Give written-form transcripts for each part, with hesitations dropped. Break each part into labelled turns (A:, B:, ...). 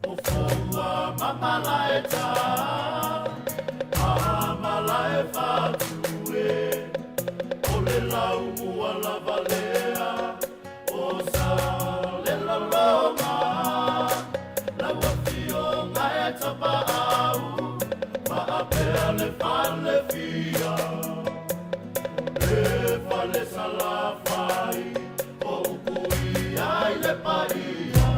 A: Ofua mamalaeta Amalae fatue Ole lau mua lavalea Osa lela loma Lau afio ngai tapa au Maapea le fale fia Le fale salafai O ukui ai le paia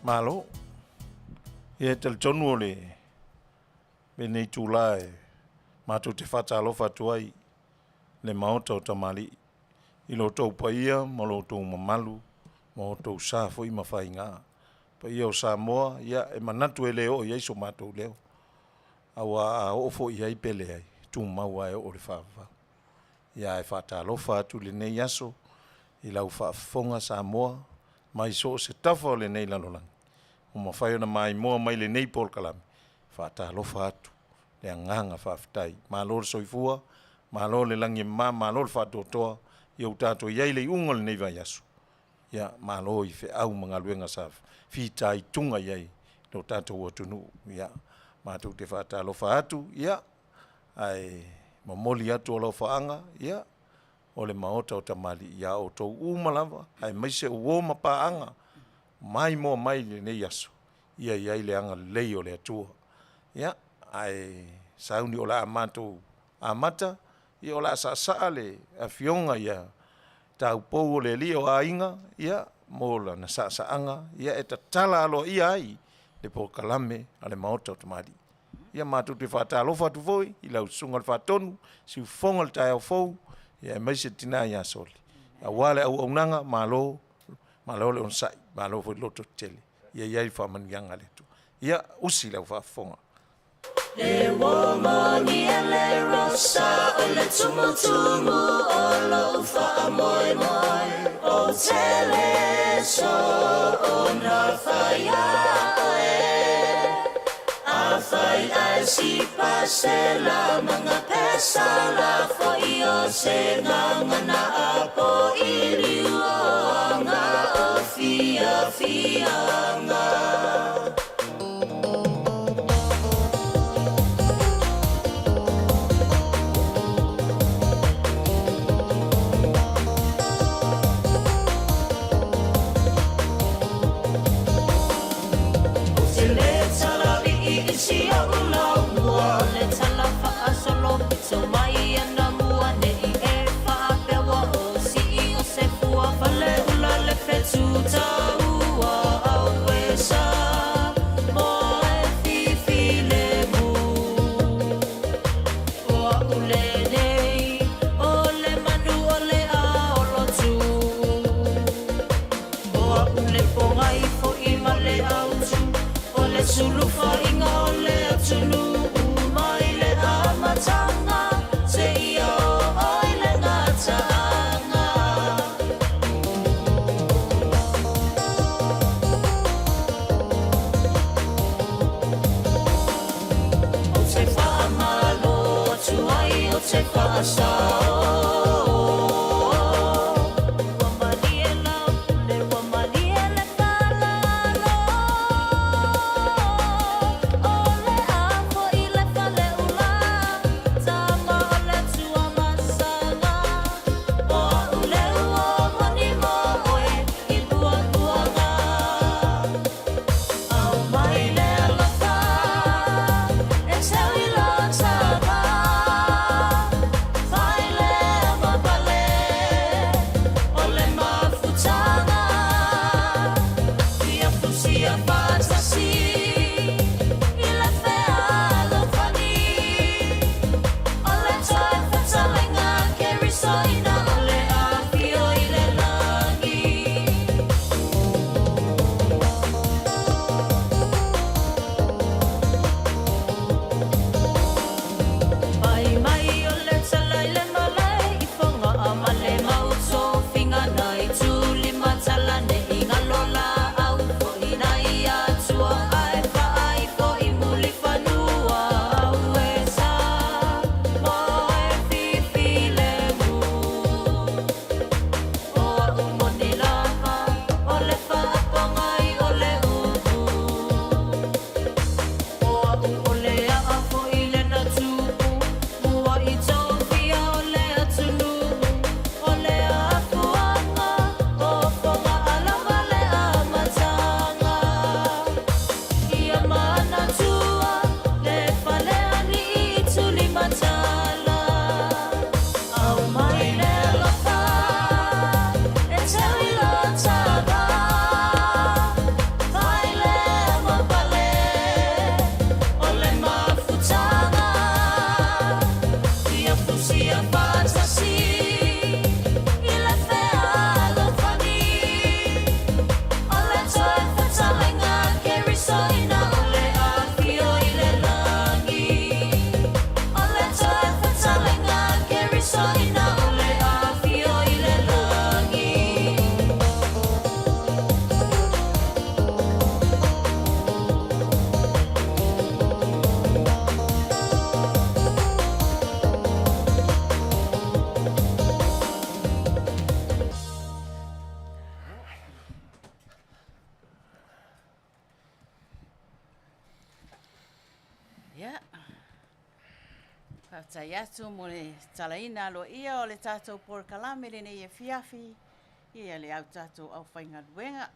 B: Malo. Ia te tonu o le Benei tūlae mātou te whātalofa tuai le Maota o Tamalii. I lo tau paia, mo lo tau mamalu, mo tau sā fo i mawhai ngā. Paia o Samoa, ia e manatu e leo, ia iso mātou leo. Awa a ofo i ai pele ai, tū maua e o le whāwha. Ia e whātalofa atu le nei aso, i lau Faafofoga'aga Samoa, mai so se tafa o le nei lalolang. O mawhai ona mai moa mai le nei pol kalami. Whātalofa atu, le anganga whaafitai. Mālo le soifua, mālo le langi mālo le whātotoa, iau tātou iai le unga le nei vai aso. Ia mālo i whi au mga luenga sa whitai tunga iai, lo tātou atunu. Ia mātou te whātalofa atu, ia ai mamoli atu o lau whaanga, ia o le Maota o Tamalii, ia o tau umalawa, ai maise uo mapaanga, mai moa mai le nei aso. Ia iai le anga lei o le atua. Ia ai sauni o la amatou amata, ia o la sa le Afioga ia tau pou o le li o ainga, ia mo la na sa-saanga, ia e tatala alo ia ai le po kalame a le Maota o Tamalii. Ia mātou te whātalofa atu foi, i lau sunga le whātonu, si ufonga le tai au fou, ia e maise tina ia soli. A wale au aunanga, malo le onsai, malo foi loto tele. Ia iai whamanianga le tu. Ia usi lau whaafonga.
A: Le Manu'atele rosa o le tumutumu o lo whaamoemoe o tele so o na Paia'aua a whai ai si pasela mga pesa la fo I o se ngangana a po I liu o nga o Afiafi anga. Sulu fa inga ole atunu umai le amatanga se ia oi le ngatanga o te wha malo tu ai o te wha sao
C: Whaatai atu mo le talaina alo ia o le tātou por kalame le nei Afiafi. Ia le au tātou au whaingaluenga.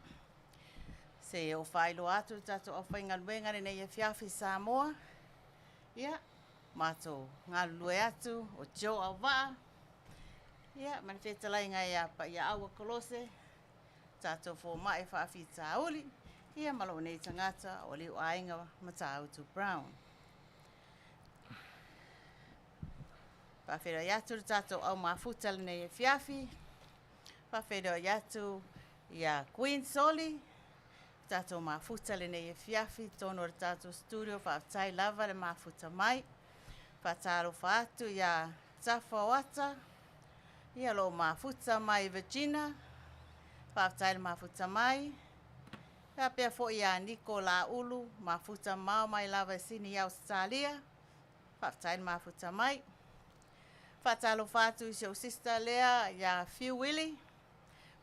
C: Se o whailo atu tātou au whaingaluenga le nei Afiafi Samoa. Ia, mātou ngā lue atu o Joe Auva'a. Ia, mani whetalai ngai a Paia'aua Kolose. Tātou fō mai whaafi tāuli. Ia malo nei tangata o liu ainga Matautu Brown. Whawhero iatu tātou au mafuta le nei Afiafi. Whawhero iatu ia Queen Soli. Tātou mafuta le nei Afiafi. Tono o tātou studio whaatai lava le mafuta mai. Whaataro whaatu ia Tafawata. Ia lo mafuta mai Virginia. Whaatai le mafuta mai. Ia pia fo ia Niko la ulu. Mafuta mau mai lava sini Australia. Whaatai le mafuta mai. Whaatalo whātu i seu sister lea, ia Phil Willie.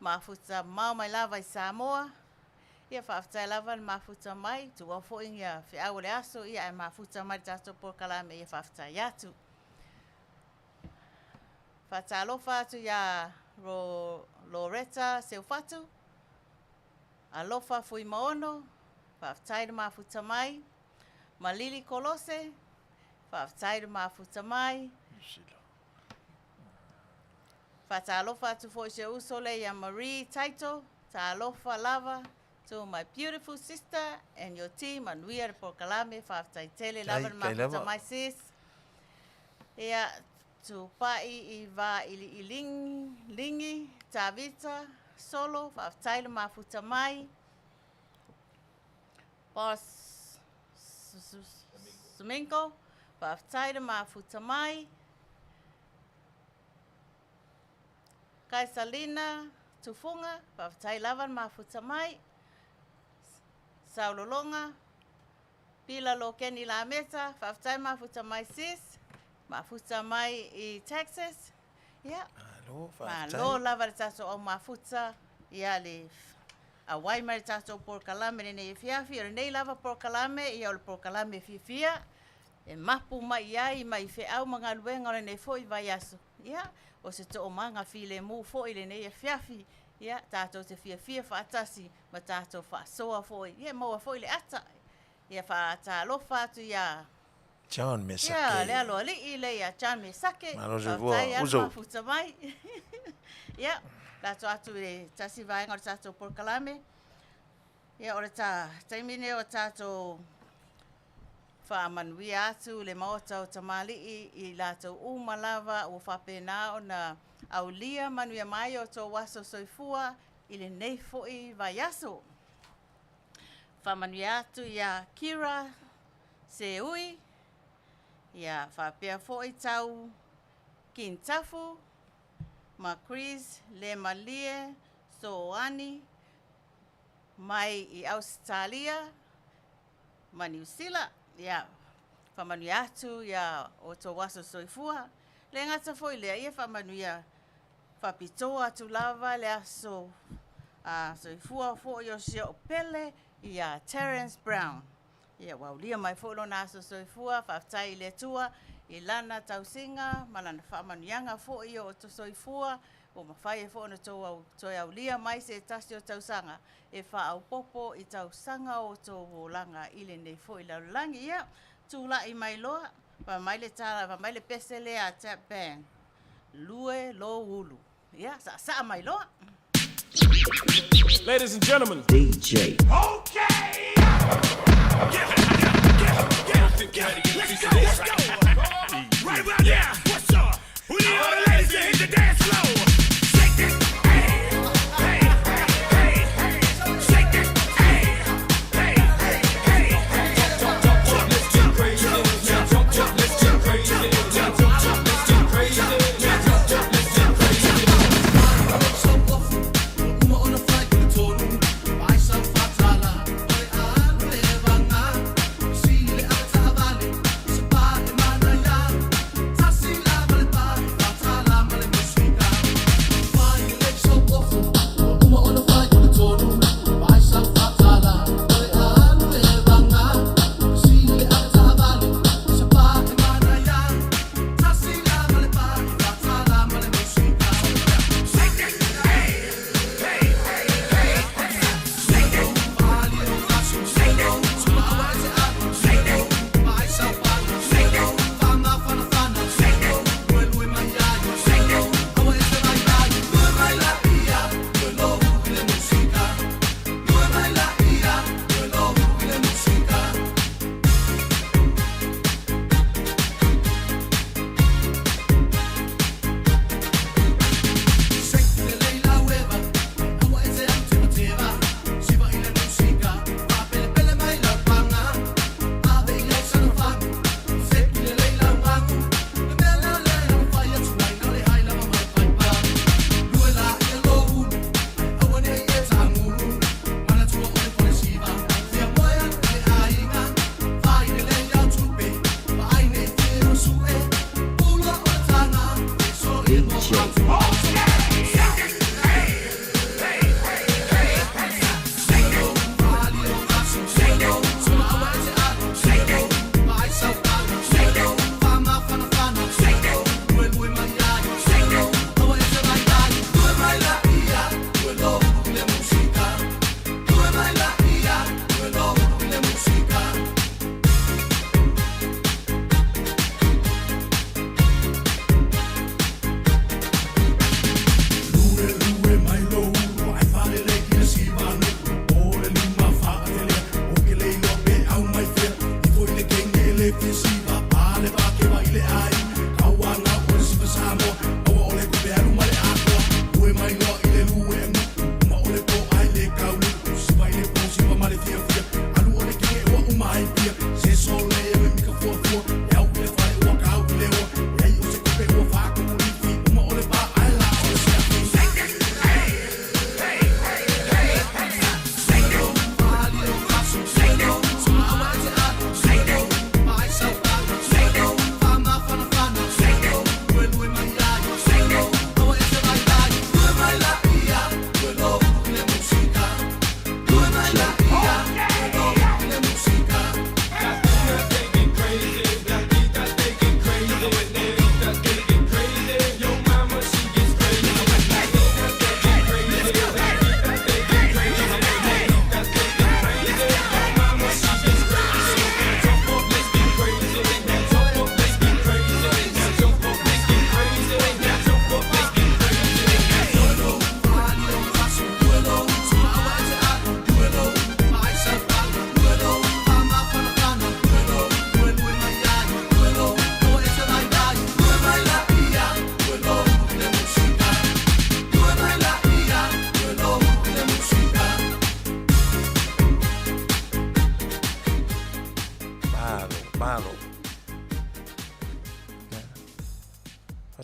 C: Mafuta mau mai lava i Samoa. Ia whaafutai lava ni mafuta mai. Tu wafo ingia whiaua le aso, ia e mafuta mai tātou por kalame ia whaafutai atu. Whaatalo whātu ia Loretta seu whatu. Alofa fui maono. Whaafutai ni mafuta mai. Malili Kolose. Whaafutai ni mafuta mai. Whaatalofa atu fo se usole ya Marie Taito, Talofa lava to my beautiful sister and your team Manuia por kalame whaataitele lava mafuta mai sis. Ia tu pai I va lingi Tavita solo whaataile mafuta mai. Boss Suminko whaataile mafuta mai. Kai Salina, Tufunga, Whaafutai lavan mafuta mai. Saulolonga, Pila lo Kenny la meta, Whaafutai mafuta mai sis. Mafuta mai I Texas. Ia.
B: Alo, whaafutai.
C: Malo lava tato o mafuta. Ia le awai mai tato por kalame nei Afiafi. Ora nei lava por kalame, ia o le por kalame fifia. E mapu mai ai mai whiau mga luenga o le nei foi vai aso. Ia. O se to o manga file mu fo ile nei Afiafi ia tātou te fia whaatasi ma tātou whaasoa fo ia maua fo ile ata ia whaatalofa atu ia
B: John Mesake
C: ia le alo ali ile ia John Mesake
B: Malo se voa uzo
C: futa mai ia tātou atu le tasi vaenga o tātou por kalame ia ora tā taimine o tātou Manuia atu le Maota o Tamalii I lātou umalava o whapena o na aulia Manuia mai o tō waso soifua I le nei fo'i vai aso. Manuia atu ia Kira se ui, ia whapea fo'i tau Kintafu, ma Chris le malie soani mai I Australia, ma New Zealand. Ia, whamanuia atu ia o tō waso soifua. Le ngata foi lea ia whamanuia whapitoa atu lava le aso soifua fo i o sia o pele ia Terence Brown. Ia waulia mai fo lo na aso soifua, whaftai le tua I lana tausinga, malana whamanuianga fo i o tō soifua, o mawhai e fo na tō aulia mai se tasi o tausanga. E wha au popo I tausanga o tō wolanga ile nei fo I laulangi ia. Tūla I mai loa, wa mai le tala, wa mai le pese le a tap bang. Lue lo ulu. Ia, sa mai loa.
A: Ladies and gentlemen,
D: DJ.
A: okay! Let's go! Right about now, what's up? We need all the ladies to hit the dance floor. Shake that, hey, hey, hey. Shake that, hey, hey, hey. Jump, let's get crazy. Jump, let's get crazy. Jump, let's get crazy. Jump, let's get crazy.
E: Uma ona fai ki tonu, mai sa fatala, ai a levanga, si le ata vale, se pa e man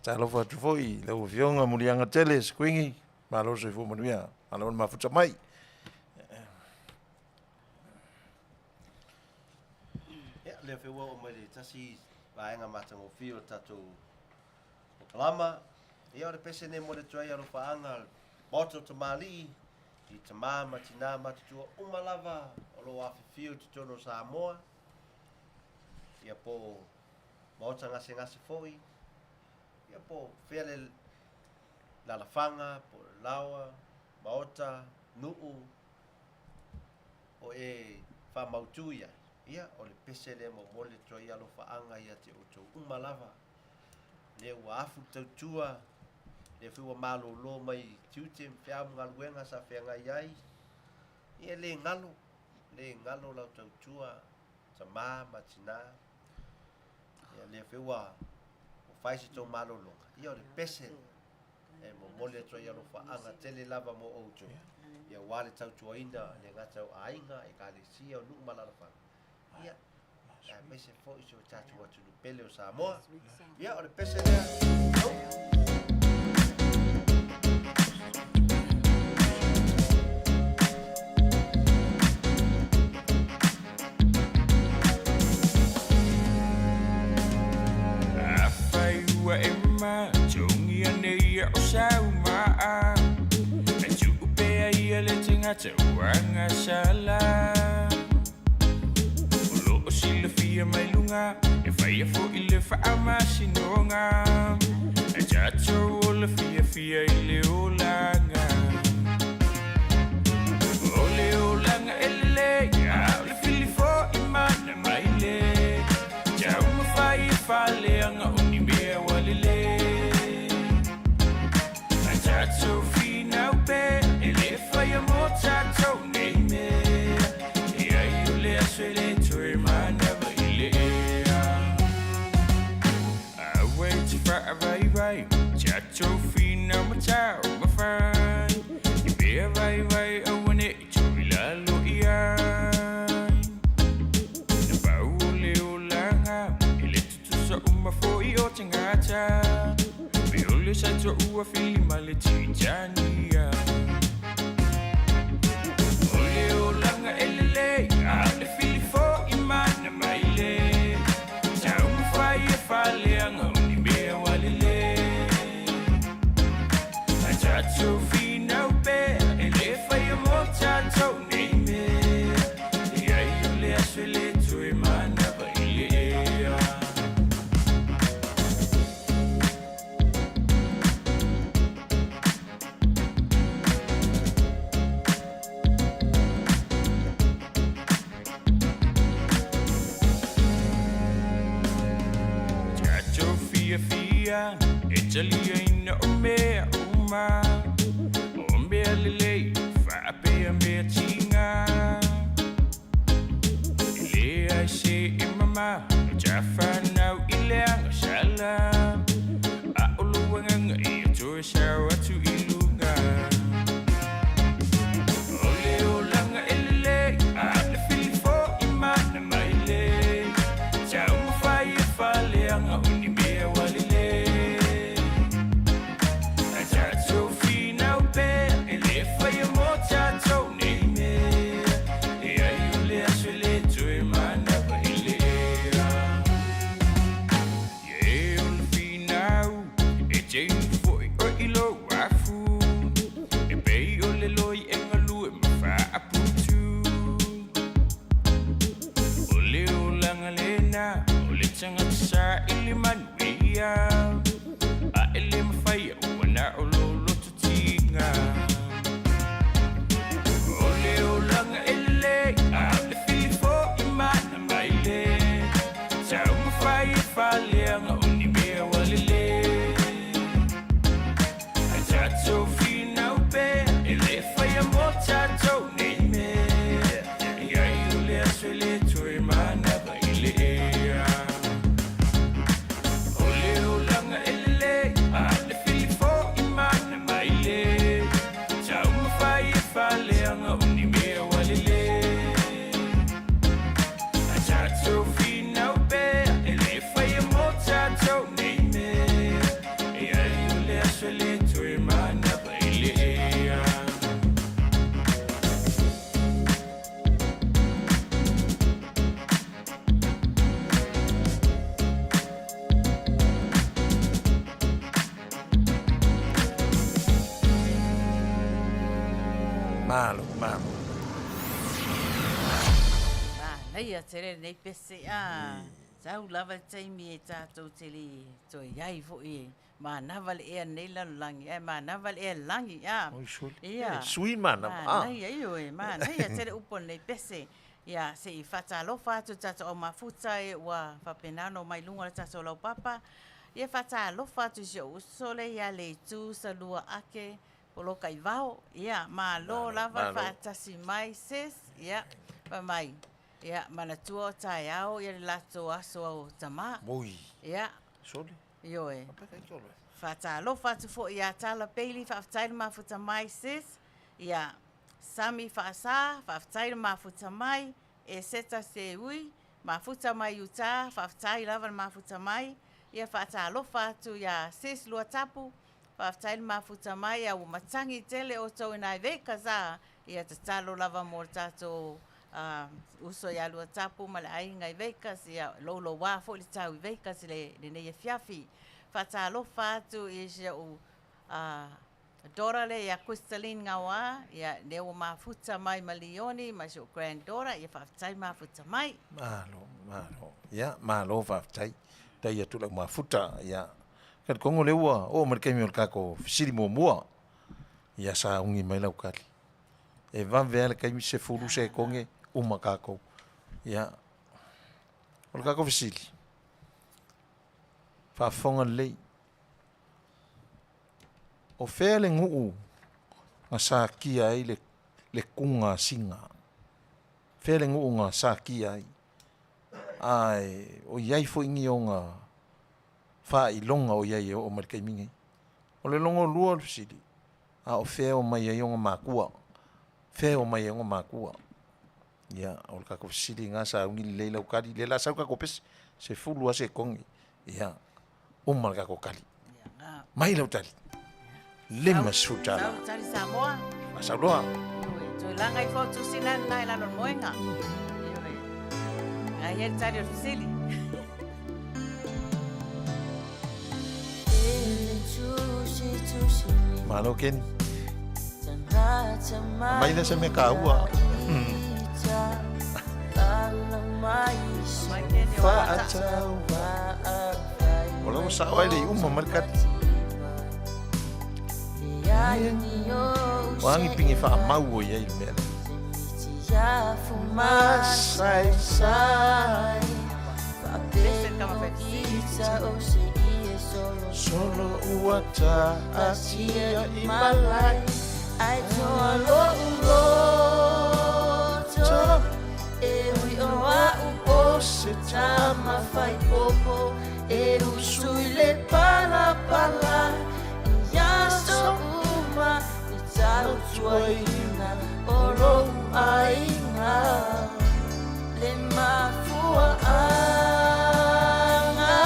B: Fatalo fatu foi, le uvionga mulianga tele skwingi, malo se fu Manuia, malo mafuta mai.
D: Ya, le fewa o mai tasi vaenga matango fio tatu Kalama. Ia o le pese ne mo le tuai alo faanga Maota Tamalii i tamā matina matutua umalava o lo Afiafi te tono Samoa. Ia po Maota ngase foi. Ia po fea le lalafanga, po lawa, Maota, nu'u, o e whamautu ia. Ia o le pese le mo mole tuai alo faanga ia te uto umalava. Le ua afu tautua, le whiwa malo lo mai tiute whia ngaluenga sa whianga iai. Ia le ngalo lau tautua, tamā matina. Ia le whiwa o whaisi tau malo longa. Ia o le pese, e mo mole tua ia lo whaanga tele lava mo outo. Ia wale tautua ina, le ngatau ainga, e ka le sia o nuku malala whanga. Ia, mese fo iso tatu watu nu pele o Samoa. Ia o le pese lea.
F: Wa emma chungi ane o sauma e chupe ia le tinga te wanga sala lo o sila fia mai lunga e fai fo ile fa amasinonga e chacho o le fia ile olanga ole olanga ele ya le fili fo imana mai le ja uma fai fale anga walile Matautu fina upe ele faya Matautu name ia yule aswele to mana ile I wait for a vai Matautu fina Matautu my friend you be a vai I want it to lalo ia na baule ulanga ele tutu uma foi o tingata Biole sa to ua fili male tijania Ole o langa elele Ale fili fo imana maile Tau mawhai e fale anga uni mea walile Matautu fina upe Ele fai a Matautu neime Ia iole aswele to imana baile Fia, Italia ina o mea uma O mea lele, whape mea tinga Ile ai se i mama, no jafa nau ile anga sala A o luanga i a toe sao atu i lunga Ole o langa elele, a le fili fo i mana maile Tau mawhai e fale anga uni mea walile Matautu fina upe ele fai a Matautu neime ia yule aswele to mana baile ye ul fina e jane foi o ilo wafu e bei ole loi engalu e mafa aputu ole ulanga lena ole tanga sa ili Manuia a ele mafai wana o lo tutinga ole olanga ele a le fili fo imana maile tau mafai fale anga uni mea walile Matautu fina upe ele fai a Matautu neime ia yule aswele to imana baile Ole olanga ele a le fili fo imana maile Tau mawhai e fale anga uni mea walile Matautu fina upe ele fai a Matautu
B: Malo.
C: Nei a tere nei pese Tau lava taimi e tātou tele toi iai fo e. Ma naval e nei langi. Ma naval e langi.
B: Oi, suli.
C: Ia.
B: Sui mana.
C: Nei ai oe. Ma nei a tere upo nei pese. Ia, se I whatalo whātu tātou o mafuta e ua whapenano mai lunga le tātou lau papa. Ia whatalo whātu si o usole ia le tū sa lua ake polo kai vao. Ia, ma lo lava whatasi mai ses. Ia, pa mai. Ia, mana tua o tai au, ia le lato aso au tama.
B: Oi.
C: Ia.
B: Suli.
C: Ioe.
B: Apa kai tole?
C: Whatalo whātu fo ia tala peili whaftaile mafuta mai ses. Ia, Sami whaasa, whaftaile mafuta mai, e seta se ui, mafuta mai uta, whaftaile lava mafuta mai, ia whaatalo whātu ia ses lua tapu, whaftaile mafuta mai, au matangi tele o tau inai veka za, ia tatalo lava mo tato uso ia lua tapu, ma le ai ngai veka, ia lolo wā fo li tau i veka, le nei Afiafi. Whaatalo whātu i sia u Dora le ia Crystalline ngawa, ia leo mafuta mai malioni, ma si o granddaughter, ia whaftai mafuta mai.
B: Malo. Ia, malo whaftai. Tai ia tula mafuta, ia. Kad kongo leua, o marikemi o kako fisiri mua. Ia sa ungi mai lau kari. E vavea le kaimi se furu se konge, uma kako. Ia. O le kako fisiri. Whafonga lei. O whea le nguu ngā sā kia ai le kunga singa. Whea le nguu ngā sā kia ai. Ai, o iai fo ingi o ngā wha I longa o iai o marikai mingi. O le longa lua le fisiri. A o whea o mai ai o ngā mākua. Whea o mai ai o ngā mākua. Ia, o le kako fisiri ngā sā ungi leila o kari. Le la sau kako pesi, se fulua se kongi. Ia, o mal kako kari. Mai lau tari. Lima sutara.
C: Tau tari Samoa.
B: Masaulua.
C: Toi langa I fotu sinan nai lano moenga. Ai he tari o fisili.
B: Malo Kenny. Mai na se me kaua. Ola mo sa wai le uma markat. Wangi pingi wha mau o iei mea. Masai sai.
C: Pese kama
B: Solo uata asia I malai.
G: Ai toa lo uloto E ui o au o se tama fai popo E usui le pala pala Ia so uma E tau tuaina O lo ainga Le mafua anga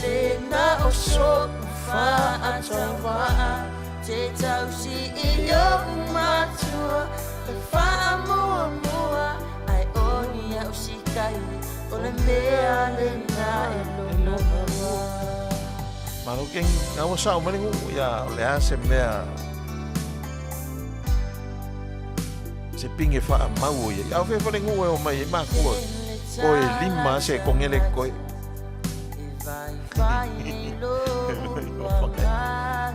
G: Le na o so fa atawa Te tau si I o matua E wha mua mua Ai oni au si kai O le mea le na e lona mua
B: Malo Kenny. Nga mo sa umalingu. Ya, le ase mea. Se pingi wha mau o iei. Au whea whalingu e o mai e makua. O e lima se kongele koe.
G: E vai vai lo wanganga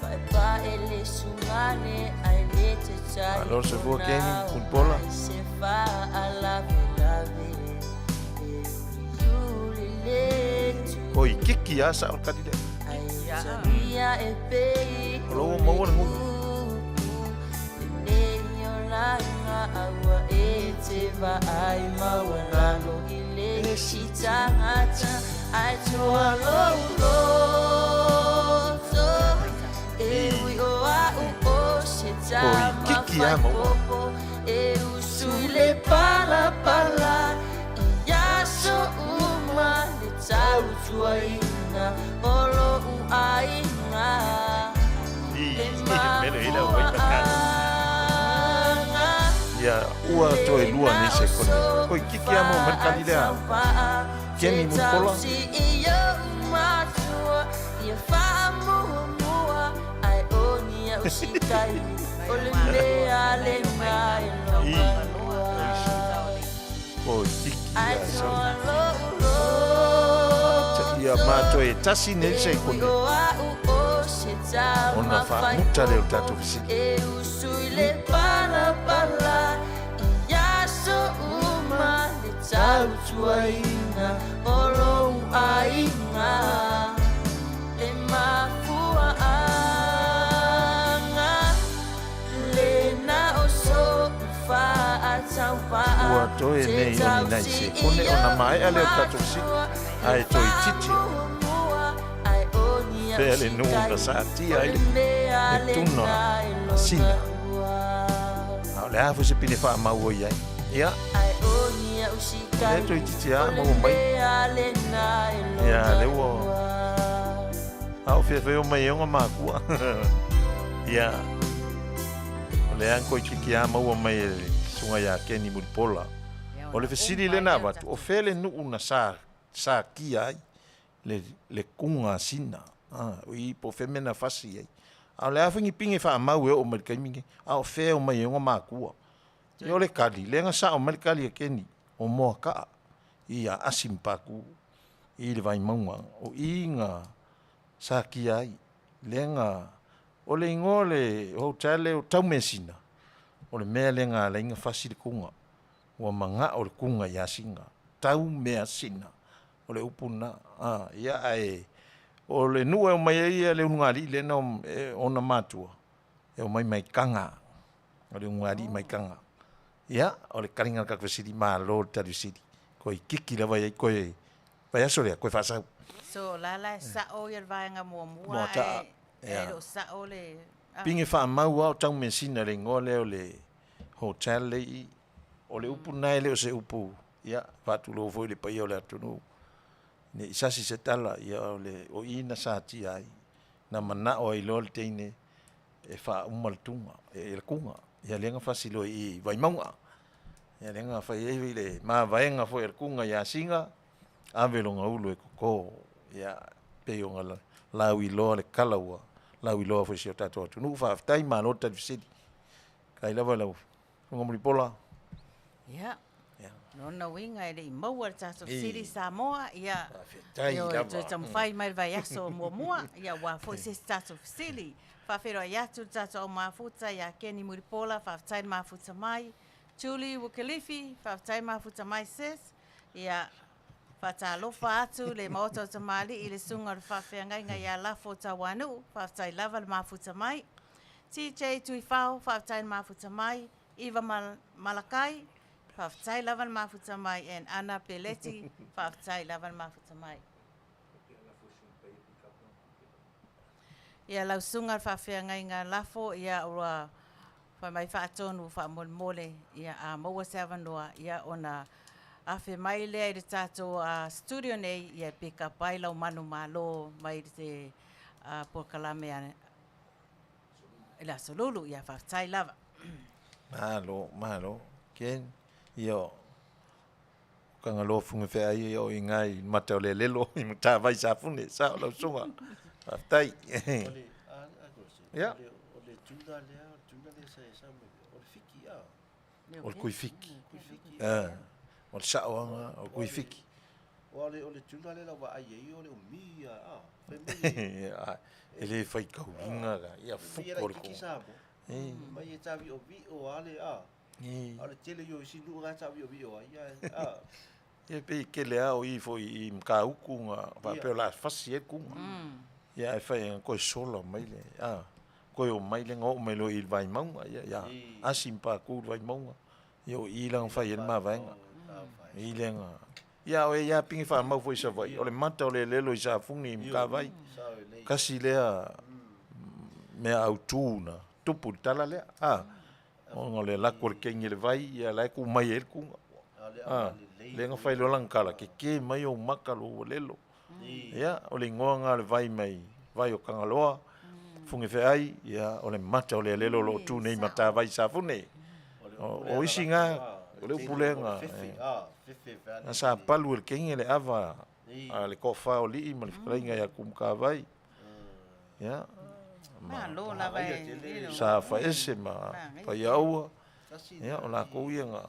G: Vai vai le sumane Ai le te chai
B: Alor se fua Kenny, un pola.
G: Se fa alave lave E uli le tu
B: Oi, kiki asa o kari le.
G: Ai sabia e pei
B: O logo mau o ngu.
G: E neio langa aua e te va ai mawalano I le shitangata Ai toa lo loto E ui o au o se tama
B: kiki
G: fai
B: amo.
G: popo E usui le pala pala Ia so uma le tau tuaina O lo uaina Le mafua anga
B: Ya, ua toe lua nese kone. Oi, kiki amo merkali lea. Kenny mun pola.
G: Ia wha mua mua Ai oni au sikai o le mea le ngai lo
B: O tiki
G: ai
B: ya sa.
G: toa lo lo
B: Ia mato e tasi nei sei kone.
G: o a o se tau
B: Ona whaamuta leo tātou visi.
G: e usui le pala pala ia so uma le tau tuaina o lou ainga le mafuaanga le na o so whaatau paa
B: Ua toe nei oni nei se. Kone ona mai a leo tātou visi. Ai toi titi. Pele nunga sa tia ai le tuna sina. Au le hafu se pine wha mau o iai. Ia, le toi titi a mau mai. Ia, le ua. Au whewheo mai onga mākua. Ia, o le anko i kiki a mau mai e sunga ia keni muripola. O le whesiri le nā watu, o whele nuu na sa kia ai. Le kunga sina. I po femena fasi ai. Au le afingi pinge wha mau e o marikaiminge. Au wheo mai e onga mākua. I o le kali, le nga sa o marikali a keni. O moa kaa. I a asimpaku. I le vai maunga. O i nga sa kia ai. Le nga o le ingo le hotele o taumesina. O le mea le nga le inga fasi le kunga. O manga o le kunga i asinga. Tau mea sina. O le upuna. Ia ai. O le nua o mai ia le ungali le na ona matua. E o mai kanga. O le ungali mai kanga. Ia, o le karinga kakawasiri maa lo tari siri. Ko i kiki la vai ko e vai aso le ko fa sa.
C: So lala sa o ia vaenga mua
B: Maota,
C: e lo sa o le
B: pinge fa mau au tau mesina le ngole o le hotel le i o le upu nai le o se upu. Ia, fatu lo foi le pai o le atunu. Ne isasi se tala ia o le o ina sa ti ai. Na mana o i lol teine e fa umaltunga e le kunga. Ia lenga fasilo i vai maunga. Ia lenga fa i le ma vaenga foi le kunga ia singa. Avelonga ulu e koko. Ia pe onga la wi lo le kalaua. La wi lo foi se tato atu. Nu fa tai ma lo tat visidi. Kai lava lau. Ngo muri pola.
C: ia no winga e le maua tato siri Samoa ia
B: Tai
C: yo
B: lava.
C: tam fai mai vai aso mua ia wa foi se tato siri fa fero ia tu tato o mafuta ia keni muripola fa tai mafuta mai Julie Wukalifi fa tai mafuta mai sis ia fa ta lofa atu le Maota o Tamalii i le sunga fa feanga ia la fota wanu fa tai lava le mafuta mai TJ Tuifao fa tai mafuta mai Eva Malakai Faafetai lava le mafuta mai and Ana Peleti faafetai lava le mafuta mai. Ia lausunga faafeagai ngā lafo ia ua mai faatonu faamole ia a maua se avanoa ia ona afe mai lea i le tatou studio nei ia pick up ai lau manu malo mai te pokalame i la solulu ia faafetai lava.
B: Malo. Ken io kanga lo funga fe ai o ingai mata le lelo i mata vai sa fune sa lo sunga tai ya
D: Ole tuna le sa ole fiki a.
B: o kuifiki o sa o kuifiki
D: Ole tuna le la wa ai ole o mia a.
B: ele fai kauinga ia fuko ko
D: mai e tavi o vi o ale a. Ale tele yo si nu nga tavi o vi o ia a.
B: E pe ke le au i foi i mka ukunga va pe la fasi e kunga. Ia e fai ko solo mai le ko o mai le ngo mai lo i vai maunga ia asimpa ku vai maunga. Yo i lang fai ma vaenga. I lenga. Ia o ia pingi fa mau foi sa vai. O le mata o le lelo i sa fungi mka vai. Kasi le me autuna tupu tala le o le la ko kengi le vai ia la ku mai el ku le nga fai lo lang kala ke mai o makalo lelo ia o le ngonga le vai mai vai o kangaloa funge fe ai ia o le mata o le lelo lo tu nei mata vai sa fune o isinga o le pulenga na sa palu el kengi le ava le kofa o li ma le fringa ia kum ka vai ia
C: Malo la vai.
B: Sa fa ese ma Paia'aua.
D: Tasi
B: Ia o la ko ia nga.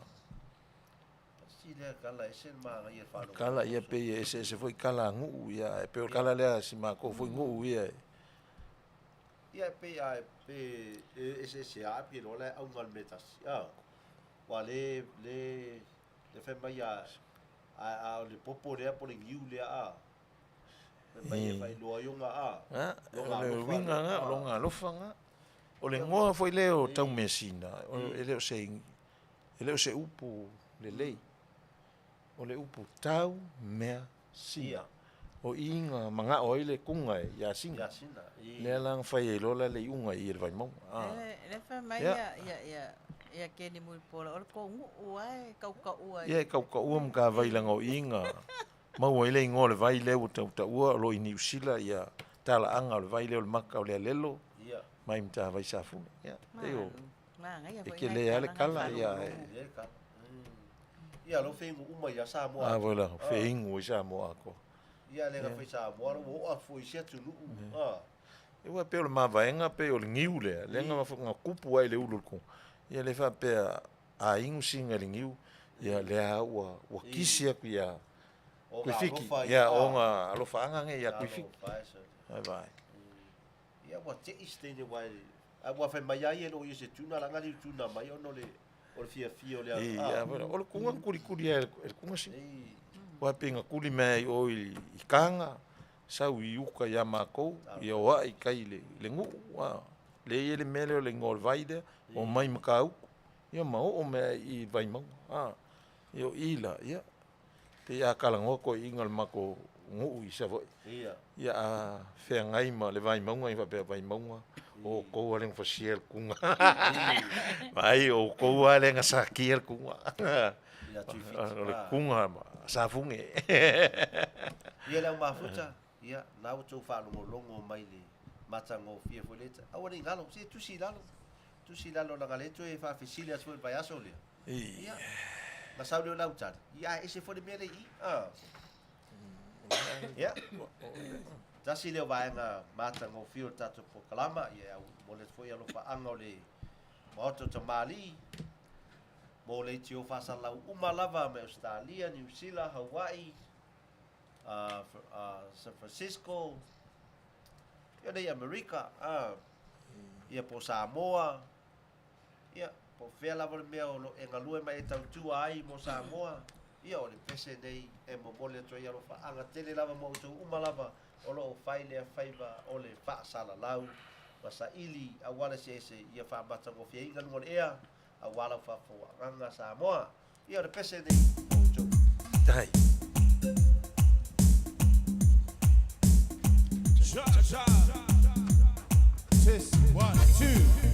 D: Tasi le kala ese ma ia fa.
B: Kala ia pe ese foi kala ngu ia e pe kala le si ma ko foi ngu ia.
D: Ia pe ese se a pe lo le au ngal metas. Ya. Wale le fe mai a le popo le po le ngiu le a. Mai fai lo yonga a.
B: Le winga nga longa lofa nga. O le ngoa foi leo tau mesina. O ele se upu le lei. O le upu tau mea sia. O inga manga o ile kunga ya singa. Le lang fai e lola le unga i le vai mau.
C: Le fa mai ia ke ni mui pola o ko ngu ai kau ua.
B: Ia kau ua mga vai langa o inga. Mau ile ngo le vai le o tau ua lo i New Zealand ia tala anga le vai le o le maka o le lelo.
D: Ia.
B: Mai mta vai safu. Ia. Teo.
C: E
B: ke le ale kala ia.
D: Ia lo fengu uma ia Samoa.
B: Ah voilà, fengu ia Samoa ko.
D: Ia le nga fai Samoa o a foi se tu lu.
B: E wa pe o le mavaenga pe o le ngiu le. Le nga nga kupu ai le ulu ko. Ia le fa pe a ingu singa le ngiu. Ia le a wa kisi aku ia. Kuifiki. Ia o nga alofa anga nge ia kuifiki. Ai vai.
D: Ia wa te istene wai. A wa fai mai ai lo ia se tuna la ngali tuna mai ono le o fia o le.
B: Ia, o le kunga kuri e kunga si. Wa pe nga kuli mai o i kanga. Sau i uka ia mako. Ia wa i kai le ngu. Le ia le mele o le ngol vaide. O mai makau. Ia mau o me i vai mau. Ia ila, ia. Te ia kalangoa ko ingal mako ngu i sa voi.
D: Ia.
B: Ia a fea ngai ma le vai maunga i wapea vai maunga. O kou aleng fasiel kunga. Mai o kou aleng sakiel kunga.
D: Ia tuifiti.
B: O le kunga sa funge.
D: Ia le mafuta. Ia nau tau whanongo mai le matango fia foleta. Awa ni ngalo, se tusi lalo. Tusi lalo na ngaleto e whawhisili atu e vai aso lea. Ia. Ma sau leo lau tata. Ia ese fo de mele i. Ia. Tasi leo vaenga matango fio tatu po kalama. Ia mole foi alo whaanga o le Maota Tamalii. Mo le tio whasalau umalava me Australia, New Zealand, Hawaii, San Francisco. Ia nei Amerika. Ia po Samoa. Ia po fea lava le mea o lo e ngalue mai e tautua ai mo Samoa. Ia o le pese nei e mo mole atua ia lo whaanga tele lava mo utu umalava o lo o whai lea whaiva o le whaasala lau. Masa ili a wala se ia whaamata mo fia inga lungon ea a wala Faafofoga'aga Samoa. Ia o le pese nei mo utu.
B: Tai.
A: Test 1, 2.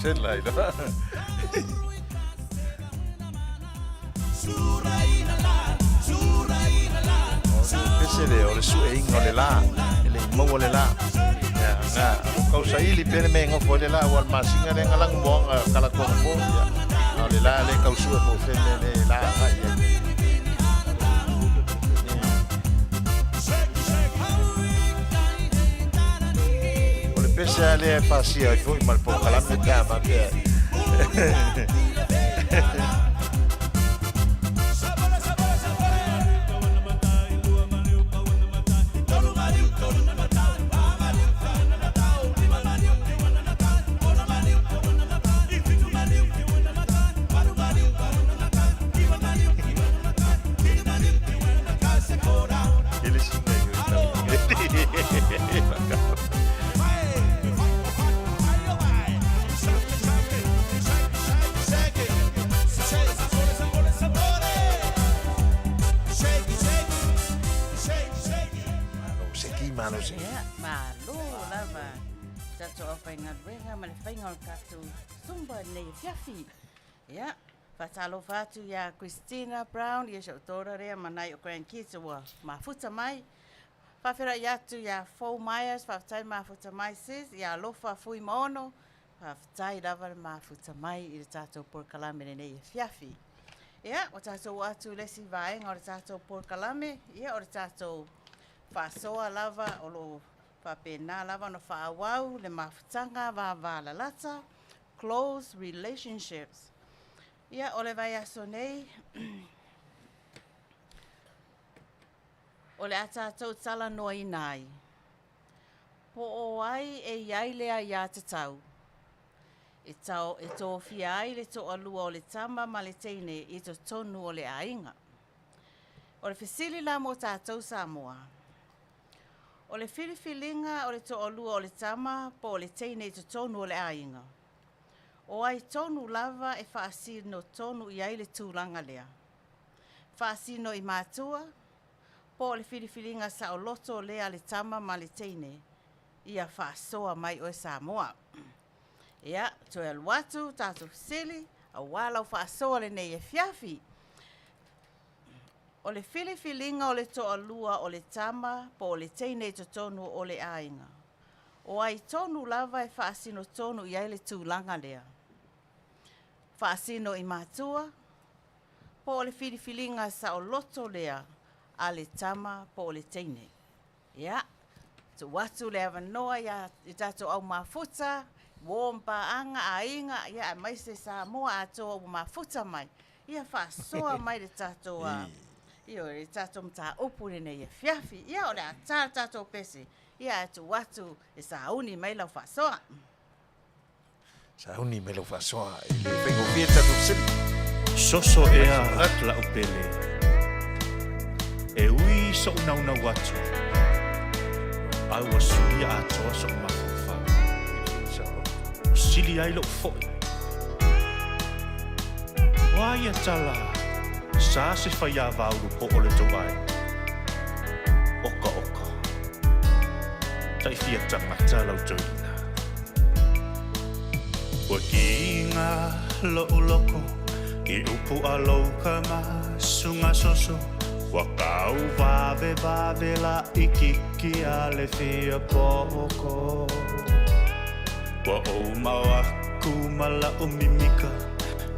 B: sela ina. Pese le o le sueinga o le la, le mau o le la. Ya, nga, kau saili pene me ngofo le la wal masinga le ngalang moanga kala kongfo ya. O le la le kau sue po fene le la ya. O le pese ale fasia foi mal po kala me kama pe.
C: Ya, malu lava. Tato Auva'a wenga ma le whainga o katu sumba nei Afiafi. Ya, fatalo fatu ya Christina Brown ya shautora rea manai o grandkids wa mafuta mai. Fafera yatu ya Fo Myers, fafutai mafuta mai sis, ya lofa fui maono, fafutai lava mafuta mai i tato por kalame nei Afiafi. Ya, o tato watu lesi vaenga o tato por kalame, ya o tato Fasoa lava o lo whapena lava no whaawau le mafutanga wa lalata, close relationships. Ia o le vai aso nei, o le atatou tala noa i nai. Po o ai e iai lea ia te tau. E tō fia ai le tō alua o le tama ma le teine i tō tonu o le ainga. O le fesili la mo tātou Samoa. O le filifilinga o le to'olua o le tama po o le teine i tonu o le ainga. O ai tonu lava e whaasino tonu i ai le tūlanga lea. Whaasino i mātua, po o le filifilinga sa o loto lea le tama ma le teine i a whaasoa mai o e Samoa. Ia, toi aluatu, tātou sili, a wala o whaasoa le nei e Afiafi. O le filifilinga o le to'alua o le tama po o le teine i tonu o le ainga. O ai tonu lava e whaasino tonu i ai le tūlanga lea. Whaasino i mātua, po o le filifilinga sa o loto lea a le tama po o le teine. Ia, tu watu le avanoa i tato au mafuta, wōmpa anga a inga, ia mai se Samoa atoa au mafuta mai. Ia whaasoa mai le tato a... Io e tato mta opune nei Afiafi. Ia o le atara tato pese. Ia atu watu e sauni mai lau whasoa.
B: Sauni me lo whasoa. I le whengo fia tato sili.
H: Soso ea atla upele. E ui so unauna watu. Au asuia atoa so mafufa. Sili ai lo foi. Waia tala. Sa se whaia vauru po o le tawai. Oka oka. Tai fia tangata lau joina. Ua ki ngā loo loko. I upu a lauka ma sunga soso. Ua kau vave la i kiki a le fia poko. Ua o mawaku mala o mimika.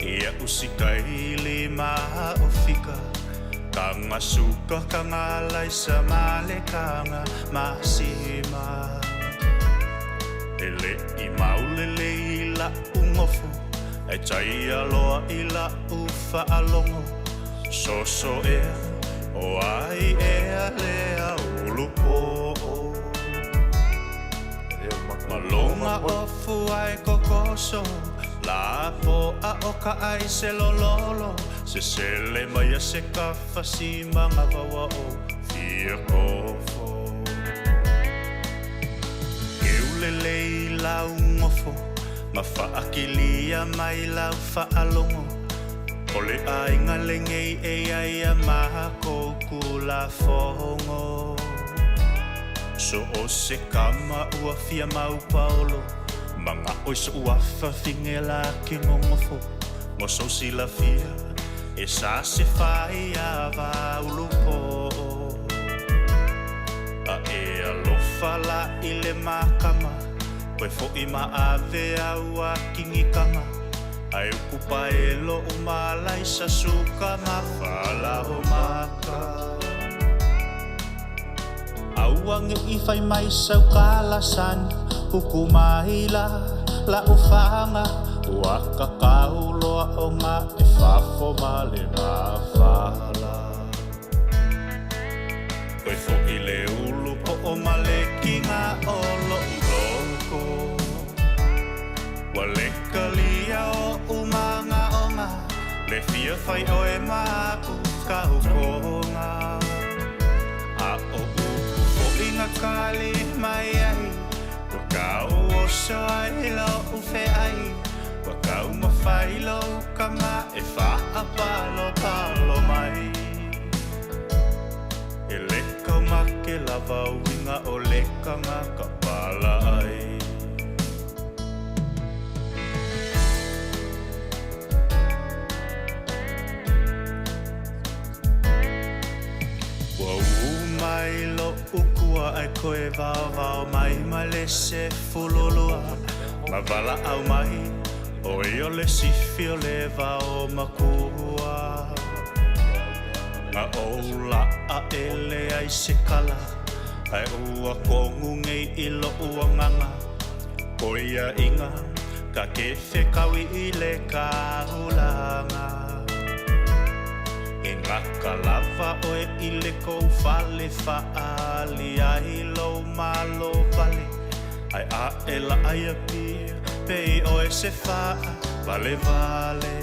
H: Ia usikai li maha o fika. Kanga suka kanga laisa male kanga masima. Ele i maulele i la ungofu. E tai aloa i la ufa alongo. Soso ea o ai ea lea ulu o. Malonga ofu ai kokoso. La po a oka ai se lololo. Se sele mai a se kafa si manga wawa o fia kofo. Keulele i lau ngofo. Ma whaakilia mai lau whaalongo. Ole ainga lengei e ai a maha koku la fongo. So o se kama ua fia mau paolo. Mga ois uafa fingela ki ngongofo Mo so sila fia E sa se Paia'awa ulupo A e alofa la I le makama Koe fo I maave au a kingikanga Ai ukupa e lo umalai sa suka mawhala o maka Auange I fai mai sau kalasan Hukumahila la ufanga Waka kauloa o ngā e whafo male mawhala Koe fo I le ulu po o male ki ngā olo uloko Wa le kalia o umanga o ngā Le fia fai o e māku kaukonga A o uku fo inga kali mai ai Wakau o soai lau ufe ai Wakau mawhai lau kama e whaapalo palo mai E leka make lava winga o leka ngā kapala ai Mai lo ukua ai koe vau mai le se fulolua Ma wala au mai o e o le sifi o le vau makua Nga oula a ele ai se kala Ai ua kongu ngei I lo ua nganga Ko ia inga ka kefe kawi I le kahulanga E ngaka lava oe I le kou whale whaali ai lo malo vale Ai a e la ai a pia pei oe se wha vale vale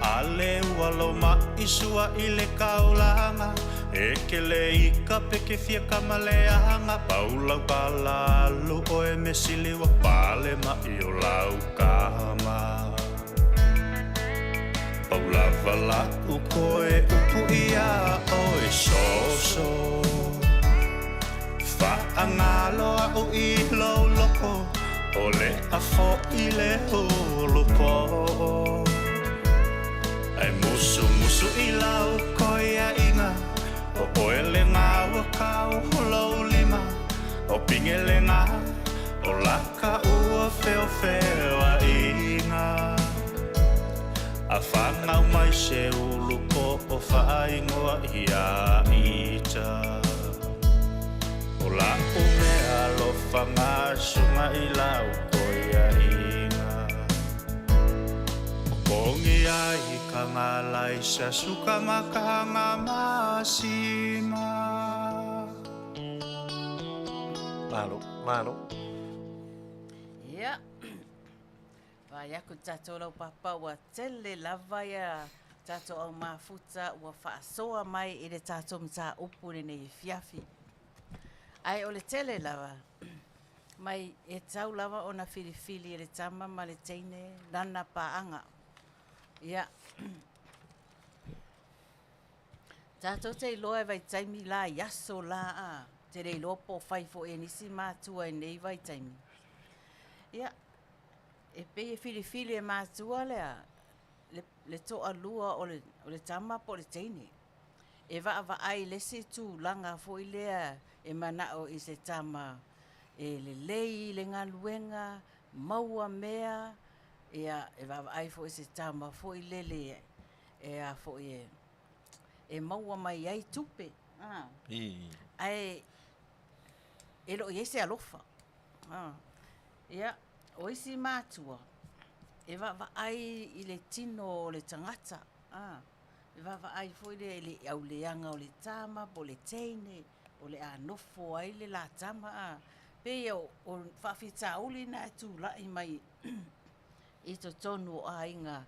H: A le ua lo ma isua I le kaulanga E ke le ika peke fia kamaleanga Paulau palalu oe me siliwa pale ma I o lau kama Paulava la ukoe upu ia oe soso Whaangaloa o I lo loko O le afo I le hulupo Ai musu musu I lau koia inga O oe le ngā wakau lo lima O pinge le ngā O laka ua feo feo a inga A whanau mai se ulu ko o whaingoa I a ita O la o mea lo whangasunga I lau ko ia inga O kongi ai ka ngalai sa suka makahanga masima
B: Malo
C: Ia. Vai aku tatou lau papa ua tele lava ia tatou au mafuta ua whaasoa mai I le tatou mta upu nei Afiafi. Ai o le tele lava. Mai e tau lava o na filifili le tama ma le teine nana paanga. Ia. Tatou te iloa vai taimi la yaso la a. Te rei lopo faifo e nisi mātua e nei vai taimi. Ia. E pei e filifili e mātua lea. Le toa lua o le tama po le teine. E va ai lesi tu langa fo I lea e manao I se tama e le lei le ngaluenga maua mea e va ai fo I se tama fo I lele e a fo e maua mai ai tupe. Ai e lo yese alofa. Ia o isi mātua. E va ai I le tino o le tangata. E va ai foi le au leanga o le tama, po le teine, o le anofo ai le la tama. Pe o whawhitauli na tu lai mai I to tonu a inga.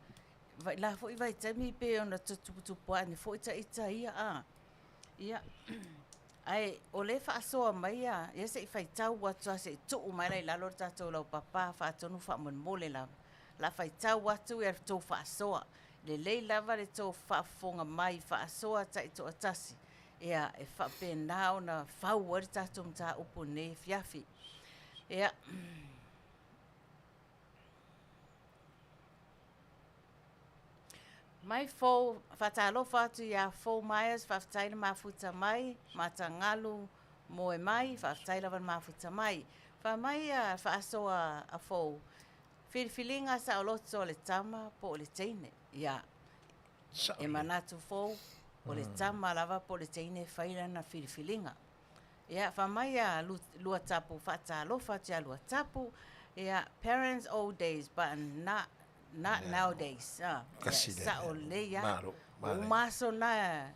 C: Vai la foi vai tami pe ona tupu ane foi ita ia. Ia. Ai o le whaasoa mai a, ia se I whaitau watu a se tuu mai lai lalo tatou lau papa whaatonu whaamon la. La whaitau watu e tō whaasoa. Le lei lava le tō whaafonga mai whaasoa ta I tō atasi. Ea e whapena o na whau ari tatou mta upo nei Afiafi. Ea Mai fo whatalofa atu ia fo Myers whawhataina mafuta mai, matangalu moe mai, whawhataina wan mafuta mai. Wha mai a whaasoa a fo. Whiriwhilinga sa o loto o le tama po o le teine. Ia, e manatu fo o le tama lava po le teine whaira na whiriwhilinga. Ia, wha mai a lua tapu whaatalofa atu ia lua tapu. Ia, parents old days, but not nowadays.
B: Kasi le.
C: Sa o le ia.
B: Maro.
C: O maso na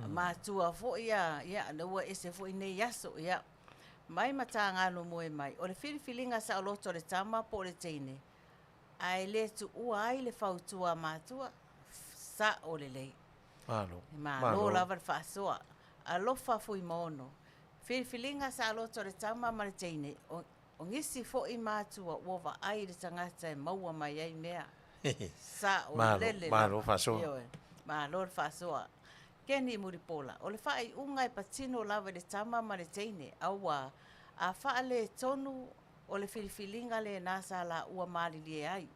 C: matua fo ia na ua ese fo nei yaso ia. Mai matangalo moe mai. O le whiriwhilinga sa o loto le tama po le teine. Ai le tu ua ai le fautua matua sa o le lei.
B: Malo.
C: Malo lava le whaasoa. Alofa fui mono. Whiriwhilinga sa o loto le tama ma le teine. O ngisi fo i matua uova ai le tangata e maua mai ai mea. Sa o lele.
B: Malo whaasoa.
C: Malo le whaasoa. Keni muripola. O le whaai unga e patino lava le tama ma le teine. Aua a wha le tonu o le whiriwhilinga le nasa la ua malili ai.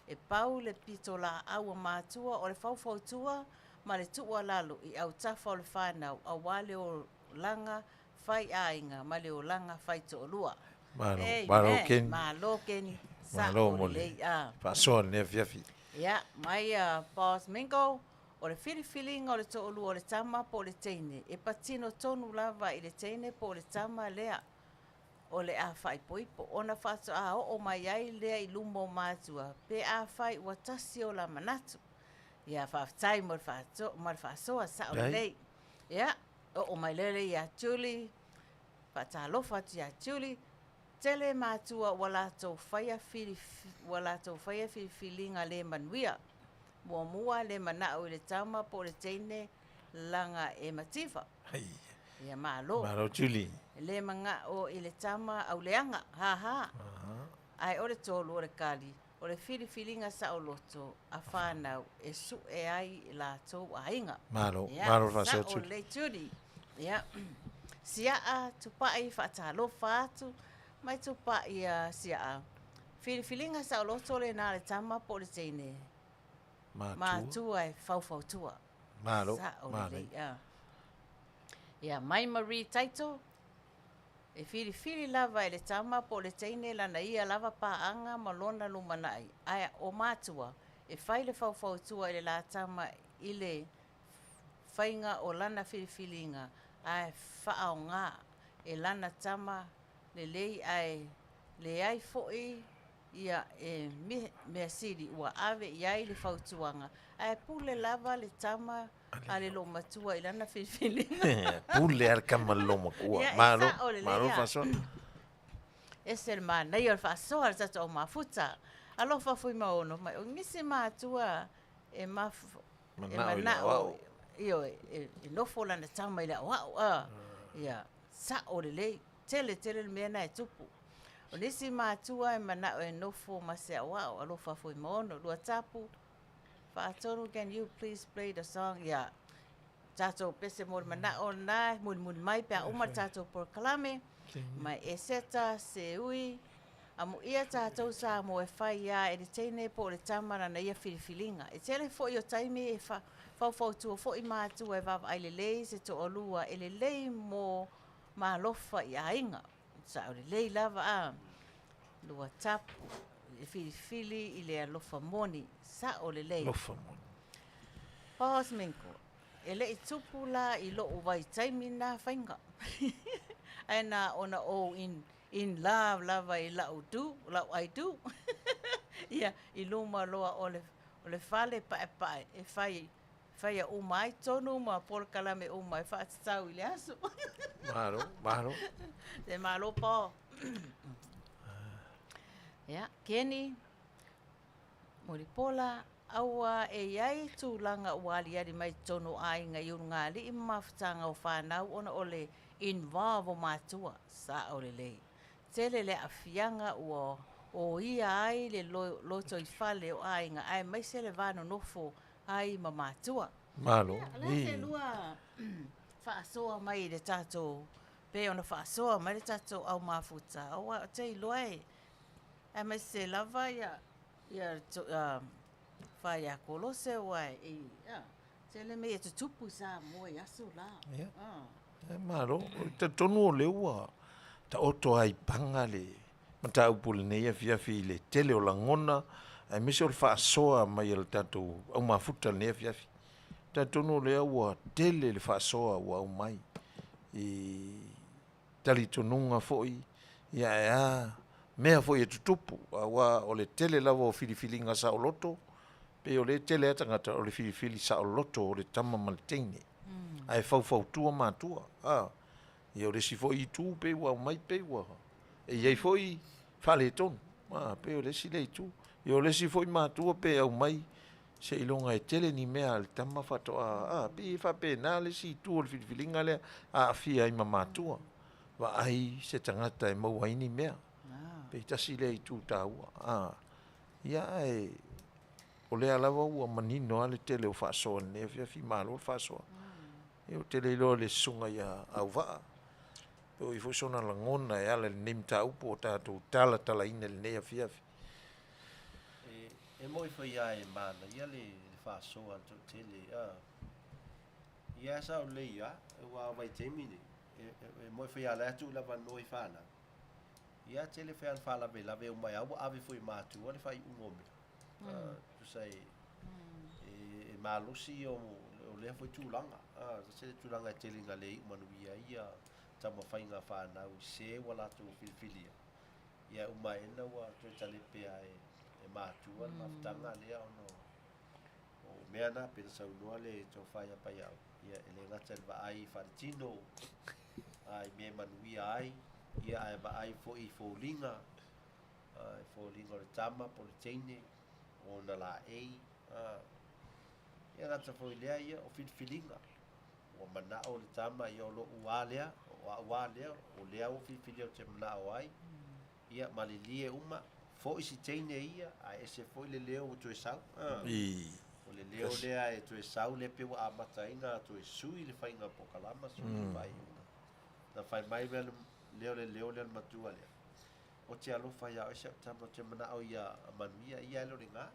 C: E pau le pito la aua mātua o le faufautua ma le tuua lalo i au tafa o le whanau a wale o langa whai ainga ma le o langa whai to olua.
B: Malo Keni.
C: Malo Keni.
B: Malo mole. Whaasoa le Afiafi.
C: Ia, mai Boss Mingo. O le whiriwhilinga o le to olua o le tama po le teine. E patino tonu lava i le teine po le tama lea. O le a whai poipo. Ona whato a o mai ai lea i lumo mātua. Pe a whai ua tasi o la manatu. Ia whaftai mo le whasoa sa o lei. Ia, o mai lele i a tuli. Whatalofa tu i a tuli. Tele mātua wala tau whaia whiriwhilinga le Manuia. Mua le manao i le tama po le teine langa e matifa. Ia malo.
B: Malo tuli.
C: Le manga o i le tama au leanga. Ha. Ai o le tolu o le kali. O le whiriwhilinga sa o loto a whanau e su e ai la tau a inga.
B: Malo.
C: Ia,
B: Malo whaasoa
C: sa o
B: tuli.
C: le tuli. Ia. Siaa tupai whaatalofa atu. Mai tupai siaa. Whiriwhilinga sa o loto le nā le tama po le teine. Mātua e faufautua.
B: Malo.
C: Sa o le ia, mai Marie Taito. E whiriwhiri lava e le tama po le teine lana ia lava paanga malona lumanai. Aia o mātua e whai le faufautua i le la tama i le whainga o lana whiriwhilinga. Aia whaao ngā e lana tama le lei le ai fo'i ia e mea siri ua ave iai le fautuanga. Ai pule lava le tama a le lo matua i lana whiriwhilinga.
B: Pule ar kama loma kua. Malo whaasoa.
C: E se le nei o le whaasoa le tata o mafuta. Alofa fui maono. Mai o ngisi mātua e manao. Io e nofo lana tama i le awau. Ia, sa o le lei. Tele le mea na e tupu. O nisi mātua e manao e nofo ma se awau. Alofa fui maono. Lua tapu. Whaatonu, can you please play the song? Ia. Tato pese mo manao na. Muni mai pia umar tato por kalame. Mai e seta se ui. Amu ia tato sa mo e whai ia e le teine po le tamara na ia whiriwhilinga. E tele fo i o taimi e whautua fo i mātua e vava ai le lei se to olua. E le lei mo mālofa i ainga. Sa o le lei lava a. Lua tapu. E whiriwhili i le alofa moni. Sa o le lei.
B: Lofa moni.
C: Pahos minko. E le i tupu la i lo uwai taimi na whainga. Aina ona o in love lava i lau ai du. Ia, i luma loa o le whale pae. E whai a umai tonu ma polkalame umai whaatatau i le asu.
B: Malo.
C: Te malo pa. Ia, Kenny. Moripola, aua e iai tūlanga uali ari mai tono ai ngai unga li i mawhitanga o whanau ona ole involve o mātua sa o le lei. Tele le afianga o ia ai le loto i whale o ai nga ai mai se le vano nofo ai ma mātua.
B: Malo.
C: La se lua whaasoa mai le tato, pe ona whaasoa mai le tato au mafuta. Aua te loe, e mai se lava ia Whai a Kolose wai tele me e tutupu sa mua i asu la.
B: Ia. Maro, te tonu o leua, ta oto ai panga le, mata upule nei Afiafi le tele o langona, ai mese o le whaasoa mai al tatou, au mafuta le nei Afiafi. Ta tonu o lea ua tele le whaasoa ua au mai. Tali tonunga foi, ia mea foi e tutupu, awa o le tele lawa o filifilinga sa o loto, pe o le tele atangata o le filifili sa o loto o le tama malteine. Ai fau tua matua. Ia o le si foi tu pe wa mai pe wa. E iai foi fale ton. Pe o le si le tu. Ia o le si foi matua pe au mai se ilonga e tele ni mea al tama fato pe fa pe na le si tu o le filifilinga le a fia i matua. Wa ai se tangata e mau ai ni mea. Pe tasi le tu taua. Ia e o le alawa ua manino ale tele o whaasoa ne Afiafi malo o whaasoa. E o tele ilo le sunga ia Auva'a. Pe o i fusona langona e ala le nem taupo o tātou tala ina le nei Afiafi.
D: E moi foi ai mana, ia le whaasoa to tele. Ia sa o le ia, e wa vai temini. E moi foi ala tu la vanoi fana. Ia tele fe al fala be la ve o mai au ave foi matu, o le fai umome. Tu sai e malusi o le foi tulanga. Se tulanga tele nga le Manuia ia tama fainga fana u se wala tu filfilia. Ia uma ena wa tu tale pe ai e matu al maftanga le ono. O meana pe sa no le to faia Paia'aua. Ia ele ngata va ai fartino. Ai me Manuia ai ia ai va ai fo I folinga. Ai folinga le tama po le teine o na la ei. Ia ngata fo ile ia o filfilinga. O mana o le tama ia o lo ualea o lea o filfilia o te mana o ai ia malilie uma fo isi teine ia a ese fo le leo o tu sau o le leo lea e tu sau le pe wa amatainga tu sui le fainga po kalama sui vai na fai mai leo le matua le o te alo fai a ese tama te mana o ia Manuia ia lo ringa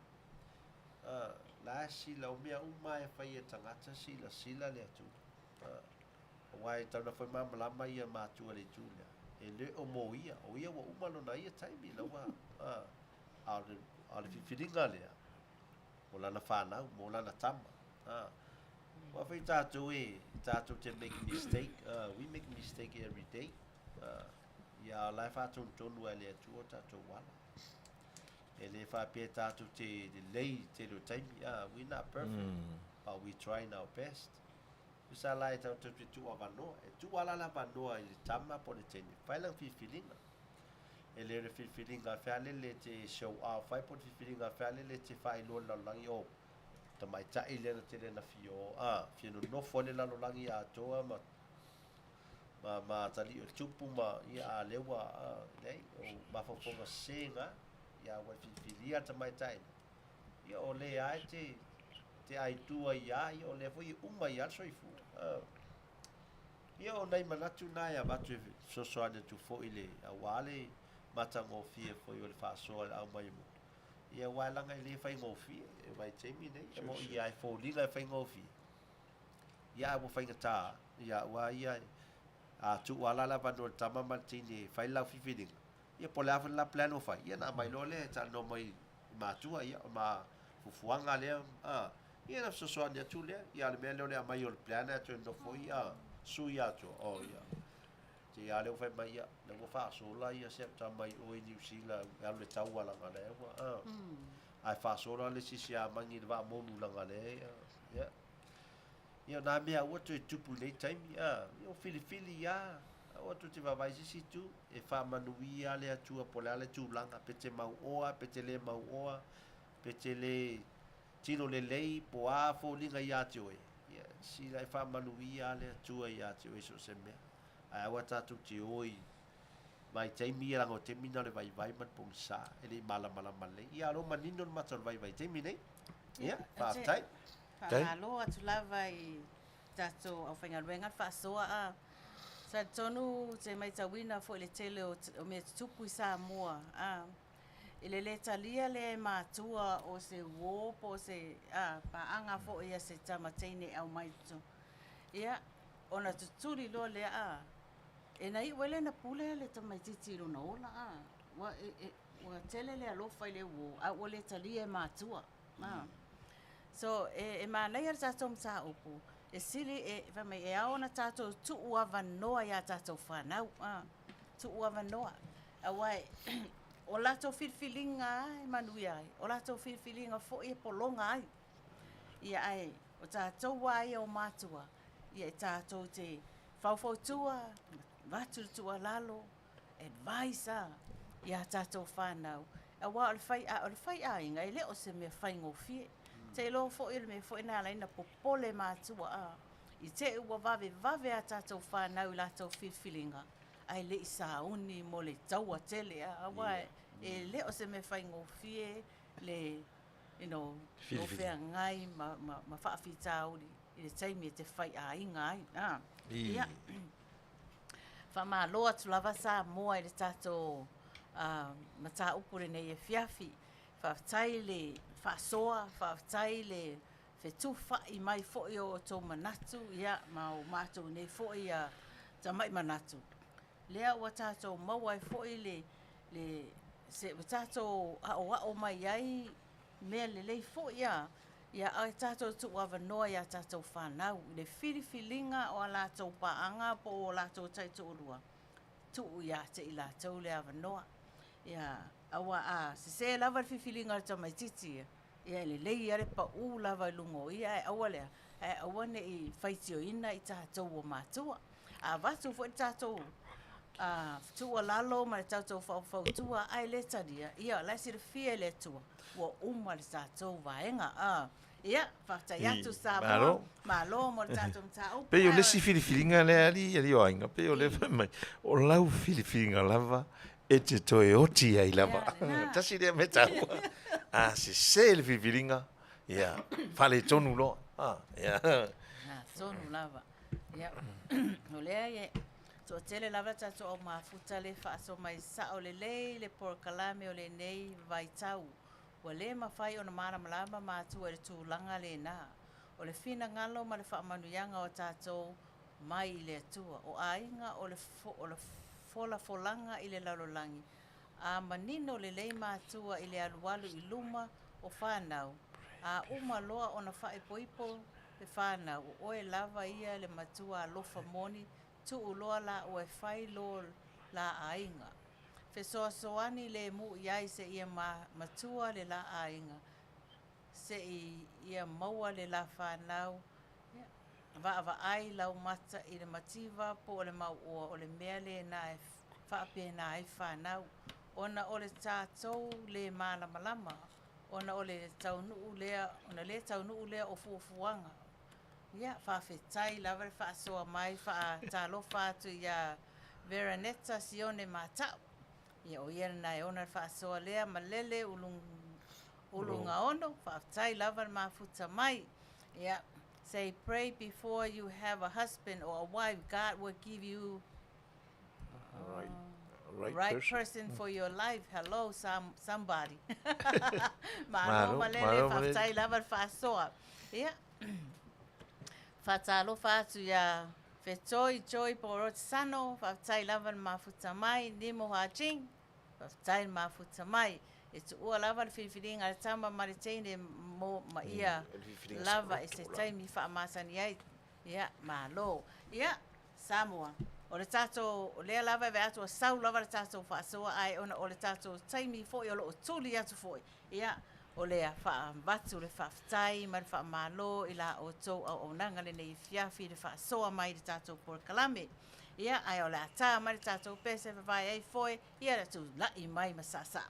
D: la sila o mea uma e fai e tangata sila le atu wai tau na foi malama ia matua le tulia e le o moia o ia wa uma lona ia taimi la wa ale fifiringa lea o lana whanau mo lana tama wa fai tātou te make mistake we make mistake every day ia lai whātou tonu e le atua tātou wala e le whapea tātou te lei te lo taimi we're not perfect but we trying our best. Sa lai tau tu avanoa e tu ala la vanoa I tama po le tene fai lang fifilinga e le fifilinga fale le te show off fai po fifilinga fale le te fai lo la langi o ta mai ta ile na te na fio fio no fole la lo langi a toa ma tali o tupu ma ia lewa lei o ma fofoga senga ia wa fifilia ta mai ta ia o le ai te ai tua ia o le foi uma ia soifu ia o nei manatu nai a batu sosoane tu fo ile a wale matango fie foi o le whaasoa au mai mo ia wailanga ile fai ngofie e vai temi nei e mo ia ai fo liga fai ngofie ia mo fai ngata ia wa ia a tu wala la vano tama mantini fai la fifiding ia po la plano fai ia na mai lole ta no mai matua ia ma fufuanga le ia na sosoane tu le ia le mele le mai o plana tu no foi suia tu ia te ale o fai mai ia le go fa so la ia se ta mai o New Zealand ia le tau wala ngale ai fa so la le si sia mangi va monu la ngale ia na mea o tu tupu le time ia o fili ia o tu te va vai si tu e fa Manuia le atua po le tu langa pete mau oa pete le mau oa pete le tino le lei po a fo linga ia te oe ia si lai fa Manuia le atua ia te oe so se mea ai wa tatu te oi mai taimi ia lango te mina le vai mat pong sa ele mala male ia lo manino matal vai taimi nei ia fa tai
C: Alo atu lava I tato au whainga ruenga whaasoa sa tonu te mai tawina fo le tele o me tupu I Samoa Ile le talia le mātua o se wōpo o se paanga fo ia se tamateine au maitu. Ia, ona tuturi lo le e nai wele na pule le tamaititi runa ola Wa tele le alofa ile wo, a o le talia e mātua. So, e mānei ar tātou mta upu. E sili e aona tātou tuu avanoa ia tātou whanau. Tuu avanoa. Awai, o lato filfilinga ai Manuia ai. O lato filfilinga fo e polonga ai. Ia ai, o tātou wai o mātua. Ia tātou te whauwhautua, watutua lalo, advisor. Ia tātou whanau. Awa o le whai a inga, ele o se me whai ngofie. Te lo fo il me fo ina laina popole mātua I te ua vave a tātou whanau I lātou filfilinga. Ai le isa uni mo le taua tele awa e le o se me whai ngofie le, no whea ngai ma whaafi tāuri I le taimi e te whai a inga ai. Ia. Wha loa tu lava Samoa I le tātou mata upure nei e Afiafi. Whaftai le whaasoa, whaftai le whetuwha I mai fo'i o tō manatu, ia, ma o mātou nei fo'i a tamai manatu. Lea ua tātou maua I fo'i se tātou o mai ai, mea le lei fo'i a, ia ai tātou tu awanoa ia tātou whanau, le whiriwhilinga o a lātou paanga po o lātou taitu urua. Tu ia te I lātou le awanoa. Ia, awa se lava le whiwhilinga le tamaititi ia le lei are pa u lava lungo ia awa lea awa ne I whaitio ina I tātou o mātua a watu fo I tātou tua lalo ma le tātou whautua ai le taria ia lai sira fia le tua ua uma le tātou vaenga ia whaktai atu Samoa malo mo le tātou mtau
B: Peo le si whiriwhiringa le ali o ainga peo le mai o lau whiriwhiringa lava e te toe oti ai lava. Tasi rea me tau. Se le whiriwhiringa. Ia. Whale tonu lo. Ia.
C: Tonu lava. Ia. O lea ie. So tele lava tato o mafuta le whaaso mai sa o le lei le porkalame o le nei vai tau. Wa le mawhai o na mara malama mātua le tūlanga le nā. O le whina ngalo ma le whaamanuianga o tato mai I le atua. O ainga o le folanga I le lalolangi. A manino le lei mātua I le alualu I luma o whanau. A uma loa o na whae poipo le whanau. O e lava ia le matua alofa moni. Tu uloa la o e whai lo la ainga. Fesoa soani le mu iai se ia matua le la ainga. Se ia maua le la whanau. Wa ai lau mata I le mativa po o le mau o le mea le na e whaape na ai whanau. Ona o le tātou le malamalama. Ona o le taunuu lea, ona le taunuu lea o fuafuanga. Ia, whawhetai lawa le whaasoa mai, whaatalofa atu ia Veronetta Sione Matau. Ia o ia na e ona le whaasoa lea malele ulunga ono, whaatai lawa le mafuta mai. Ia. Say, pray before you have a husband or a wife. God will give you right person for your life. Hello, somebody. Malo malele whaftai lava whasoa. Ia. Whatalo whatu ia whetoi joy porot sano. Whaftai lava mafuta mai. Nimo haching. Whaftai mafuta mai. E tu ua lava le whiwhiringa le tama maritene mo ma ia lava e se taimi whaamasani ai. Ia, malo. Ia, Samoa. O le tātou, o lea lava e atu a sau lava le tātou whaasoa ai ona o le tātou taimi fōi o lo o tūli atu fōi. Ia, o lea whaambatu le whaaftai ma le whaamalo I la o tō au nanga le nei Afiafi le whaasoa mai le tātou porkalame. Ia, ai o le ata ma le tātou pese whawai ai fōi, ia le tu lai mai masasa.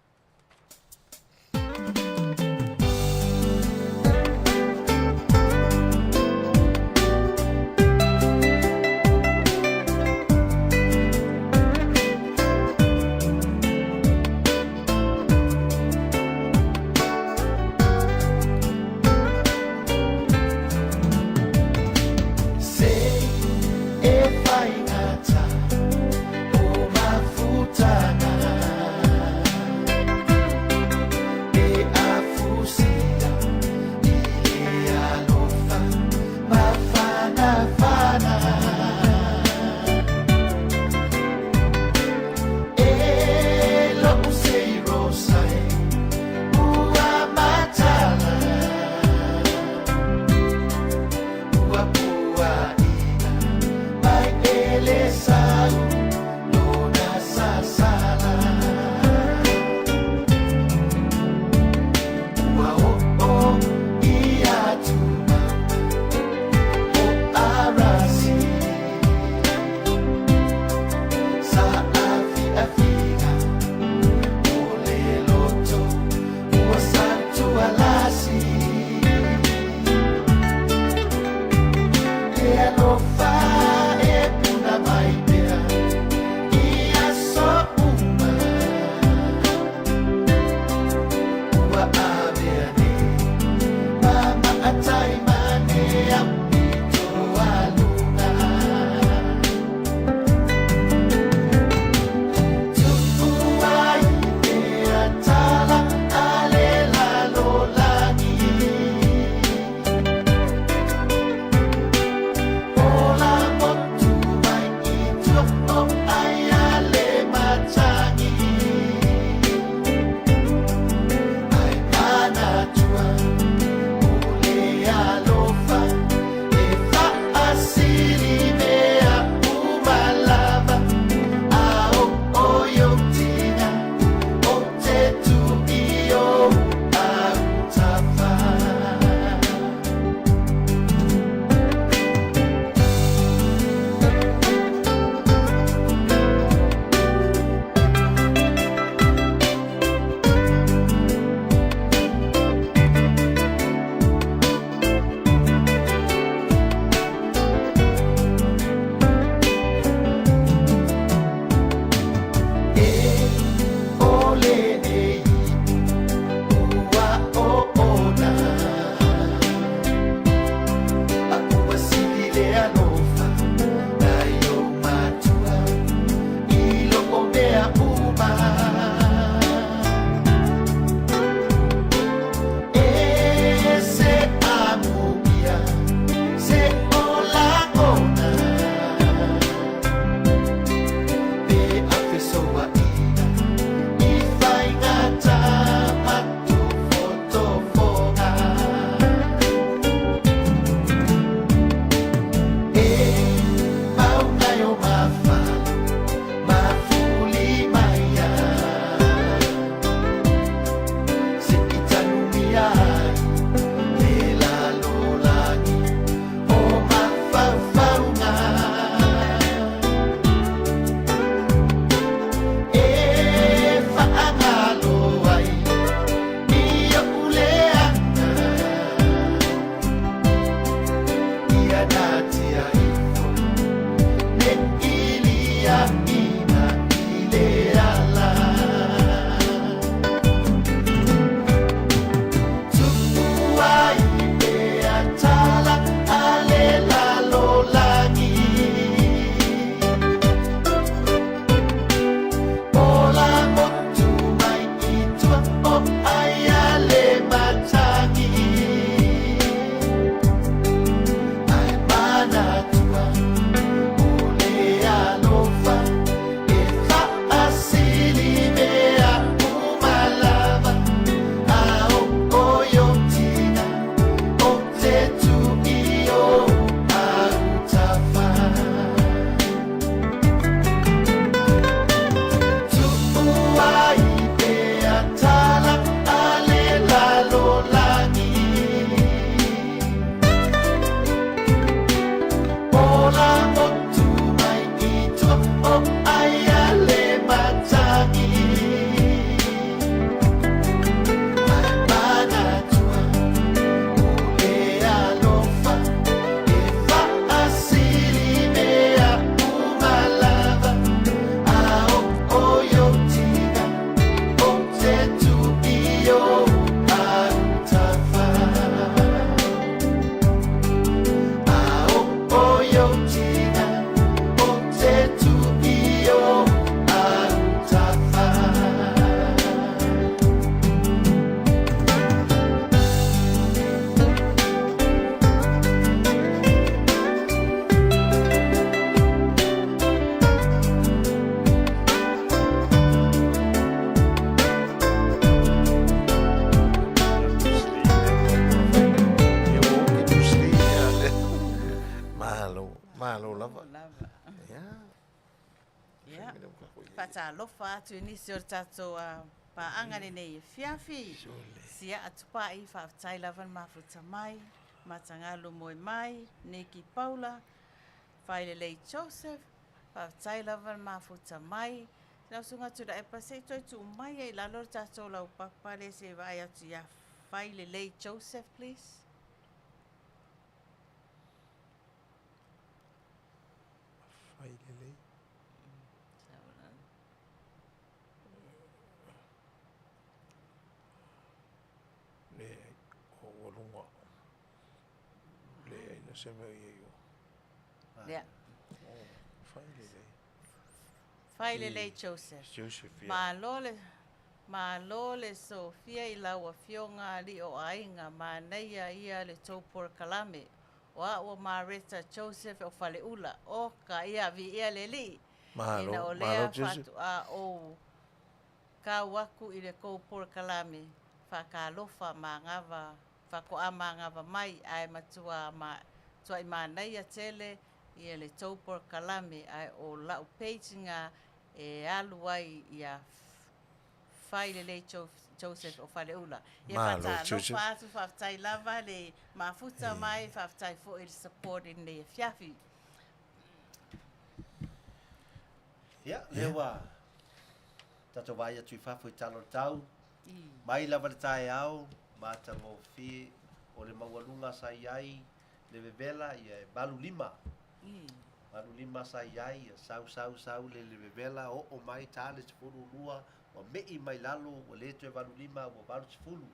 G: Mafuta
C: Whatalofa atu nisi o tatou paaanga nei Afiafi. Sia atu pai whaatai lawan mafuta mai, matangalo moe mai, Neki Paula, Whailelei Joseph, whaatai lawan mafuta mai. Nau sunga tu da epa se toi tu mai e lalor tatou lau pakpare se vai atu ia Whailelei Joseph, please.
B: Whailelei. le o walunga le ina se me yo
C: Lea.
B: finally
C: Failele Joseph.
B: Joseph ya
C: Malole Sofia I lau Afioga li o ainga Manuia ia le tōpura kalame. O Marita Joseph o Faleula o ka ia vi ia le li. Ina o lea
B: Joseph
C: fatu a o ka waku I le kōpura kalame. Whakalofa mangava, whakoa mangava mai ai matua tua I Manu'atele ia le tōpura kalame ai o lau peitinga e alu ai ia Failele Joseph o Faleula. Ia whatalofa atu whaftai lava le mafuta mai whaftai fo I support in le Afiafi.
D: Ia, lewa. Tato vai atu I whafo I talo tau. Mai lava le tae au, mata mo fi o le maualunga sai ai, le vevela ia e balu lima. Balu lima sai ai, sau le vevela o mai tale te furu lua, o mei mai lalo, o le tue balu lima, o balu te furu.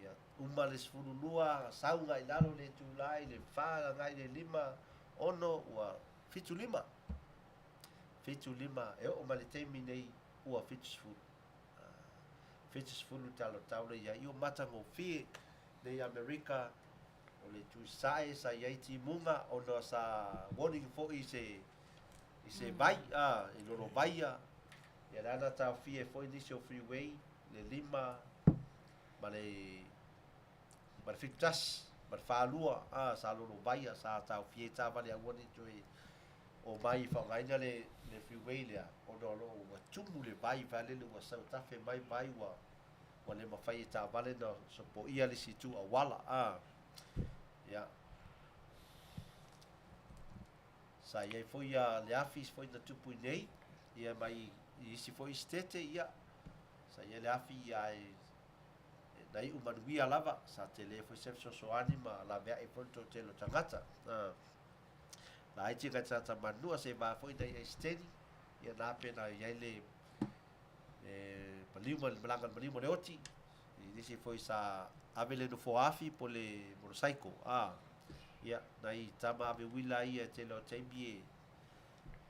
D: Ia uma le furu lua, sau ngai lalo le tulai, le whaga ngai le lima, ono ua fitu lima. Fitu lima, e o mai le teimi nei ua fitu furu. Fitus fulu talo tau le ia io mata ngo fi nei Amerika o le tu sai sa ia ti munga o no sa warning fo I se vai I loro vaia ia lana tau fi e fo initial freeway le lima ma le fitas ma falua sa loro vaia sa tau fi ta vale a warning tu o mai fa ngaina le freeway le o no wa tumu le vai vale le wa sa tafe mai vai wa le mafai ta vale no so po ia le situ a wala ya sa ia foi ia le afis foi na tupu nei ia mai I si foi stete ia sa ia le afi ia dai o Manuia lava sa tele foi sempre so anima la vea e pronto te lo tangata la ai tika tata manua se va foi dai steni ia na pena ia le palima le malanga palima le oti I si foi sa avele no foafi po le motorcycle ia dai tama ave wila ia te lo tembi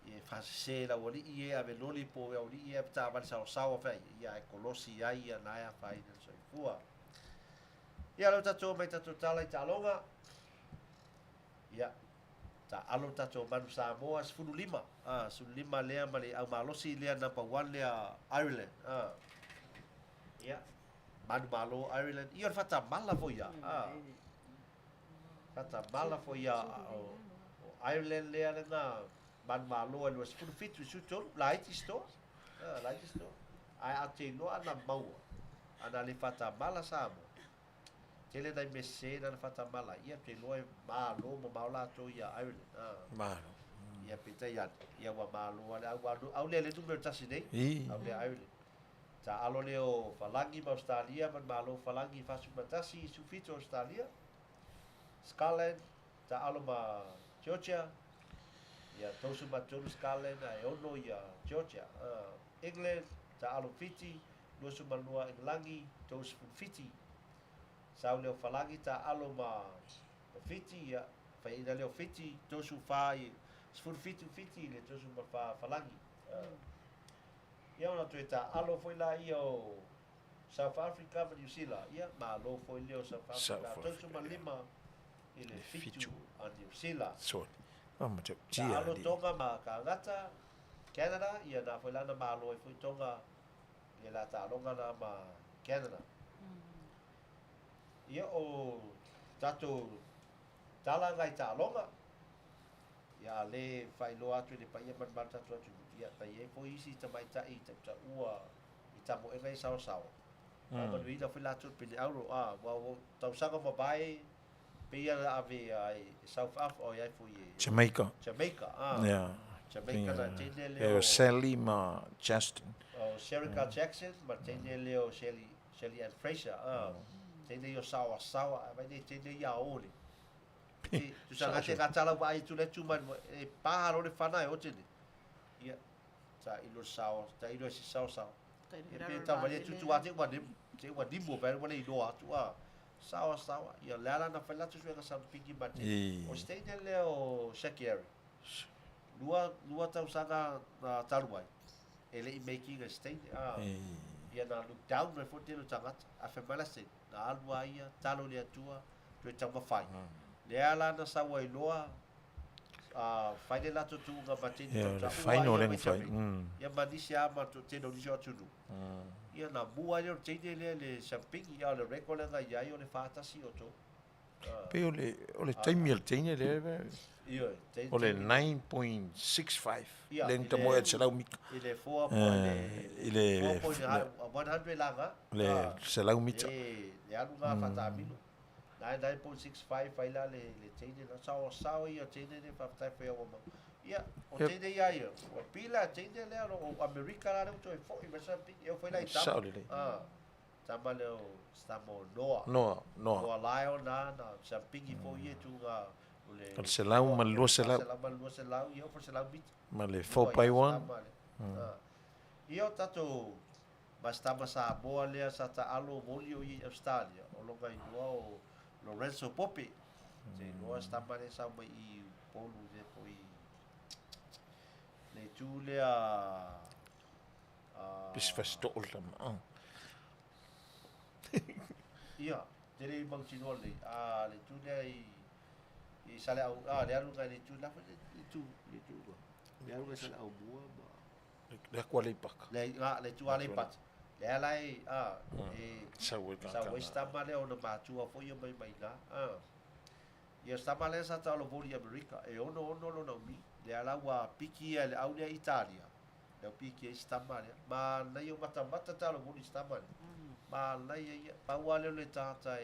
D: e fasela wali ia ave loli po e ori ia ta va sa fa ia e Kolose ia na ia fa ina so fua ia lo tato mai tato tala I talonga ia ta alo tato manu Samoa sfulu lima lea male au malosi lea number 1 lea Ireland ia manu malo Ireland ia fata mala fo ia fata mala fo ia o Ireland lea na manu malo lo sfulu fitu suto light store ai ate no ana mau ana le fata mala Samoa tele dai messe na fata mala ia te loe malo mo maula to ia Ireland
B: malo
D: ia pita ia wa malo ala au le numero tasi nei au le Ireland ta alo leo falangi ma Australia man malo falangi fasu matasi su fito Australia Scotland ta alo ma Georgia ia tosu ma tonu Scotland ai ono ia Georgia England ta alo fiti losu malua Englangi tosu fiti sau leo falangi ta alo ma fiti ia fa ina leo fiti tosu fai sfur fiti le tosu ma falangi ia ona tueta alo foi la io South Africa ma New Zealand ia ma lo foi leo South Africa tosu ma lima ile fitu a New Zealand
B: so ma te
D: ta alo tonga ma kangata Canada ia na foi la na ma lo foi tonga ia la ta longa na ma Canada ia o tato tala ngai ta longa ia le fai lo atu le paia man man tato atu ia paia foi isi ta mai ta I ta ua I ta mo e ngai sao ma lui da foi la tu pe euro wa tau sanga mo bai pe ia ave ai South Africa o ia foi
B: Jamaica
D: yeah Jamaica na tene
B: leo Sally ma Justin
D: Sherika Jackson ma tene leo Shelly and Fraser tene yo sawa vai de tene ia ole tu sa te katala vai tu le tu man e paro le fana e otene ia ta ilo sawa ta ilo si sawa e pe ta vale tu ate wa de se wa dimbo pe wa le do atu a sawa ia lala na fela tu suenga sa piki mate o stay le o shakiri lua tau sanga na taluai ele I making a stay ia na look down me for telo tangata a fe malase na alua ia talo le atua tu tama fai le ala na sa wa iloa fai le lato tu nga mate
B: le fai no le fai
D: ia manisia ma to te no disio tu ia na bua le tene le champing ia le rekola nga ia o le fatasi o to
B: pe o le time le tene le
D: ia
B: o le 9.65 le nta mo e tsela mika
D: ile 4
B: ile
D: 100 langa
B: le tsela mika
D: le alu nga fata mino 9.65 fai la le tene na sao ia tene le fata fe o ma ia o tene ia o pila tene le o America la to e fo I versa eu foi lá e tal Tamalii o Samoa no lion na champing fo ia tu ga
B: o selau ma lo selau
D: ia for selau bit
B: ma le 4x1
D: ia tato basta sa boa le sa ta alo volio I Australia o longa I o Lorenzo Pope se no sta male sa mai I polu de foi le tu le
B: bis verstol tam
D: ia dele bang chino le le tu le I sale au le alu ga le tu la le tu le alu ga sale au bua
B: le kwale pak
D: le tu ale pat le alai
B: sa
D: sta male o na matua fo ia mai na ia sta male sa ta lo voli America e ono lo na mi le ala wa piki le au le Italia le piki sta male ma na io mata ta lo voli sta male ma na ia pa wa le tata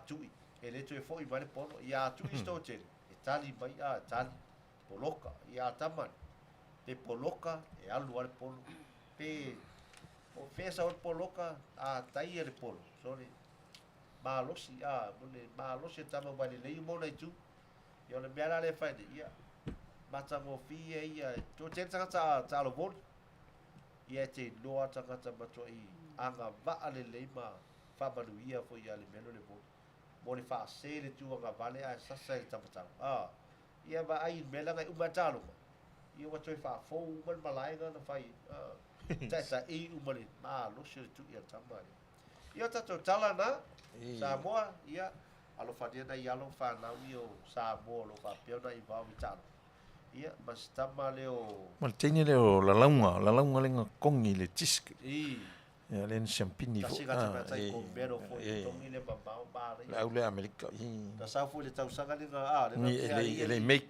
D: tui e le tu e fo I vale polo ia tui sto te Itali mai Itali poloka ia taman pe poloka e alu vale polo pe o fesa o poloka tai le polo sorry malosi malosi tama vale le mo na tu yo le mera le fai ia mata mo fi ia to te ta lo vol ia te loa ta mato I anga va le ma fa Manuia fo ia le melo le vol mo le fa se le tu anga vale sa sa ta ia va ai mela ga umatalo ia wa toi fa fo mal malai ga na fai sa I umale lo se tu ia tamari ia tato tala na Samoa ia alo fadia na ia lo fa na io Samoa lo fa pio na I va vitalo ia mas tamaleo
B: mal tene le o la launga le kongi le tiski ia le champini fo
D: ko bero fo tongi le babao ba
B: la ule America
D: ta sa fo le tau sanga le ga
B: le make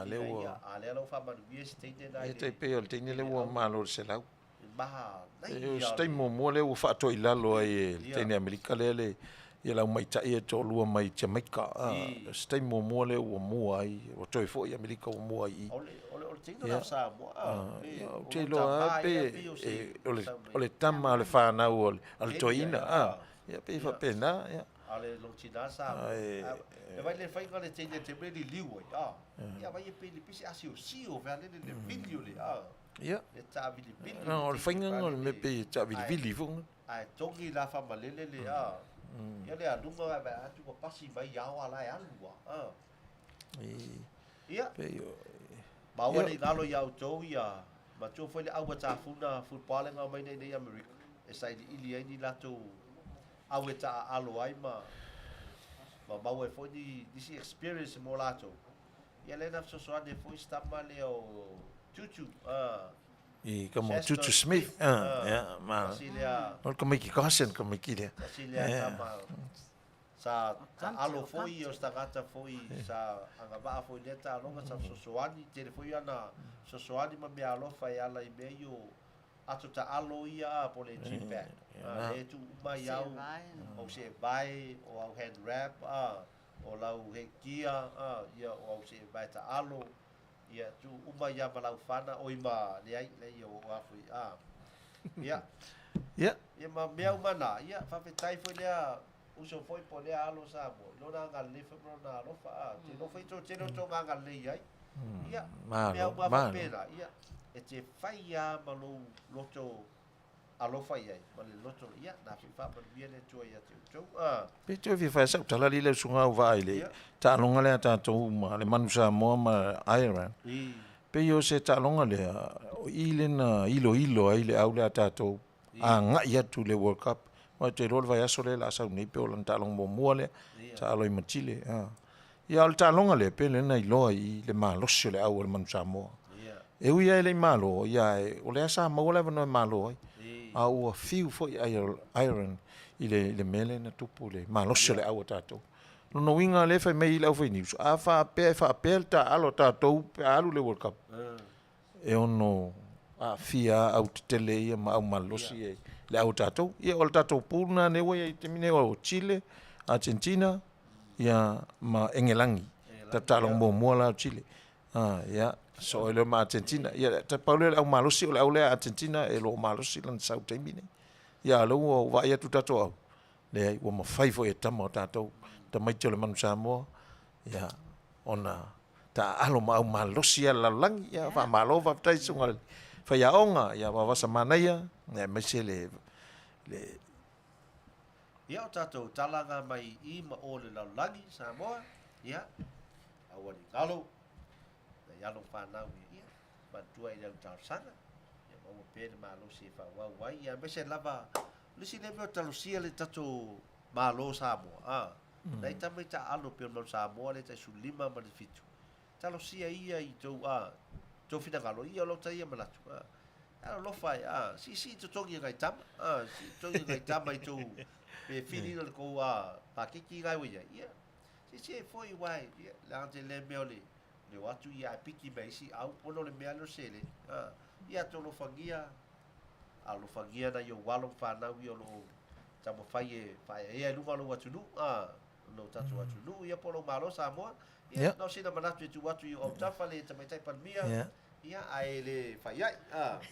D: le lo fa Manuia stende na
B: te pe o tene le o malo se lau
D: ba
B: e stai mo le o fa to ilalo ai tene America le ia la mai tai e to lua mai Jamaica stai mo le o mo ai o toi fo I America o mo ai
D: o tinga na sa mo
B: te lo pe o le tama le fa na o al toina ia pe fa pena ia
D: ale lo china sa e vai le fai con le tende te me li liu ia vai pe li pisi asio sio vale le video le
B: ia
D: le ta vili
B: no o fai ngol me pe ta vili fo
D: ai tongi la fa malele le ia le alunga va atu ko pasi vai ia ala e alua ia
B: pe
D: ma wa ni galo ia auto ia ma tu foi le Auva'a tafuna football nga mai nei America e sai di ili ai ni lato Auva'a alo ai ma wa foi di si experience mo lato ia le na so ade foi sta male o tutu
B: e como Tutu Smith ma o como que cosen como que le
D: sa alo foi o sta gata foi sa anga va foi leta longa sa sosoani te foi ana sosoani ma me alo fai ala I meio ato ta alo ia po le feedback e tu mai au o se vai o au hand wrap o lau he kia ia o se vai ta alo ia tu uma ia malau fana o ima le ai le o afui ia ma meu mana ia fa fetai foi le uso foi po le alo sa mo lo na ngal le fo na lo fa te no foi to te no to ngal le ai ia meu ma pena ia e te fai ia ma lo to alofa ia ma le loto ia na fa ma bia le tua ia tu
B: Pe tu vi fa sa tala li le sunga Auva'a i le ta longa le ta to ma le manu Samoa ma Ireland. Pe yo se ta longa le i le na ilo ai le au le ta to a nga ia tu le World Cup. Wa te rol vai aso le la sa ni pe o lan ta long mo mo le ta lo i Chile. Ia le ta longa le pe le na i lo i le malo se le au le manu Samoa. E ui ai le malo ia o le sa mo le no malo ai. A ua fiu fo Ireland i le mele na tupu le malo se le au tato. No winga le fa mai le au fai news. A fa pe ta alo tato pe alu le World Cup. E ono a fia au tele ia ma au malosi e le au tato. Ia o tato puna ne wai te mine o Chile, Argentina, ia ma Engelangi. Ta talong mo mo la Chile. Ia so le ma Argentina. Ia ta paule au malosi o le au le Argentina e lo malosi lan sau te mine. Ia lo o va ia tu tato au. Le o ma fai fo e tama o tato. Ta mai te le manu Samoa. Ia ona ta alo ma au malosi ala langi ia fa malo va tai sunga fa ia onga ia va sa manaia ne mai se le
D: ia o tatou talanga mai i ma o le laulangi Samoa ia awali galo na yalo whanau ia ma tua i lau tausanga ia ma ua pere malo si fa wai ia mai se lava lisi le meo talusia le tatou malo Samoa nei tamai ta alo pe o Samoa le ta sulima ma le fitu talusia ia i tou finagalo ia lo ta ia malatu alo lo fai si to tongi ngai tama si tongi ngai tama i tou pe fili le ko pa kiki ngai ia ia si foi wai ia la te le meo le watu ia piki mai si au pono le mea lo sele ia to lo fagia alo fagia na yo walo fa na wi lo tamo fai e lu walo watu nu no tatu watu nu ia polo malo Samoa ia no sina manatu tu watu i o tafa le tamai tai palmia ia ai le fai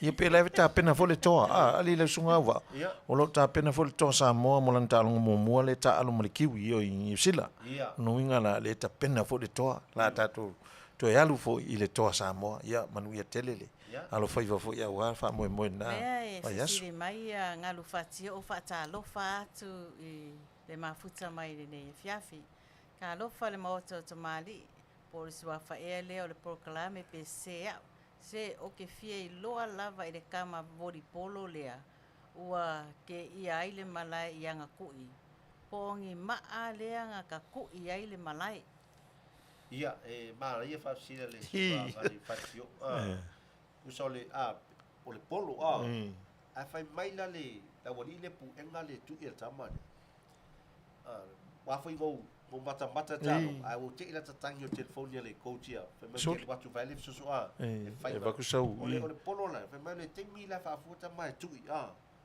B: ia pe le ta pena fo le toa ali le sunga Auva'a o lo ta pena fo le toa Samoa mo lan ta longo mo le ta alo mo le kiwi o i sila no inga la le ta pena fo le toa la ta to e alu fo i le toa Samoa ia Manu'atele le alo fai fo ia wa fa mo na
C: fa yes mai ngalu fati o fata lo fatu i le mafuta mai le Afiafi ka lo fa le Maota o Tamalii por sua fa ele o le proclame pe se o ke fie i loa lava i le kama voli polo lea ua ke ia ai le malai i anga kui pongi maa lea nga ka kui ai le malai
D: ia ma ia fa sila le vai fatio usole o le polo a fai mai la wali le pu enga le tu ia tamane wa foi go mo mata talo ai o te ila tatangi o telefoni le coachia fa me watu vai le susu
B: e va ku sau
D: o le polo la fa me le temi la fa futa mai tu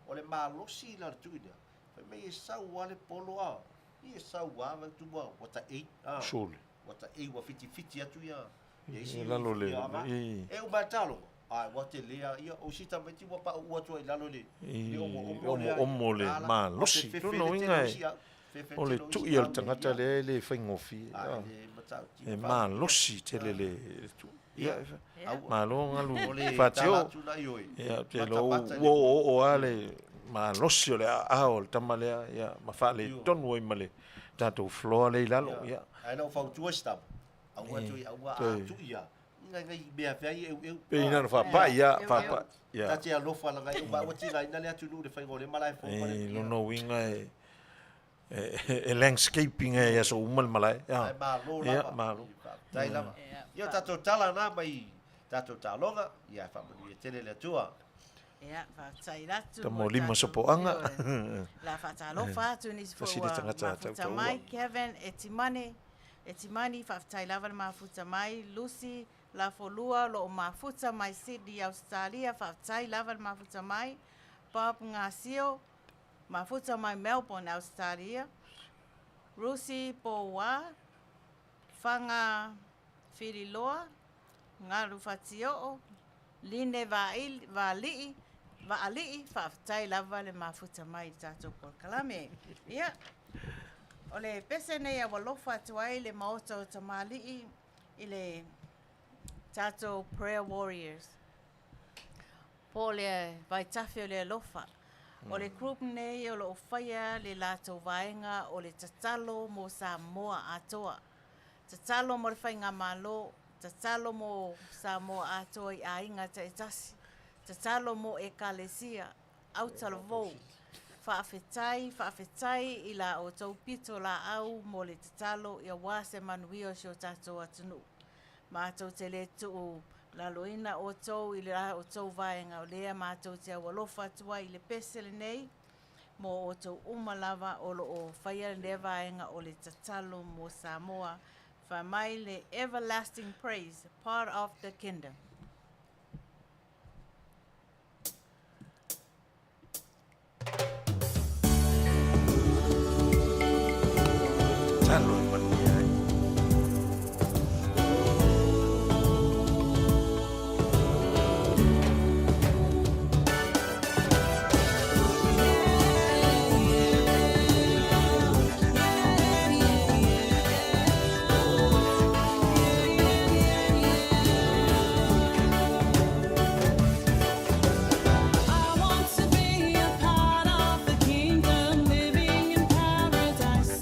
D: o le malo si la tu ia fa me sau wale polo i sau wa tu wa wata
B: sole
D: wata wa fiti atu ia
B: e la lo le
D: e o batalo wa te lea ia o sita mai ti wa pa o tu ai lalo le
B: o mo le ma lo si no inga o le tu ia tangata le faingofi e ma lo si te le tu ia ma lo ngalu fatio ia te lo o ale ma lo si le o le tamalea ia ma fa le tonu i male tato floa le lalo ia
D: ai no fa tu sta au tu tu ia ngai bea fai
B: pe ina fa pa ia
D: ta tia lo fa ngai ba o tina ina le atu lu le fai go le malai fo
B: no no winga e landscaping e so umal malai
D: ia malo dai lava io tato tala na mai tato talonga ia fa Manu'atele le tua
C: ia fa tai latu
B: tamo lima sopoanga
C: la fa talo fa tu ni fo fa mai Kevin etimani fa tai lava le mafuta mai Lucy la folua lo mafuta mai Sydney Australia fa tai lava le mafuta mai Bob Ngasio mafuta mai Melbourne Australia Rusi Poa fanga Fililoa ngalu fatio line vali fa tai lava le mafuta mai tato por kalame ia ole pese nei a walofa tuai le Maota o Tamalii ile tato prayer warriors pole vai tafio le lofa O le group nei o lo whaia le lātou vaenga o le tatalo mo Samoa atoa. Tatalo mo le whainga malo, tatalo mo Samoa atoa I ainga ta etasi. Tatalo mo e kalesia, au talavou. Faafetai I la o tau pito la au mo le tatalo I a wase Manuia o sio tatou atunu. Mātou te le tuu la loina o tau I le la o tau vaenga o lea mātou te awalofa tua I le pesele nei mo o tau umalava o lo o whaia le vaenga o le tatalo mo Samoa whamai le everlasting praise, part of the kingdom.
B: Talo I Manuia.
I: I want to be a part of the kingdom, living in paradise.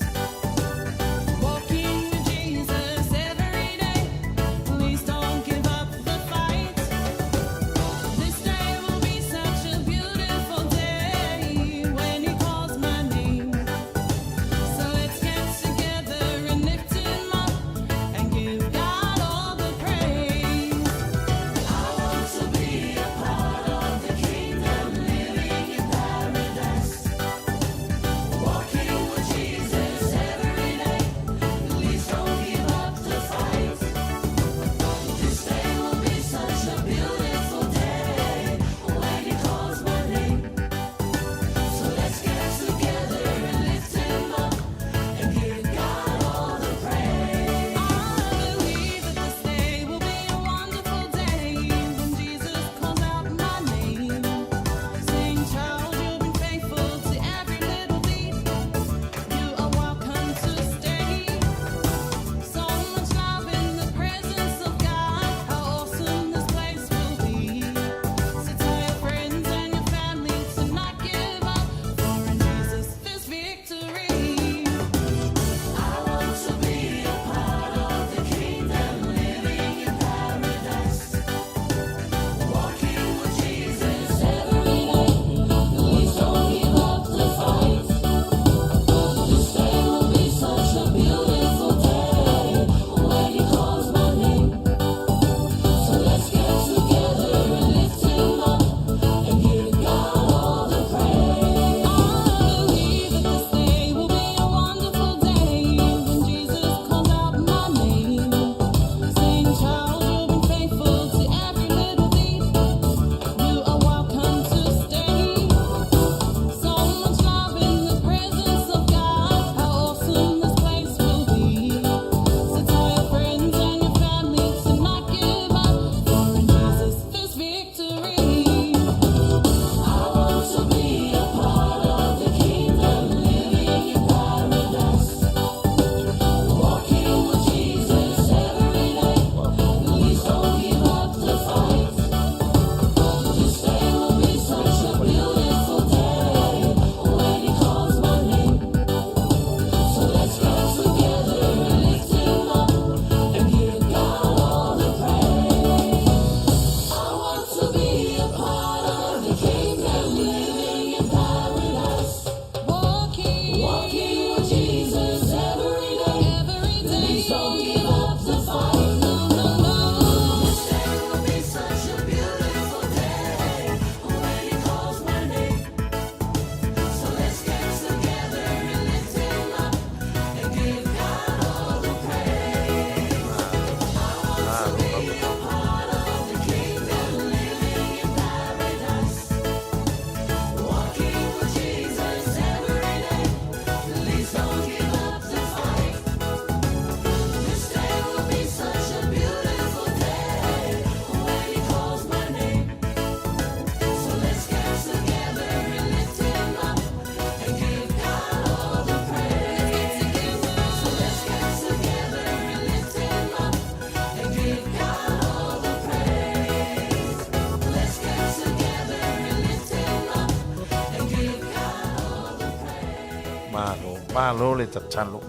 B: Malo le tatalo.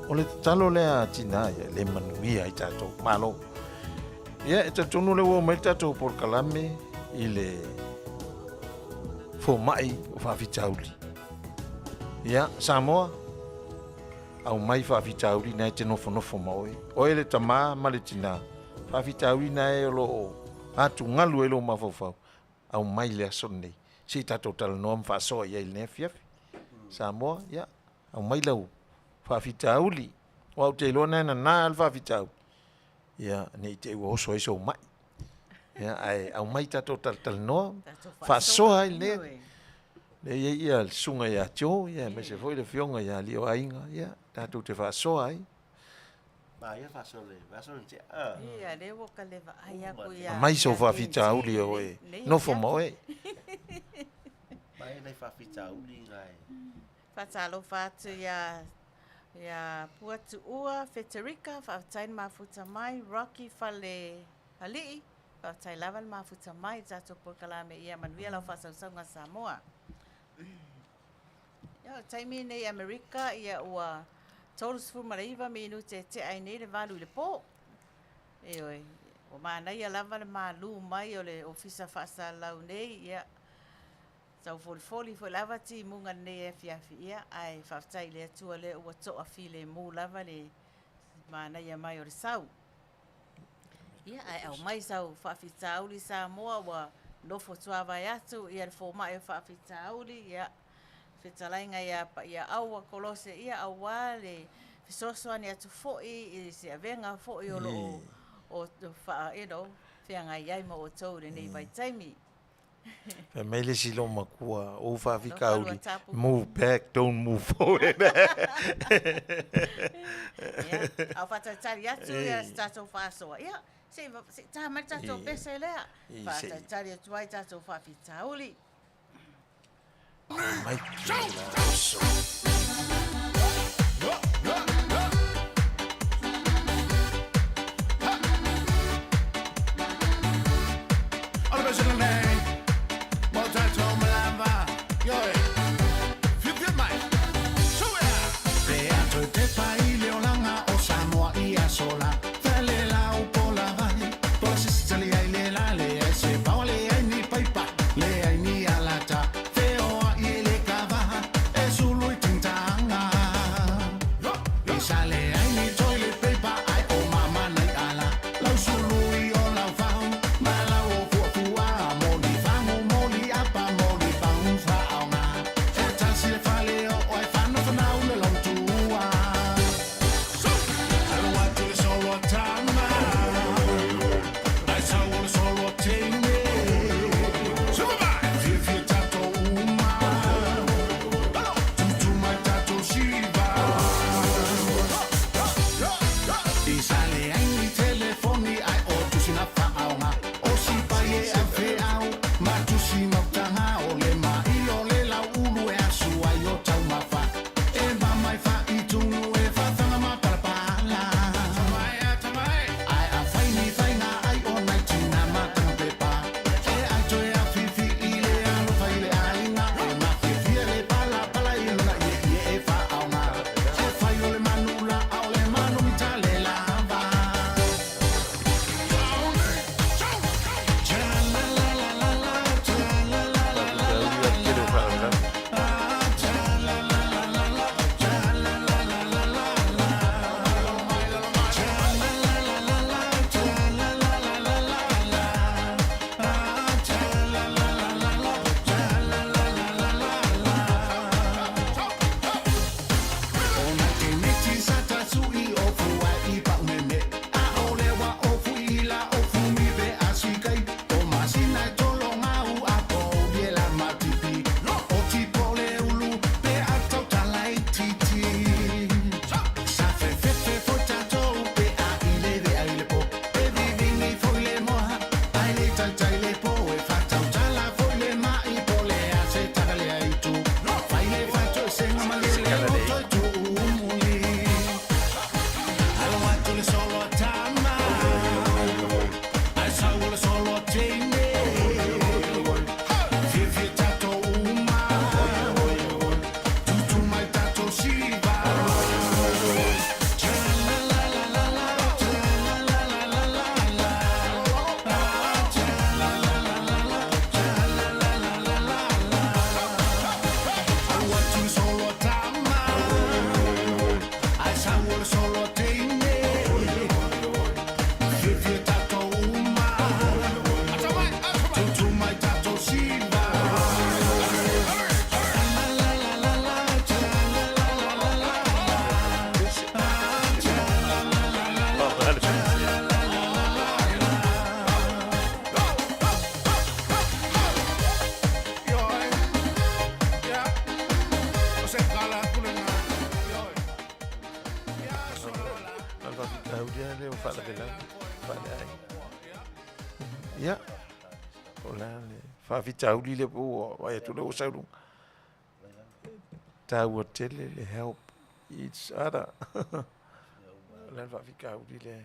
B: O le tatalo le a tina ia le manuia i tatou. Malo. Ia e tatunu le ua mai tatou por kalame i le fo mai o whawhitauli. Ia, Samoa. Au mai whawhitauli na e te nofo maoi. Oe le tamā ma le tina. Whawhitauli na e lo o atu ngalu e lo mawhawhau. Au mai le aso nei. Si tatou tala noa mwhasoa ia i le Afiafi. Samoa, ia. Au mai lau. Whawhitauli. O au te iloa nana nā al whawhitauli. Ia, nei te ua oso iso mai. Ia, ai, au mai tatou tala noa. Whasoa i le. Le ia sunga ia tio, ia me se foi le fionga ia li o ainga, ia. Tatou te whasoa ai.
D: Ma ia fasole, fasole te
C: Ia, le woka le va ai aku ia.
B: Mai so whawhitauli o e. Nofo moe.
D: Ma ia nei whawhita uli ngai.
C: Whatalo whātu ia puatu ua, Federica, whaatain mafuta mai, Rocky whale alii, whaatai lawan mafuta mai, tato porkalame ia Manuia lau whasausanga Samoa. Ia, taimi nei Amerika ia ua tolus fumaraiva minu te ai nei le valu i le pō. Eoi, o mānai a lava le mālu mai o le ofisa whaasa lau nei, ia, Tau foli foi lava ti munga nei Afiafi ia ai whaftai le atua le ua toa fi le mū lava le mana ia mai o le sau. Ia ai au mai sau whawhitauli Samoa wa nofo tuawai atu ia le fōmai o whawhitauli ia whetalainga ia Auva'a Kolose ia Auva'a le fisosoa ni atu fo'i i se avenga fo'i o lo o wha, whianga iai mo o tau le nei vai taimi.
B: Pe mele silo makua o whawhikauli. Move back, don't move forward.
C: Au whatatari atu ia tatou whasoa. Ia, se tāmari tatou pese lea. Whatatari atu ai tatou whawhitauli.
B: Mai kila so. whawhikau lia leo whalavelau, whaleai. Ia, o la le whawhitau li le po, wai atu leo saurung. Tau o tele le help each other. Le whawhikau li le.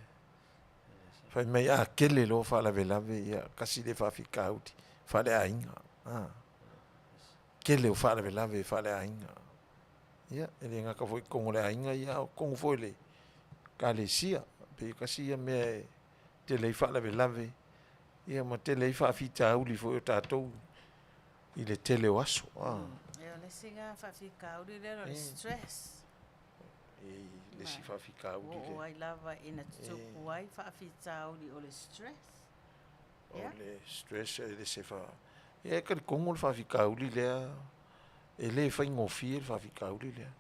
B: Whai mai a kele lo whalavelave ia, kasi le whawhikau ti, whaleainga. Kele o whalavelave whaleainga. Ia, ele ngaka foi kongo le ainga ia, kongo foi le. Ka le sia, pe kasi ia mea te lei whalavelave. Ia ma te lei whawhitau li foi o tātou. I le tele o aso.
C: E o le singa whawhikau li le stress.
B: Le si whawhikau li
C: O
B: le.
C: ai lava ina tuku ai whawhitau li o le stress.
B: O le stress e le se wha. Ia ka le kongo le whawhikau li lea. E le whaingofi e le whawhikau li lea.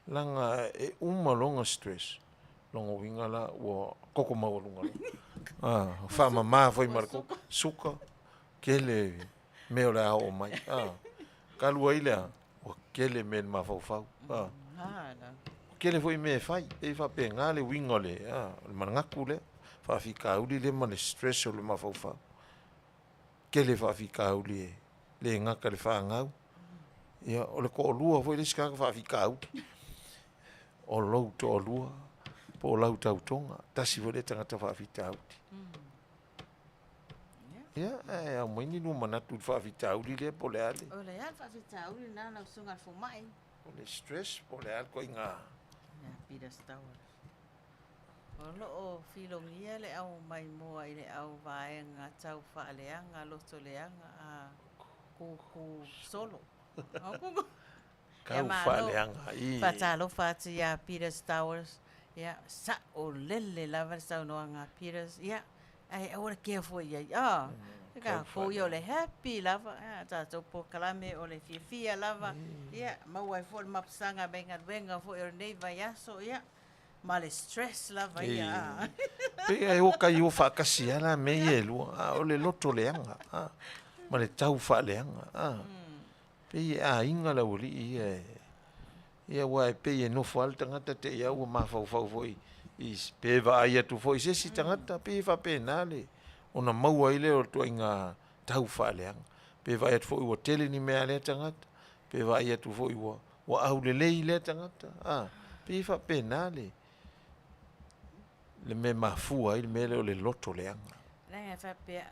B: Langa e umalonga stress. Longa winga la ua koko maurunga la. Whamama foi marako. Suka. Kele meo le ao mai. Kalua i lea. Ua kele me ma fau. Kele foi me fai. E whapenga le winga le. Le manangaku le. Whawhikau li le ma le stress o le ma fau. Kele whawhikau li e. Le ngaka le whangau. Ia, o le ko lua foi le skaka whawhikau. O lau to lua. Po lau tautonga. Tasi foi le tangata whawhikau. Ia, au maini nu manatu whawhikau li le po le ale.
C: O le al whawhitau li nana usunga fumai.
B: O le stress po le ale ko inga.
C: Ia, pida stawa. O lo o filongia le au mai moa i le au vaenga tau whaaleanga, loto leanga a kuku solo.
B: Kau whaaleanga i.
C: Whatalo whati ia Peter's Towers. Ia, sa o lele lava sau noanga Peter's. Ia, ai ora kia fo ia. Ka ko yo le happy lava. Tato po kalame o le fia lava. Ia, mawai fo le mapsanga benga fo i nei vai aso. Ia, ma le stress lava ia.
B: Pe e o kai o whakasi ala me e lua. O le loto leanga. Ma le tau whaaleanga. Pe a inga la uli ia wai pe e no fal tangata te ia o ma fau foi is pe va ia tu foi se si tangata pe fa penale ona maua ile o to inga tau faleang pe va ia foi o tele ni me ale tangata pe va ia tu foi o au le le tangata pe fa penale le me mafua il me le loto leanga
C: Nei fa pe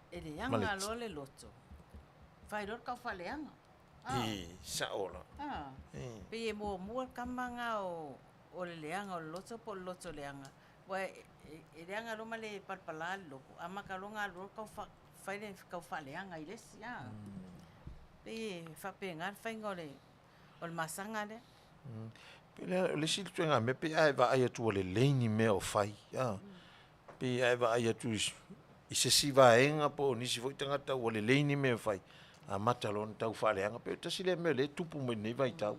C: e le anga lo le loto. Fai dor ka faleanga.
B: Saola.
C: Pe e mua kamanga o le leanga o loto po loto leanga. Wa e leanga lo male palpalal lo. Ama ka longa lo ka fai le ka faleanga ile sia. Pe fa pe ngar fai ngole o le masanga le.
B: Pe le sil tuenga me pe ai va ai tu le leini me o fai. Pe ai va ai tu i se si vaenga po ni si foi tangata o le leini me o fai. A matalon tau whaleanga, pe tasi le me le tupu me nei vai tau.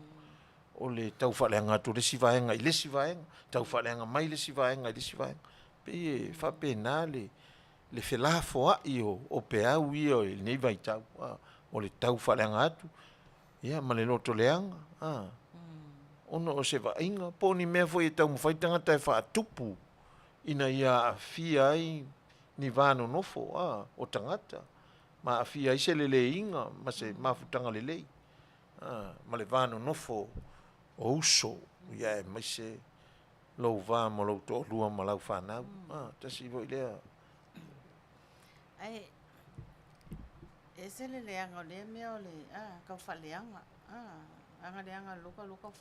B: O le tau whaleanga tu le si vaenga, i le si vaenga, tau whaleanga mai le si vaenga, i le si vaenga. Pe e whapena le whelafo ai o pe au i o nei vai tau. O le tau whaleanga atu, ia ma le loto leanga. Ono o se vaenga, po ni mea foi e tau mwhaitanga tai whaatupu. Ina ia Afia ai ni vano nofo, o tangata. Ma Afia ise le inga, ma se mafutanga le lei. Ma le vano nofo o uso, ia e maise lou vā ma lou to lua ma lau whanau. Tasi voi lea.
C: Ai, e se le leanga o le mea o le, kau whaleanga. Anga leanga luka kau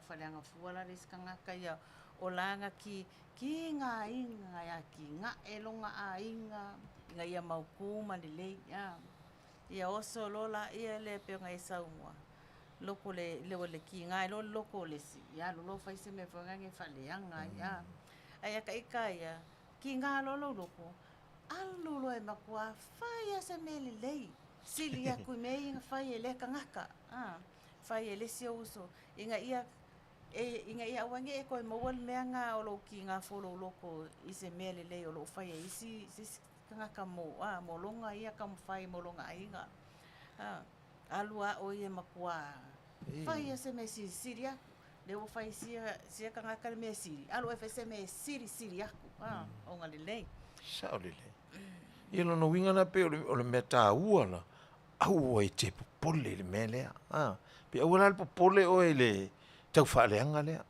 C: whaleanga fuala riskanga kaia o langa ki ngā inga ia ki ngā elonga a inga. Nga ia mauku malilei ia oso lola ia le peonga e saumua loko le ki ngai lo loko le si ia lo fai se me fonga nge faleanga ia ai ka ika ia ki nga lo loko alu lo e makua fai se me lei sili ia ku me inga fai le kangaka fai le si uso inga ia wange e ko mo wal meanga o lo ki nga folo loko i se me lei o lo fai isi kanga ka mo longa ia ka mo fai mo longa inga alua o ia makua fai se me si siria le o fai sia kangaka le me siri. Alo e fese me siri aku. O nga le lei.
B: Sa o le le. Ia lona winga na pe o le mea tāua la. Au e te popole le mea lea. Pe au la le popole o e le tau whaaleanga lea.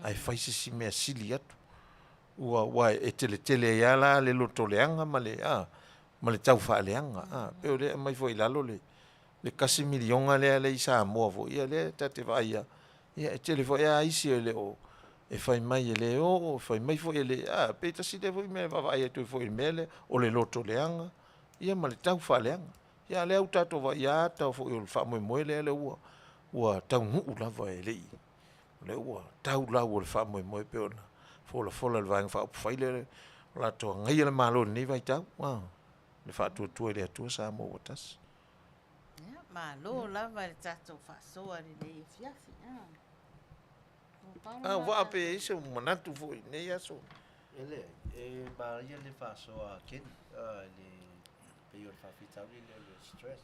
B: Ai fai se si mea sili atu. Ua e tele ia la le loto leanga ma le tau whaaleanga. Pe o le mai fo i lalo le kasi milionga lea le i Samoa fo. Ia le tate vai ia. Ia e tele fo ia isi o le o. E fai mai e le o, fai mai fo e le, pe ta si le fo i mea vavai e tu fo i mele, o le loto leanga. Ia ma le tau whaaleanga. Ia le au tato va ia tau fo i o le wha moe moe le ua. Ua tau nuu lava e le i. Le ua tau lau o le wha moe moe pe ona. Fola le vaenga wha upu whaile la toa ngai le malo ni vai tau. Le wha tua le atua sa mo watas.
C: Malo lava le tato whasoa le le Afiafi.
B: Wa pe iso manatu fo i nei aso.
D: Ele, Maria le whasoa ken, le peo le whawhitauri le stress.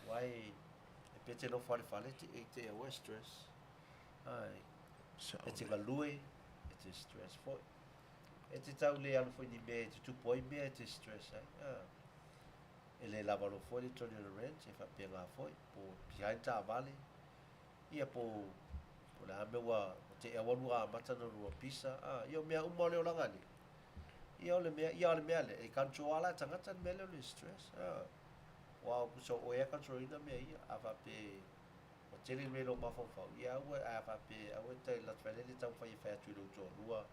D: Wai, e pete no whare whale te awa stress. E te galue, e te stress foi. E te tau le anu foi ni mea, te tupoi mea e te stress. E le lava lo foi le toni le rent, e whapea ngā foi, po behind ta vale. Ia po le hame ua te awanua a matana rua pisa. Ia mea umau leo langani. Ia le mea le, e control ala tangata mea leo le stress. Wow, so o ea control ina mea ia, a whape o tele me lo mawhawhau. Ia ua a whape, a ua te la twele le tau whai whai atu ilo tō rua,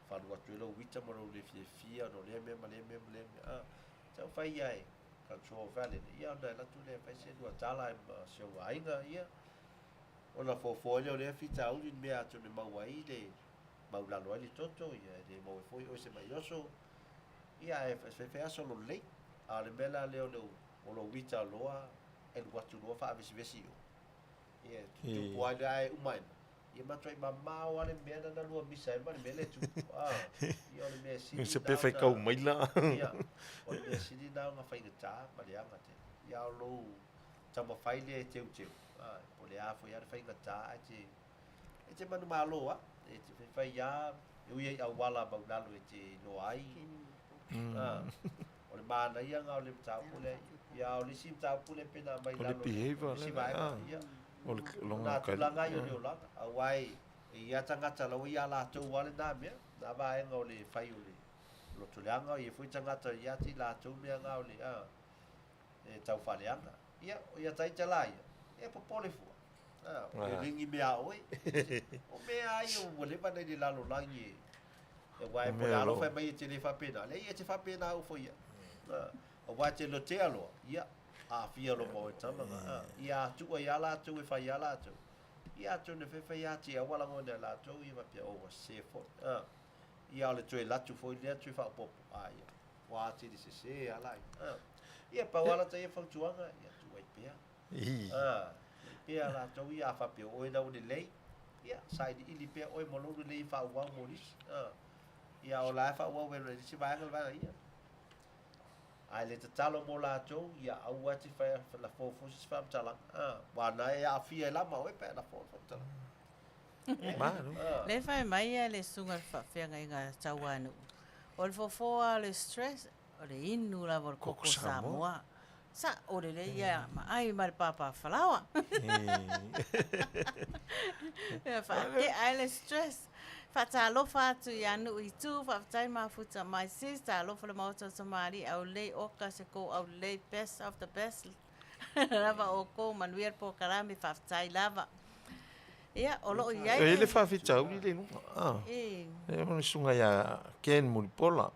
D: whanua tuelo wita maro le fia, no le mea, ma le mea. Tau whai ai, control vale. Ia ona e latu le whai se nua tala e ma seo ainga ia. Ona fo leo le fita uli mea atu ne mauai le maulalo ai le toto ia le mau e foi o se mai oso ia e fe aso lo lei a le mela leo leo o lo wita loa e lo watu loa fa vesi o ia tu puai ai umai ia matoi mamau ale mea na lua misa e mani mele tu ia le mea sidi
B: Se pe fai kau mai la.
D: ia o le mea sidi na nga fai ngata malianga te ia lo tama fai le teu o le afo ia le fai ngata e te manu malo e te fai ia eu ia Auva'a baulalo e te no ai o le mana ia nga o le taupule ia o le sim taupule pena mai lalo
B: O le behavior
D: si
B: le.
D: vai ia
B: O le longa
D: na
B: kali.
D: langa ia le langa awai ia tangata lo ia la tu wale na me na vai nga o le fai o le lo tuleanga ia foi tangata ia ti la tu me nga o le e tau faleanga ia tai talai ia popole fu o ringi mea oi o mea ai o wale pana ni lalo langi e wai po lalo fai mai te le fa pena le ia te fa pena o foi o wa te lo te alo ia a fia lo mo tama ia tu ia la tu e fa ia la tu ia tu ne fe ia ti wala ngone la tu ia pia o se fo ia le tu la tu foi le tu fa pop ai wa ti di se ala ia pa wala te fa tuanga ia tu ai pia pia la tau ia fa pia o ina uni lei ia sai di ili pia o mo lo lei fa wa moris ia o la fa wa we le si va ngal ia ai le talo mo la tau ia au ati fa la fo si fa tala wa na ia fia la ma o pe la fo tala
C: Le fai mai le sunga whawhianga i ngā tauanu. O le fofoa le stress, o le inu la vol koko Samoa. Sa o le ia ma ai ma le papa whalawa. Whate ai le stress. Whata alofa atu i anu i tū, whaftai mafuta mai sis, ta alofa le Maota o Tamalii, au lei oka se ko, au lei best of the best. Lava o ko, Manuia po karami, whaftai lava. Ia, o loo iai.
B: E le whawhitau li le nunga. E honi sunga ia ken muripola.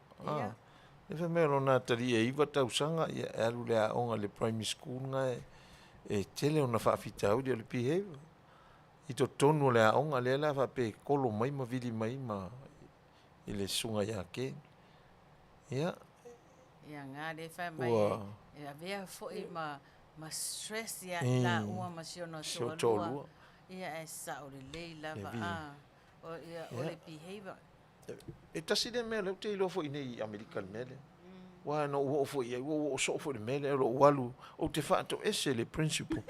B: E wha mea rona tari e iwa tausanga, ia e alu lea onga le primary school nga e tele ona whawhitau li o le behavior. I to tonu lea onga lea la whape kolo mai ma vili mai ma i le sunga ia ken. Ia.
C: Ia ngā le whai mai e a vea fwoi ma stress ia la ua ma siono tōlua. Ia e sa o le lei lava o le behavior.
B: E tasi le mea leo te ilo fo i nei Amerika le mele. Wa no ua fo i ua o so fo le mele lo walu o te whaato ese le principle.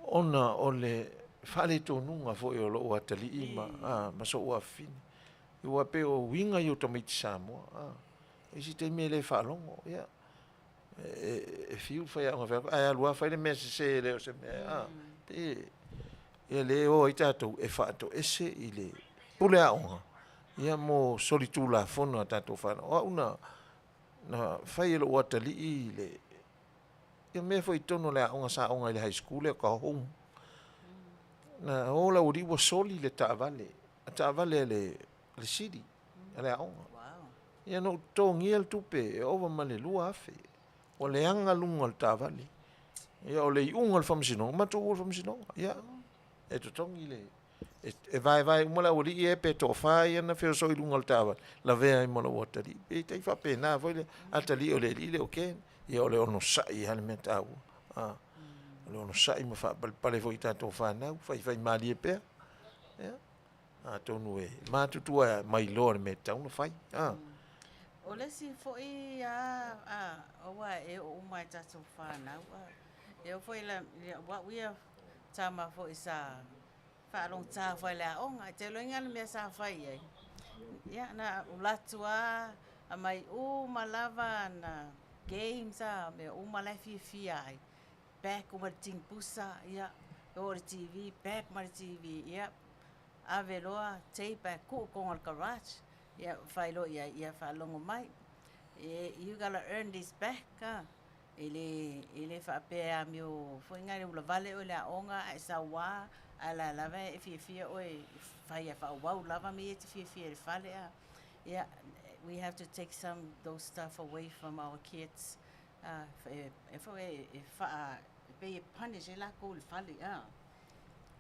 B: Ona o le fale tonunga fo e o lo atali ma so ua fini. Ua pe o winga yo tamiti Samoa. Isi te me le falongo, ia. E fiu fai anga fai, ai alua fai le mese se le o se me, pe, ia le o i tātou e whaato ese i le pule aonga. Ia mo solitu la fono a tātou whana. O una, na fai elo watali i le, ia me foi tono le aonga sa aonga i le high school e ka home. Na ola uri wa soli le taavale le city, le aonga. Ia no tongi el tupe e ova ma le lua afe. O le anga lunga le taavale. Ia o le iunga le whamsinonga, matu o le whamsinonga. Ia, e to tongi le. E vai umala uri i e pe to whai ana whio soi lunga le taavale. La vea i mola watari. E tei whape nā, voi le atali o le lile o ken. Ia o le ono sai hane mea tāu. O le ono sai ma whapale foi tātou whanau. Whai mali e pea. Ia. Tonu e. Mātutua mai loa le me tauna whai.
C: O le si foi owa e o umai tātou whanau. E o foi la, wa uia tama foi sa whaalong tā whai le aonga. Te loinga le mea sa whai ei. Ia na ulatua a mai malava na games me malai fia ai. Back o ting pusa, ia. O le TV, back ma le TV, ia. Ave loa tape ko kong al garage. Yeah, failo ia falongo mai. You gotta earn this back. Ele fa pe a meu foi ngai ula vale o le onga e sa wa ala lava e fia o fai fa wa lava me te fia fale a. Yeah, we have to take some those stuff away from our kids. Fa pe punish la ko le fale a.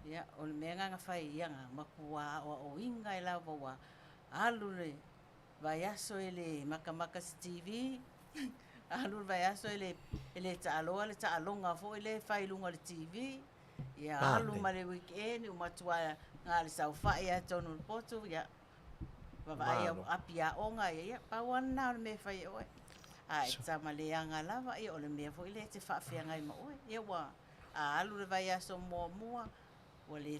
C: Yeah, o le menga fai yanga makua o inga e lava wa. Alure vai aso ele makamaka TV. Alure vai aso ele ta'alonga fo ele failunga le TV. Ya alu male weekend umatua ngali sau fai atonu poto ya. Vai Afiaga ya pawana me fai oi. Ai Tamalii anga lava e ole me fo ele te fa'afenga i mo oi. Ya wa alure vai aso mo wale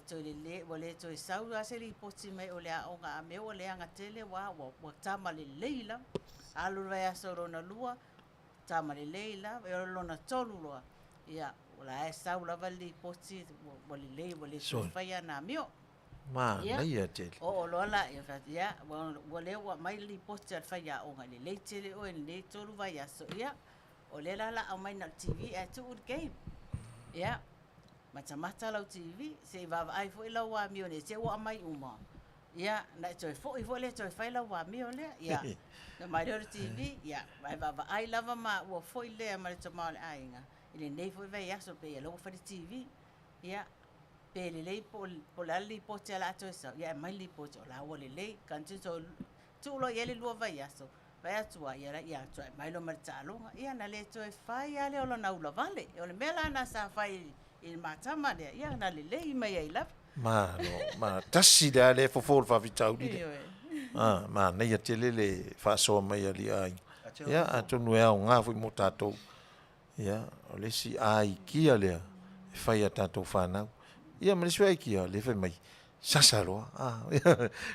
C: to sau aseli poti mai ole aonga me ole anga tele wa Tamalii leila alu vai asoro na lua Tamalii leila e lona tolu loa ia ola e sau la vali poti wale so fai na mio
B: ma nei tele
C: o lola e fatia wale wa mai li poti al fai aonga le tele o le tolu vai aso ia ole la mai na TV e tu game ia mata lau TV se va ai foi lau wa mio ne se wa mai uma ia na toi foi le toi fai lau wa mio le ia na mai le TV ia vai va ai lava ma wa foi le ma le tama ainga ile nei foi vai aso pe lo fa TV ia pe le po la li po te la toi sa ia mai li po la wa le kanti so tu lo ye le lo vai aso vai atua ia toi mai lo ma talonga ia na le toi fai ale o na ula vale o le mela na sa fai il matama de ia na le mai ai la
B: ma tasi da le fofol fa vitau di ma nei tele le fa so mai ali ai ia atonu e nga fu mo tatou ia o le si ai kia le fai tatou fa na ia me le kia le fe mai sasaro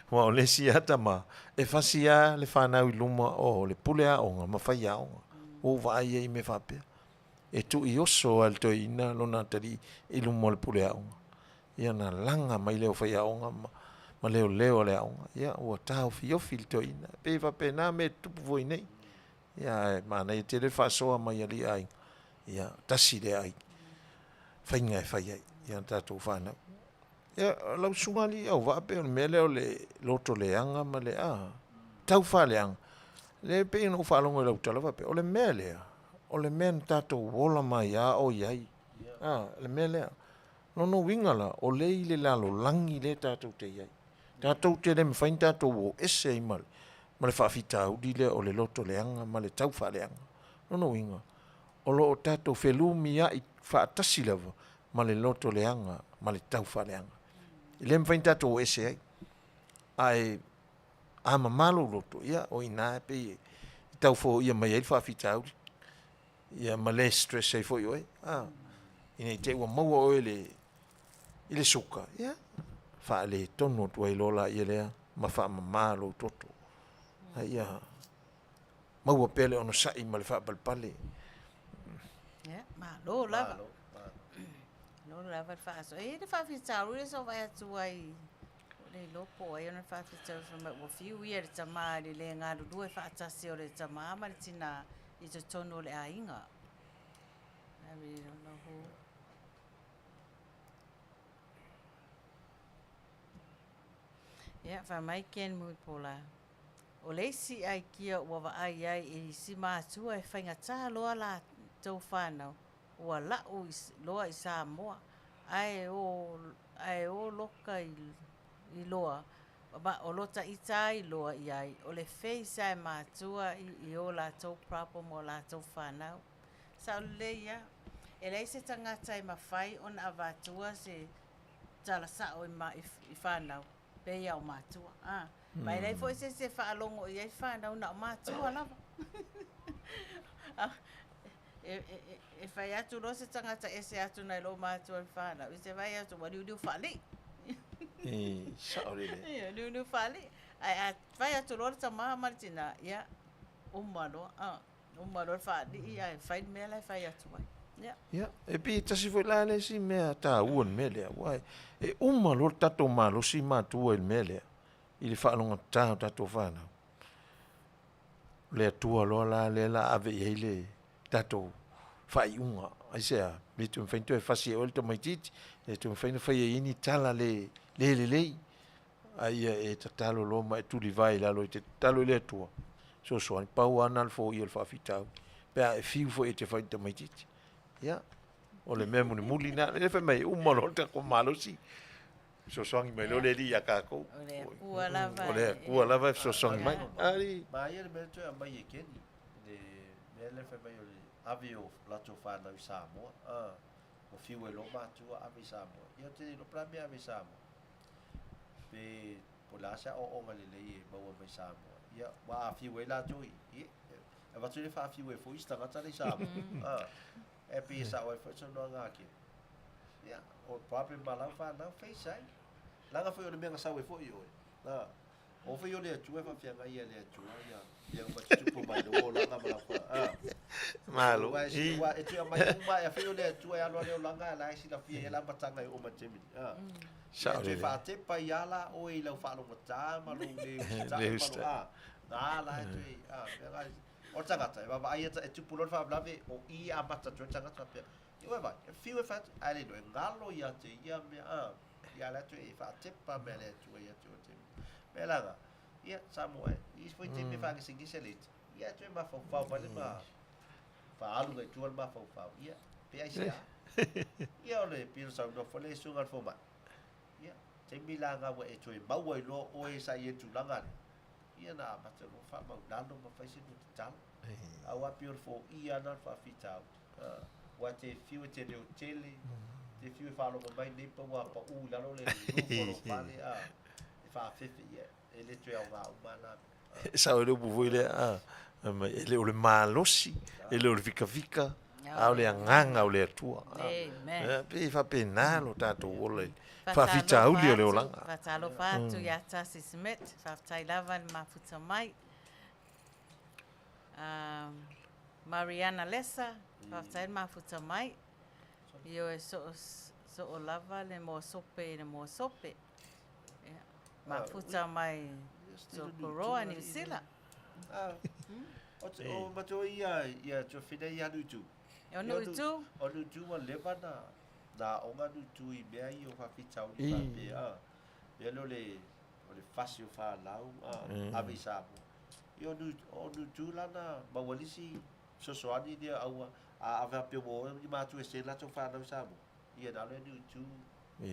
B: wa o le si ata ma e fasia le fa na luma o le pulea o nga ma fai o va ai me fa pe e tu i oso al to ina lona tari i lumo le Paia'aua. Ia na langa mai leo Paia'aua ma leo le aunga. Ia ua tau fiofi le to ina. Pe va pena me tupu voi nei. Ia mana i te le whasoa mai ali ai. Ia tasi le ai. Whainga e whai ai. Ia tātou whanau. Ia lau sungali au vape o me leo le loto le anga ma le tau wha le anga. Le pe ino whalongo lau talawa pe. O le mea lea. O le men tato wola mai o iai. Le mea lea. Nono wingala o le i le lalo langi le tato te iai. Tato te le me whain tato o ese i male. Ma le whaafita udi le o le loto le anga ma le tau wha le anga. Nono winga. O lo o tato whelu mi a i whaatasi lava ma le loto le anga ma le tau wha le anga. I le me whain tato o ese ai. Ai ama malo loto ia o ina pe i tau fo ia mai ai whaafita udi. Ia ma le stress ai foi oi. Ina te ua maua oi I le suka, ia. Wha le tono tua i lola i lea, ma wha mamā lo toto. Ia, maua pele ono sai ma le wha palpale.
C: Ya, malo lava.
D: Malo, malo.
C: No lava fa so. E le fa fitau le so vai atu ai. Le lopo ai ona fa fitau so ma wo fiu ia le tama le ngā ruru e fa atasi o le tama ma le tina i te tono le ainga. I really don't know who. Ya, fa mai ken mui pola. O leisi ai kia ua waai ai i si mātua e whainga tā loa la tau whānau. Ua lau loa i Samoa. Ai o loka i loa. Ba o lota i tā i loa i ai. O le whei sa e mātua i o la tau problem o la tau whānau. Sa o le ia. E leisi tangata i mawhai on a wātua se tala sa o i whānau. Pea o mātua. Mai nei foi se whaalongo i ai whanau na o mātua lava. E whai atu lo se tangata e se atu nei lo mātua i whanau. I se whai atu wa niu whali.
B: Saore le.
C: Ia, niu whali. Ai whai atu lo ta maha maritina. Ia, umaro. Umaro whali. Ia, whai mea lai whai atu wai.
B: Ia, e pi tasi foi la le si mea tā uan mea lea. Wai, e umaro tato malo si mātua il mea lea. I le whaalonga tāo tato whanau. Le atua loa la le la ave i heile tato whai unga. Ai sea, le tu mwhaintu e whasi e olta mai titi, le tu mwhaina whai e ini tala le lei. Ai e tatalo loa ma e tuli vai lalo i te talo le atua. So soani, pau ana al fo i al whawhitau. Pea e fiu fo e te whainta mai titi. Ia, o le mea muli na, le whai mai umaro tako malosi. So songi mai lo le li ya kako.
C: Ole kua lava.
B: Ole kua lava so songi mai. Ari.
D: Ma ia le mea tue a mai e keni. Le mea le whai mai o le avio lato whanau i Samoa. O fiu e lo mātua ave i Samoa. Ia te lo prame ave i Samoa. Pe po la sa o onga le lei e maua mai Samoa. Ia wa a fiu e lato i. E watu le wha fiu e fo istangata le Samoa. E pe sa o e fo no ngaki. Ia o problem malau whanau whaisai. Langa foi o le mea sau e fo i oe. O foi o le atua fa fianga ia le atua ia. Ia ma tupu mai o langa malau wha.
B: Malo.
D: E tua mai uma e foi o le atua e alo le o langa la isi la fia e la matanga e o ma temi. Sa o fa te Paia'aua o i lau whalo mata ma lo le usta. Na la e tui. O tangata e baba ai e tupu lor fa blave o i a mata tu tangata pe. Iwa vai, e fiu e fat ale no ngalo ia te ia me ia la tu e fa te pa me le tu ia tu te. Me la ia Samoa, i foi te me fa que se diselit. Ia tu ma fa pa le ma. Fa alu e tu ma fa. Ia, pe ai sia. Ia ole pil sa no fo le sunga fo ma. Ia, te mi la nga e tu e mau e lo o e sa ie tu langa. Ia na ma te lo fa ma dando ma fa se tu tal. Awa pil fo ia na fa fitau. Wa te fiu te reo tele, te fiu e whalo mai nipa wa pa u lalo le ruforo pale e Faafofoga'aga ia, e le tue au ngā umana.
B: Sa o le upu voi le e le o le mālosi, e le o le fika, a o le anganga o le atua. Pe whape nālo tātou o le whawhita auli o le olanga.
C: Whatalo whātu i atasi smet, whawtai lava ni mafuta mai. Mariana Lesa, whawtai mafuta mai. Io e so o lava le mo sope. Mafuta mai so koroa ni sila.
D: O mato ia to fina ia nutu.
C: O nutu?
D: O nutu wa leva na onga nutu i mea i o whawhitau ni whapea. Mea lo le whasi o whalau ave sapo. I o nutu lana mawalisi sosoani dia aua a ave apio mo i mātu e se lato whanau sapo. Ia nalo e nutu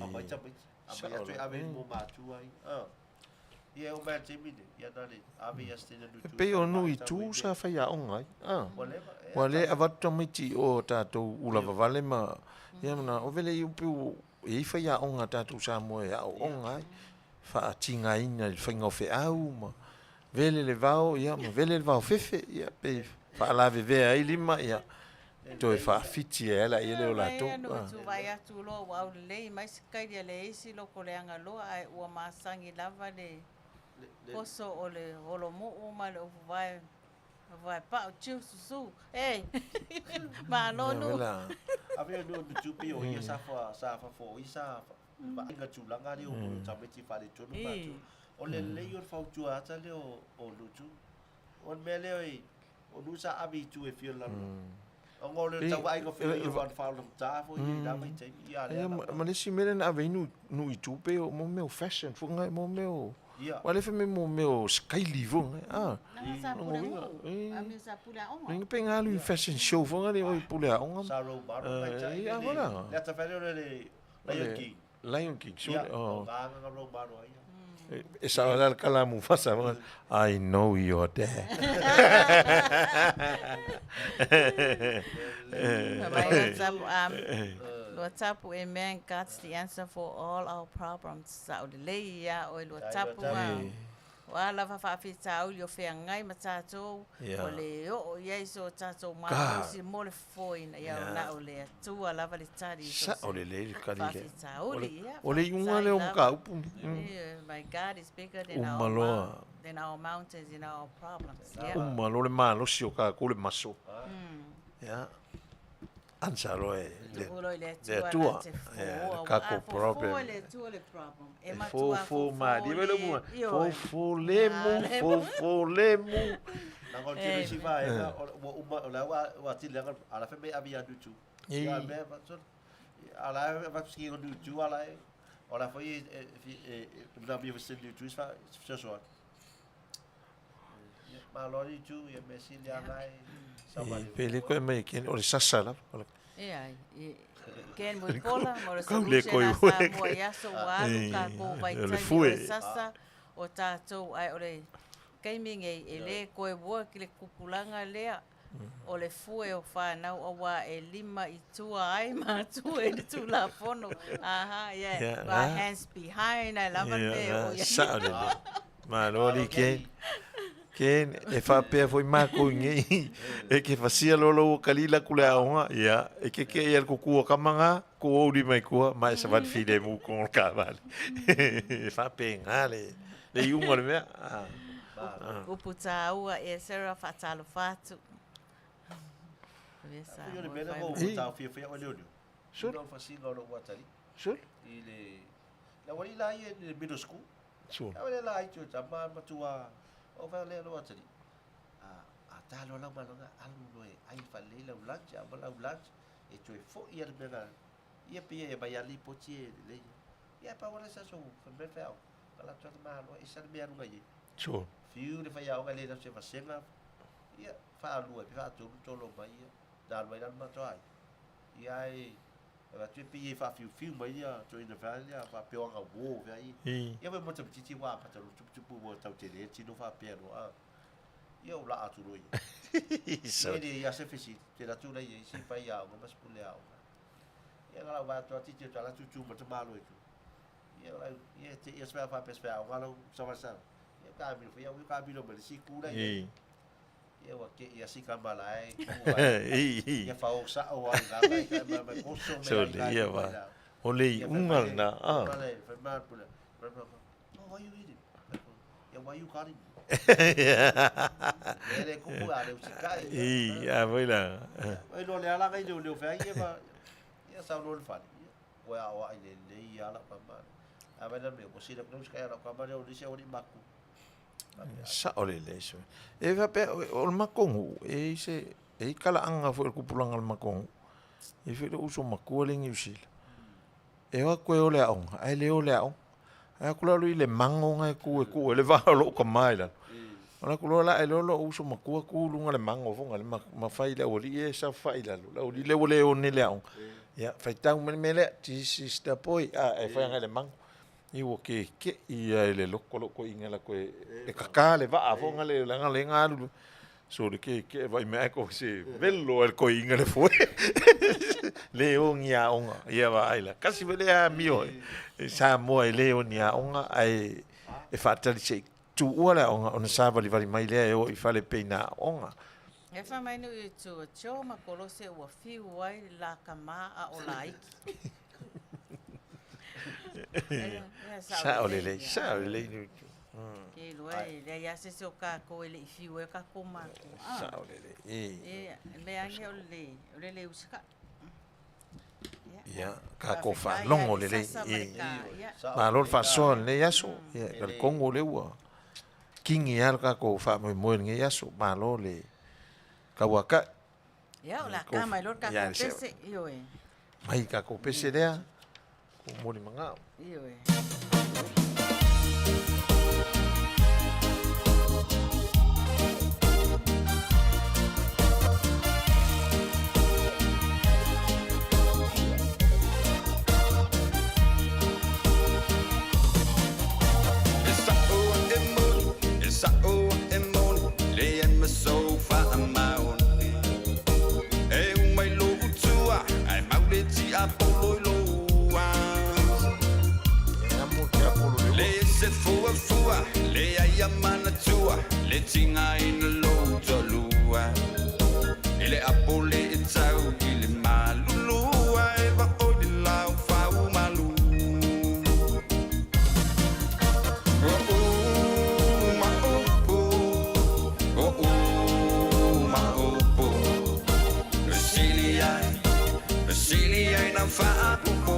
D: a mai tamit. A mai atu e ave mo mātu ai. Ia o mea temine. Ia nale ave ia stena nutu.
B: Pe o nui tū sa whaia ongai. Wale avatu tamiti o tātou ulawa vale ma. Ia mana o vele i upu e i whaia onga tātou Samoa e au ongai. Wha tinga ina i whainga o whe au ma. Vele le vau, ia ma vele le vau fefe. Ia pe wha alave vea i lima ia. Toi faafiti e la i le o latou.
C: Mai anu tu vai atu lo wa au lei mai skai dia le isi lo ko le anga lo ai ua masangi lava le koso o le holo mo o ma le o vai pa o tiu susu. Ei. Ma no no.
D: Avea no tu pi o ia sa fa fo isa ba inga tu langa ni o tabeti fa le tonu pa tu. O le le o fa tu ata le o lutu. O mele o lusa abi tu e fio la. O ngole tau ai go fio i van fa lo ta fo i la mai te ia le.
B: Ma le si mele na ave nu i tupe o mo meu fashion fu ngai mo meu. Wale fe me mo meu sky livo ah.
C: Ami sa pula onga.
B: Ninguém penga ali fashion show fu ngai o pula onga.
D: Saro bar mai te.
B: Ia wala.
D: Le ta fere le Lion King.
B: Lion King so
D: oh. Ga lo bar ai.
B: Esa ala kala mu fasa I know you're there.
C: Luatapu e man God's the answer for all our problems. Saudi ya o luatapu wa lava fa tau yo fe ngai matato o le o ye so tato ma si mo le foina ya na o le tu lava le tari
B: sa o le kali
C: le
B: o le unga le ka upu
C: my God is bigger than our mountains and our problems.
B: Malo le malo si o ka ko le maso ya ansalo le tua ka ko problem
C: e
B: fo ma di velo mu fo lemu
D: na ko ti si vai o la wa ti le ala fe me avia du tu ya me ala va ski o du tu ala ora foi na bi você du tu fa ce soir ma lori tu e me si le ala
B: pele ko me ken o sasala
C: Ken mo pola mo le solution mo ya so wa ka ko vai tai sasa o tatou ai ole gaming e le ko e wo ki le kupulanga le o le fue o fa na o wa e lima i tua ai ma tu e tu la fono aha yeah my hands behind I love it o ya
B: sa ma lori Ken e fa pe foi ma ko ngi e ke fasia lolo kalila kula onga ya e ke el ku ka manga ko o di mai ko mai sa van fide mu ko ka vale e fa pe ngale le unga le
C: o Paia'aua e sera fatalo fatu
D: vesa yo le bela ko ta fia o le so no fasi lo watali
B: so
D: ile la wali la ye le middle school
B: so
D: la wali la ai tu tama matua o fa le lo atari ta lo la ma lo alu lo ai fa le la lunch a la lunch e tu fo ia le bela ia pe e ba ali poti le ia pa wala sa so fa be fa ala tu ma lo e sa be alu ga ye
B: so
D: fiu le fa ia o ga le na se fa senga ia fa alu e fa tu to lo ba ia da lo ina ma to ai ia e va tu pe fa fiu ba ia to ina fa ia fa pe o ga wo ga ia be mo tsi wa pa tu pu mo tau te le ti no fa pe no ia o la atu roi so ia se fisi te la tu le si fa ia o ma spule au ia la va to ti te la tu mo te malo tu ia te ia spa fa pe spa o galo so va sa ia ka mi fa ia ka bi lo me si ku la ia wa ke ia si ka malai ia fa o sa o ai ga ma ko so me
B: so ia va o le unga na
D: le fa ma pula why you eating ia why you cutting ele kupu ale usikai
B: ia voila
D: ai lo le ala ga le fa ia sa lo fa wa wa le ia la pa ma ave na me ko si le no ska la ka ma le se o ni maku
B: sa ole le so e va pe o makongu e se e kala anga fo ku pulanga al makongu e fe uso makuale ngi usil e wa ko ole on ai le ole on ai ku lo le mango ngai ku le va lo ka mai la ona ku lo la e lo uso makua ku lunga le mango fo ngal ma fai le oli e sa fai la lo oli le ole on le on ya fai tau me le ti si sta poi e fai ngai le mango i wo ke i le loko inga la ko e kaka le va fo ngale la ngale ngalu so de ke vai me ko se bello el ko inga le foi le onga onga ia va ai kasi vele a mio sa mo le onga onga ai e fatali se tu ola onga ona sa vali mai le o i fale peina onga
C: E wha mai nui tu tio ma Kolose ua whiu ai la kama a o la iki.
B: Sa o lele, sa o lele.
C: Ke lue, le ia se se o ka ko ele i whiu e ka ko ma.
B: Sa o lele.
C: Le ange o le usika.
B: Ia, ka ko fa longo lele.
C: Ia.
B: Ma lor fa so le yaso. Ia, el kongo le ua. Kingi al ka ko fa mo mo nge yaso, ma lo le. Ka waka.
C: Ia, o la kama i lor ka ko pese, io e.
B: Mai ka ko pese lea. Ko mo ni manga.
C: Io e.
F: Le tinga ina lo tolua Ile apole e tau ile malulua E va o di lau fau malu ma opo ma opo Sili ai na fa opo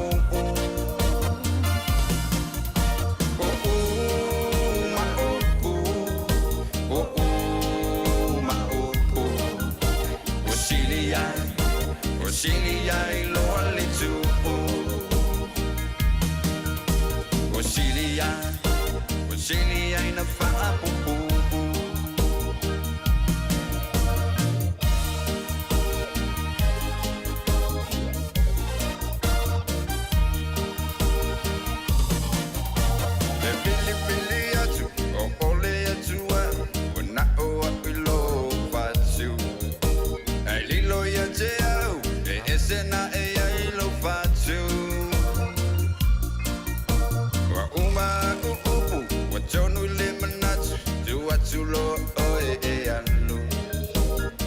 F: Sili ai lo ali tu Sili ai na fa pu Le bili atu o ole atu wa na o ilo fatu Ai lilo ya te Sena e ai lo fatu Wa uma upu Wa tonu le manatu Tu atu lo oe e alu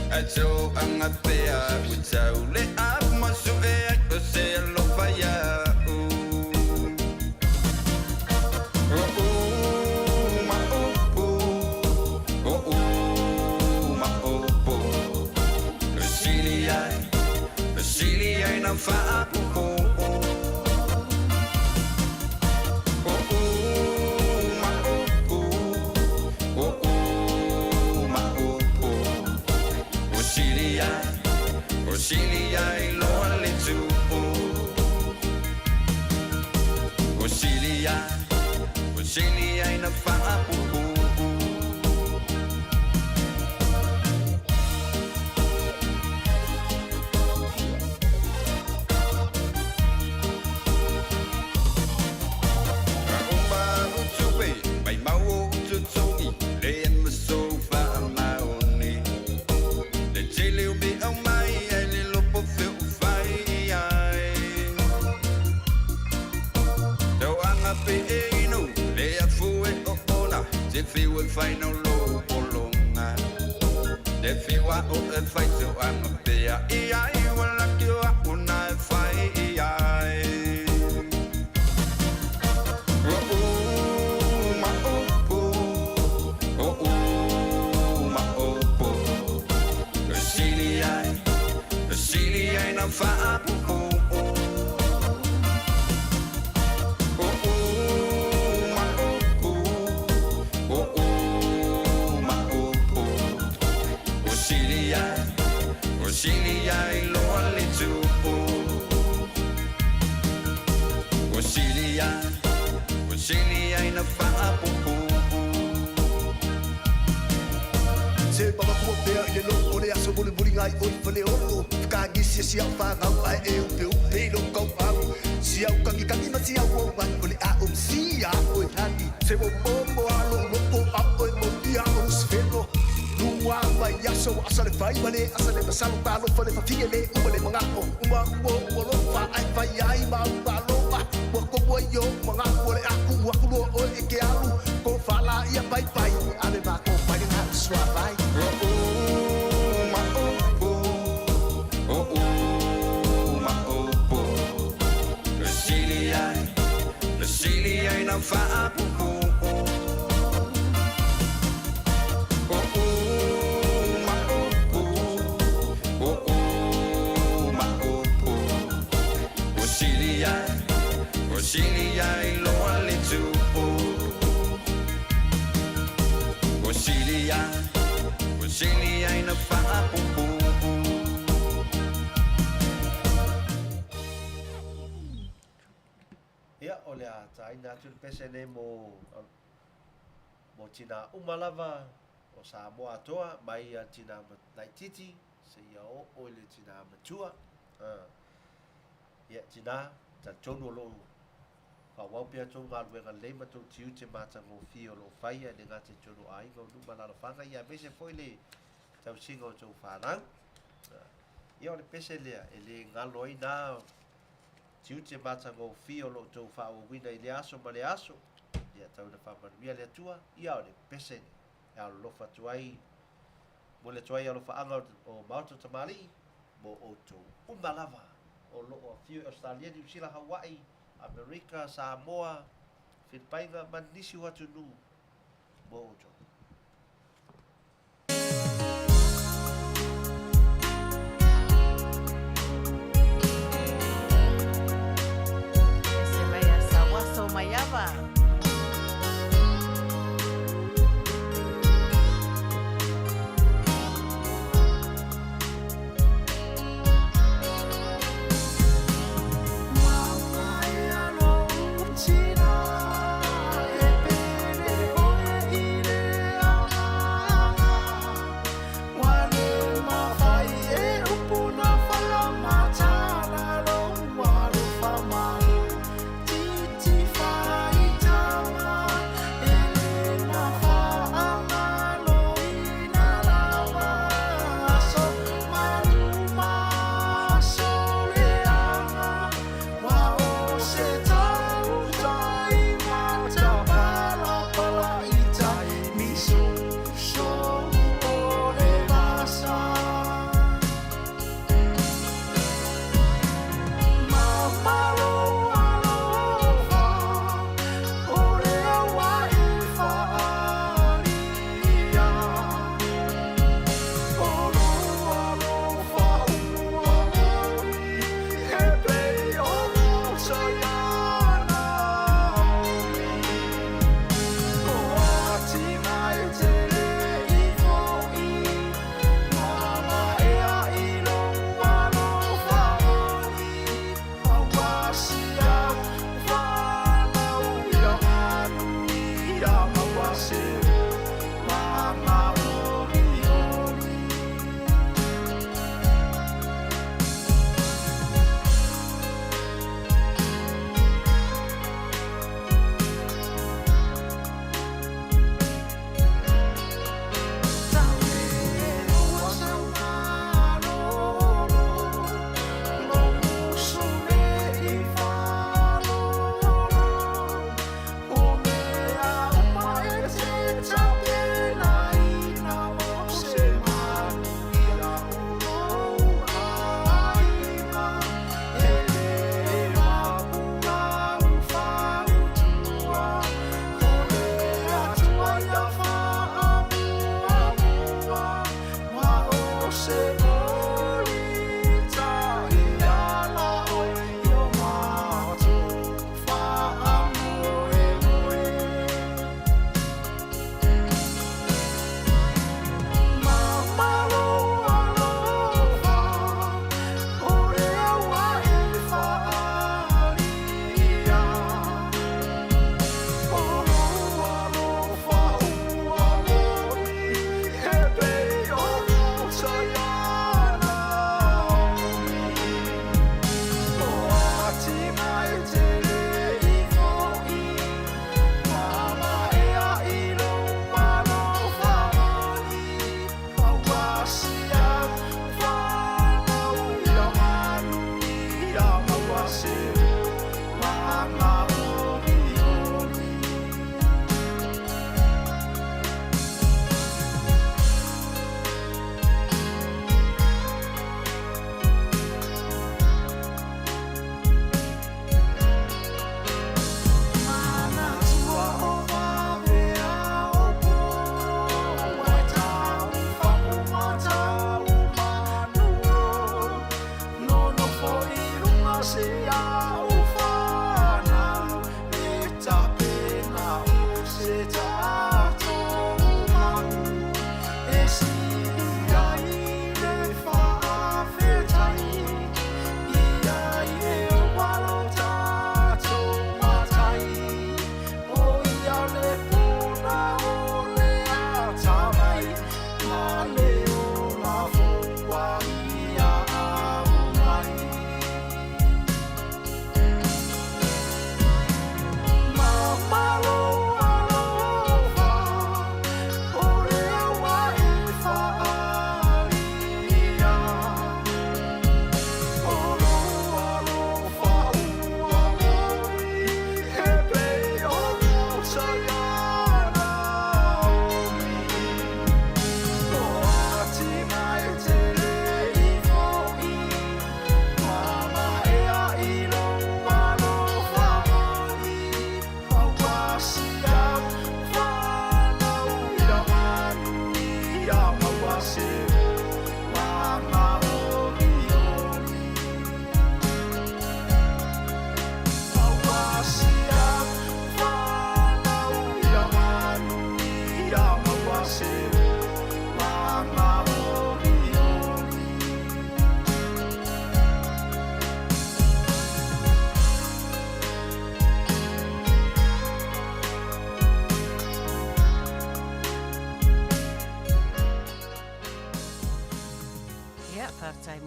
F: Ato anga pea Witau le apu masu e ai O se alo faya Ma upu Ma upu Sili ai Sili ai na fa pu ma opo ma opo Sili ai lo ali tu Sili ai na fa pu Final low polonga De fiwa o e fai so anga pea Iai wala kiwa una e fai iai ma opo ma opo Sili ai na fa apu Sili ai lo ali tu Sili ai na fa pu
J: Se papa kua pea i le lo o le aso muli muli ngai oi whale oro Ka ngisi si au whangau ai e upe upe lo kau au Si au kangi ma si au o mai o le a si a o e hati Se mo momo alo lopo a o e mo i a o sfeno Lua mai aso asa le fai male asa le masalo palo fale fa fie le uma le mga o Uma o lo fa ai fai ai ma uma lo pa Wa ko mo yo mga o le aku wa kulo o e ke alu Ko fala ia pai pai ale ma ko pai nga swa vai
F: ma whaapupu. Sili ai loa le tupu. O sili ai na whaapupu.
D: Ia, o le a taina atu le pese ne mo tina umalava o Samoa atoa, mai a tina Naititi, se ia o le tina matua. Ia, tina, ta tonu lo whawau pia tō ngā ruenga leima tō tiu te mātango whio lo whaia ne ngā te tonu ai ngau numa lana whanga. Ia mese foi le tau singa o tō whanau. Ia o le pese lea, e le ngalo i nā tiu te mātango whio lo tō whawawina i le aso ma le aso. Ia tau na whamanuia le atua. Ia o le pese e alo lofa tuai. Mo le tuai alo whaanga o Maota Tamalii. Mo o tō umalava o lo o Afio Australia, New Zealand, Hawaii, Amerika, Samoa, Filipaina, manisi watu nu mo o tō.
C: Se mai a sawaso maiava.
G: Titi fai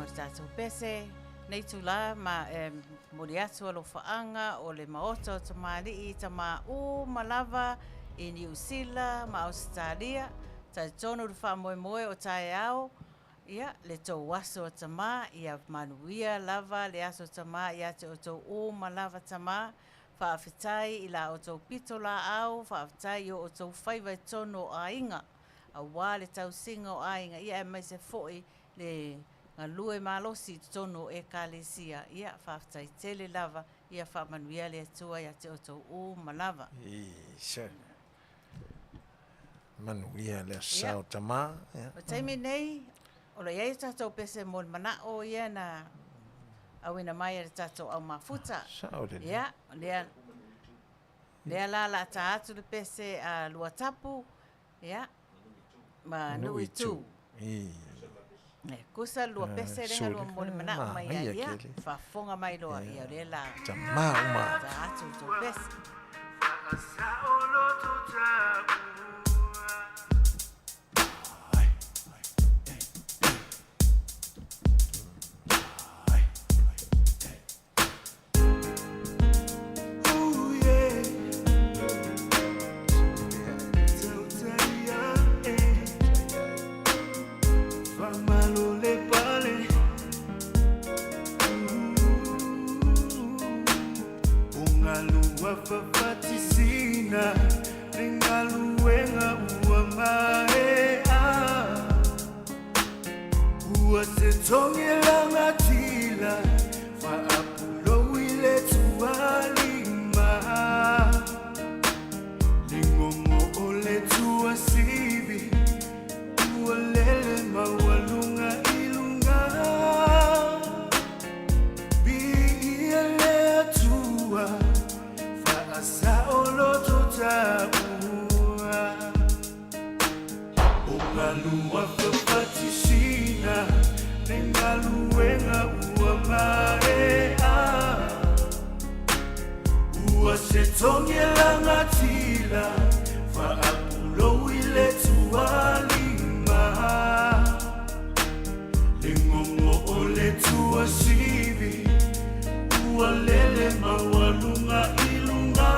C: mo tātou pese. Nei tula ma mori atu alofaanga o le Maota o Tamalii, Tama'u, Malava, i New Zealand, ma Australia. Ta tonu le whamoemoe o Paia'aua. Ia, le tau aso o Tamā, ia Manuia lava, le aso Tamā, ia te o tau o Malava Tamā. Whaafetai i la o tau pito la au, whaafetai o tau whaiwai tono o ainga. A wā le tau singa o ainga, ia e mai se fo'i le ngā lue malosi tono e kālesia. Ia whaafetai tele lava, ia whaamanuia le atua ia te o tau o Malava.
B: Isa. Manuia le sao Tamā.
C: O taimi nei, o le iei tātou pese mo le manao ia na awina mai le tātou au mafuta.
B: Sao le.
C: Ia, lea la ta atu le pese a lua tapu. Ia, Manu'atele. Kusa lua pese renga lua mo le manao mai ia. Fafonga mai loa ia le la.
B: Tamā uma.
C: Ta atu tō pese.
A: Fafatisina, ringaluenga uamaea. Uasetongela tila, faapuloile tualima. Lingongo ole tuasivi, ualele mawalunga ilunga. Biele tua. Saolo totabua Ungalua fafatisina Nengaluenga uamaea Uasetongela ngatila Faapulo ile tualima Lingongo ole tuasivi Ualele mawalunga ilunga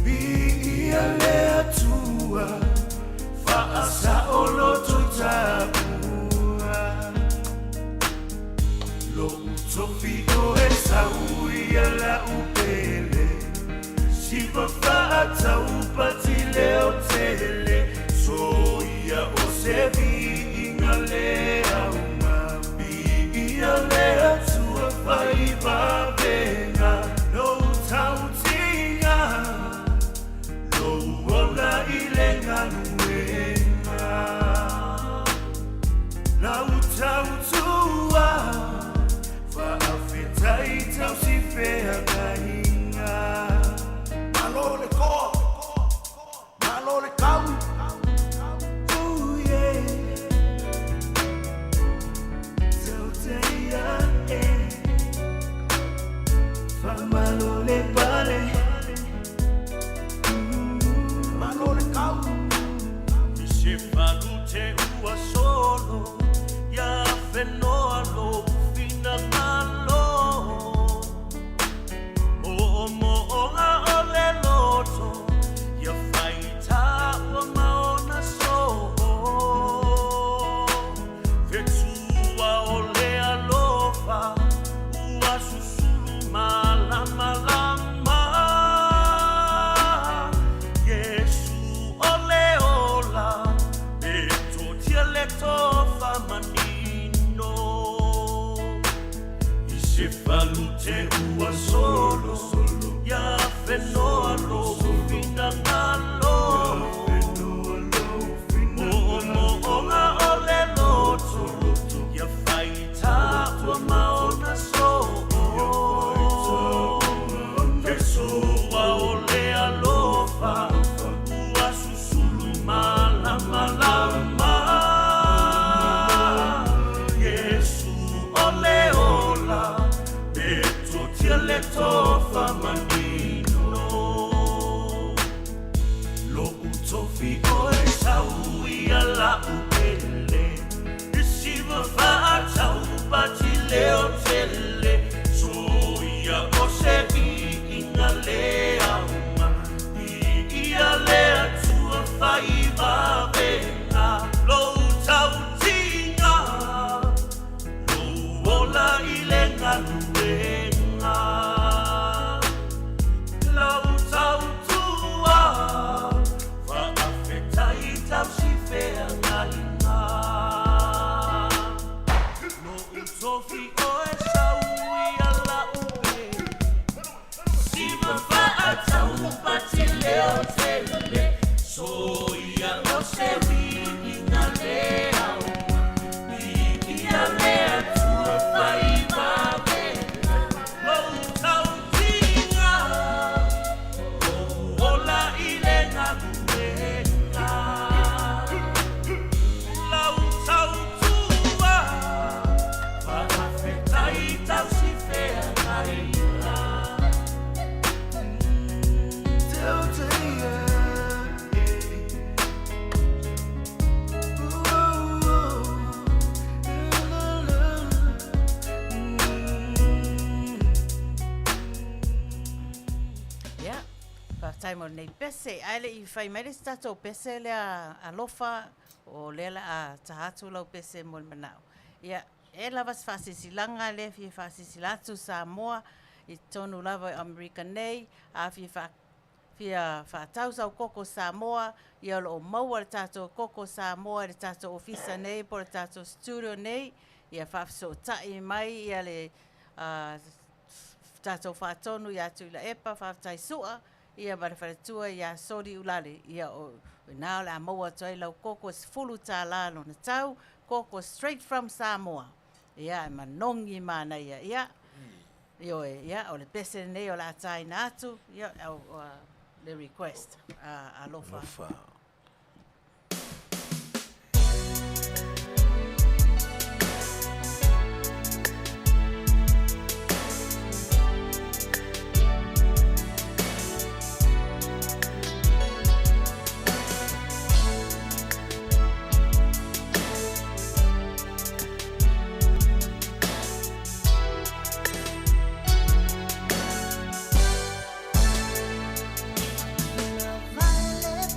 A: Biia tua Faasa oloto tabua Lo utofi o esauia la upele Siva fata upatile o tele Soia o sevi ingalea uma Biia tua faiva venga No tautinga No ona ilenga nuenga La utautua Faafetai tausifea kainga Malole ko Malole kau Malole pale Malole kau Misifalute ua solo Ya fenoa lo fina malo Mo'onga ole loto Ya faita ua maona so Fetua ole alofa Ua susulu malama lama Yesu ole ola Beto tieleto famanino Isifalute ua solo Ya fenoa lo fina ngalo Mo'onga ole loto Ya faita ua maona so Kesua ole alofa Ua susulu malama lama Yesu ole ola Beto tieleto famanino Lo utofi oe sauia la upele Isi
C: tai mo nei pese, aile I whai mai resi tatou pese lea alofa o lela a tahatu lau pese mo le manao. Ia, e lava se whasisilanga le fie whasisilatu Samoa I tonu lava I Amerika nei, a fia whatau sau koko Samoa, ia lo o maua le tatou koko Samoa, le tatou ofisa nei, po le tatou studio nei, ia whafso tai mai, ia le tatou whatonu ia tu ila epa, whaftai sua, ia marewharetua ia sori ulale, ia o nao le a maua toi lau koko fulu tā lalo na tau, koko straight from Samoa. Ia e manongi mana ia. Io ia o le pese nei o la tai na atu, ia o le request alofa.
G: Violet,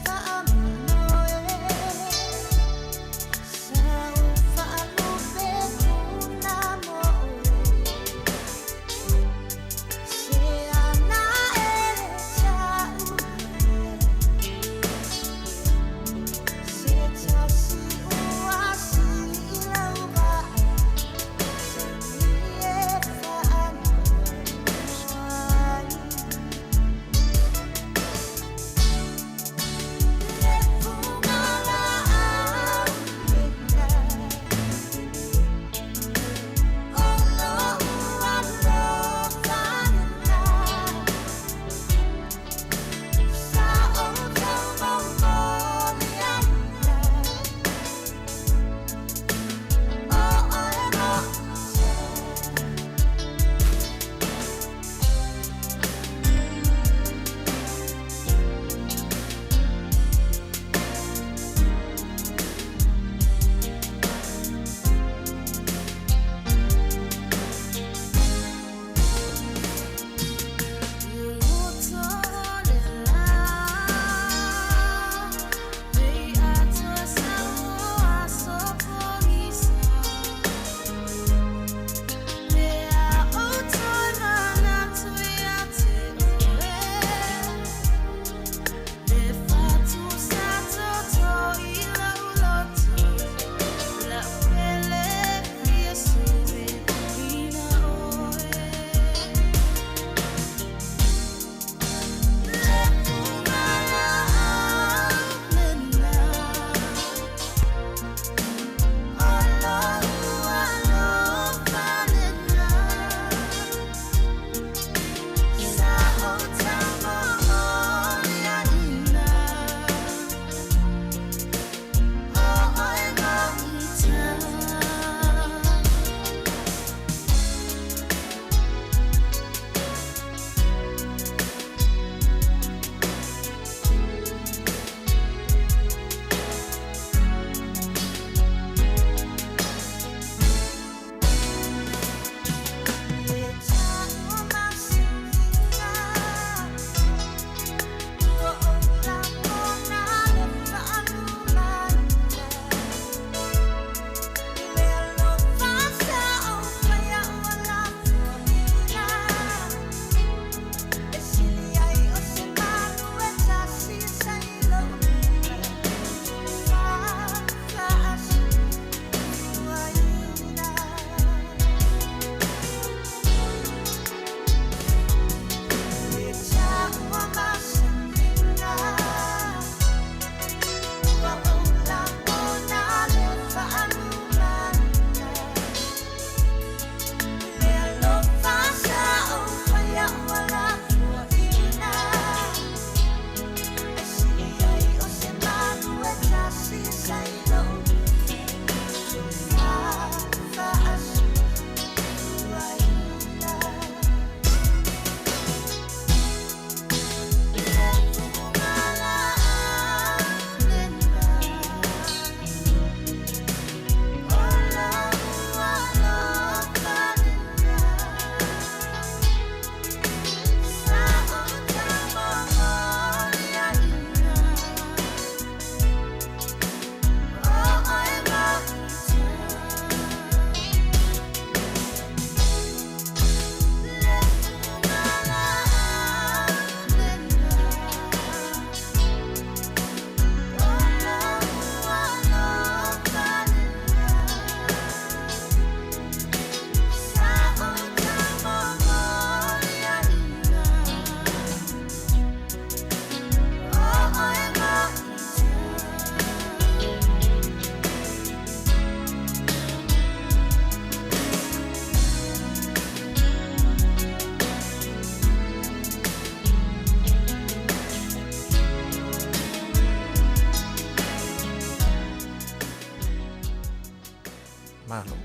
B: Malo.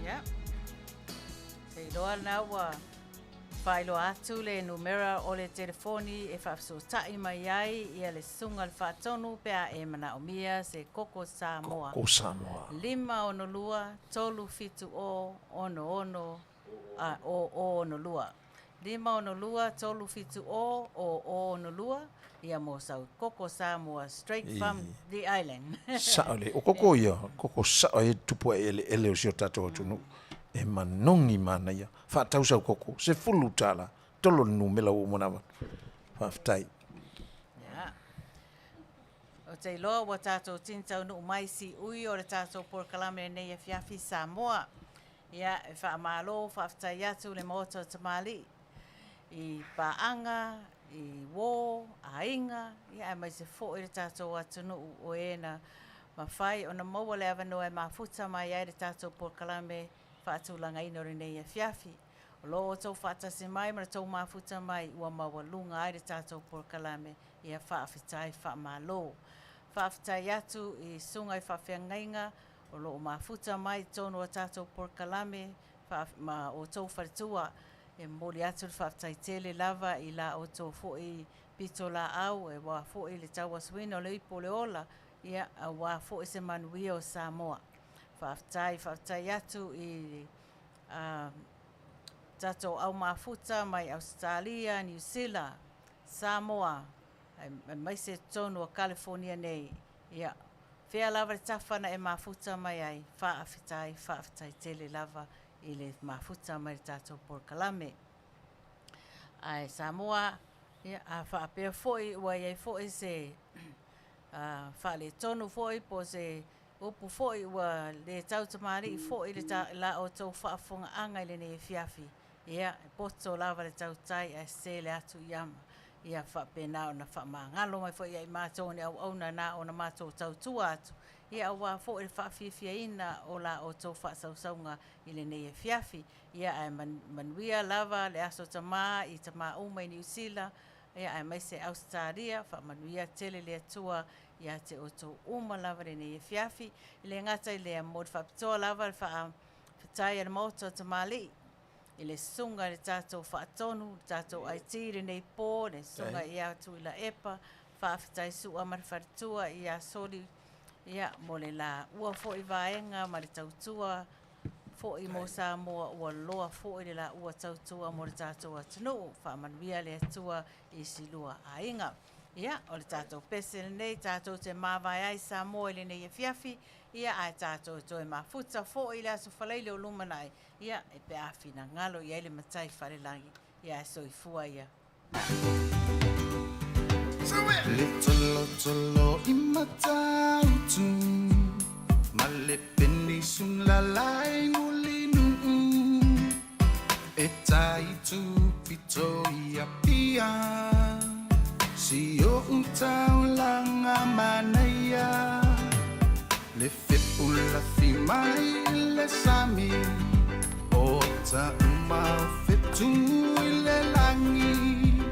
C: Yeah. Se loa na wa failo atu le numera o le telefoni e whafsotai mai ai ia le sunga le whatonu pea e Manuia se koko Samoa.
B: Koko Samoa.
C: 5 tolu fitu o ono o ono lua. 5 tolu fitu o ono lua ia mo sau koko Samoa straight from the island.
B: Saole, o koko ia, koko sao e tupu ele o sio tato tunu. E manongi mana ia. Whātau sau koko, se fulu tala, tolo nu mela o monawa. Whaftai.
C: Yeah. O te loa wa tātou tintau no mai si ui o le tātou porkalame nei Afiafi Samoa. Ia, e whaamalo, whaftai atu le Maota o Tamalii. I Paia'aua, i wō, a inga, ia e mai se fo i le tātou atunu o ena mawhai o na maua le avano e mafuta mai ai le tātou porkalame whaatulanga ino nei Afiafi. O lo o tau whaatase mai, mara tau mafuta mai ua mawalunga ai le tātou porkalame ia whaafitai whaamalo. Whaafitai atu i sunga i whawhiangainga o lo o mafuta mai tono o tātou porkalame ma o tau wharitua e mori atu le whaafitai tele lava i la o tau fōi pito la au e wā fōi le tau aswina o le ipo le ola ia a wā fōi se Manuia o Samoa. Whaafitai atu i tātou au mafuta mai Australia, New Zealand, Samoa, mai se tonu o California nei. Ia, whea lava le tawhana e mafuta mai ai, whaafitai tele lava i le mafuta mai tātou porkalame. Ai Samoa, ia, a whaapea foi, ua iei foi se whaale tonu foi po se upu foi ua le tau Tamalii foi le la o tau Faafofoga'aga i le nei Afiafi. Ia, poto lava le tau tai a se le atu iama. Ia whaapena o na whaamangalo mai foi i mātou ni au na na o na mātou tau tua atu. Ia ua foi le whaafifia ina o la o tau whaasausaunga i le nei Afiafi. Ia ai Manuia lava le aso tama i tama uma i New Zealand. Ia ai mai se Australia, Manuia tele le atua ia te o tō uma lava le nei Afiafi. I le ngata i le mod whapitoa lava le whaafitai le Maota o Tamalii. I le sunga le tātou whaatonu, tātou IT le nei pō, le sunga i atu i la epa, whaafitai sua mara wharitua i a sori, ia mo le la ua fo i vaenga ma le tautua, fo i mo Samoa ua loa fo i le la ua tautua mo le tātou atunu, whaamanuia le atua i silua a inga. Ia, o le tātou pese nei, tātou te mawai ai Samoa i le nei Afiafi, ia ai tātou to e mafuta fo i le aso whaleile o lumanai, ia e pe awhina ngalo i eile matai whalelangi, ia e soifua ia.
H: Le tolo i Matautu, ma le peni sun la lai ngulinu, e tai tu pito i apia. Si o tau langa Manuia, le fepula fi mai le sami, o ta fetu le langi,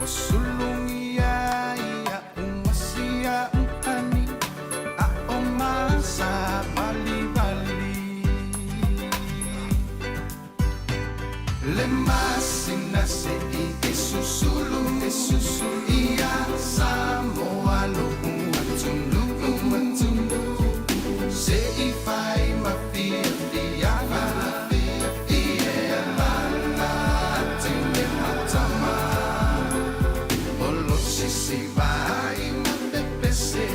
H: o sulungi ia umasia ani, a o masa bali bali. Le masina se i susulu ia Samoa lo umatundu se i fai ma fia ia lana tine matama olo si vai ma pepese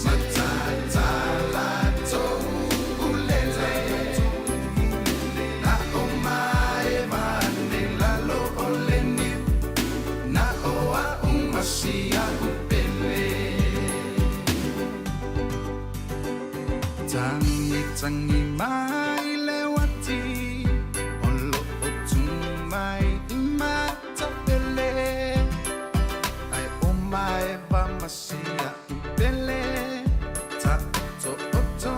H: matala to ulele na o mai manila lo oleni na oa umasia upele tangi mai lewati olo otumai imatapele ai o mai va masia upele ta oto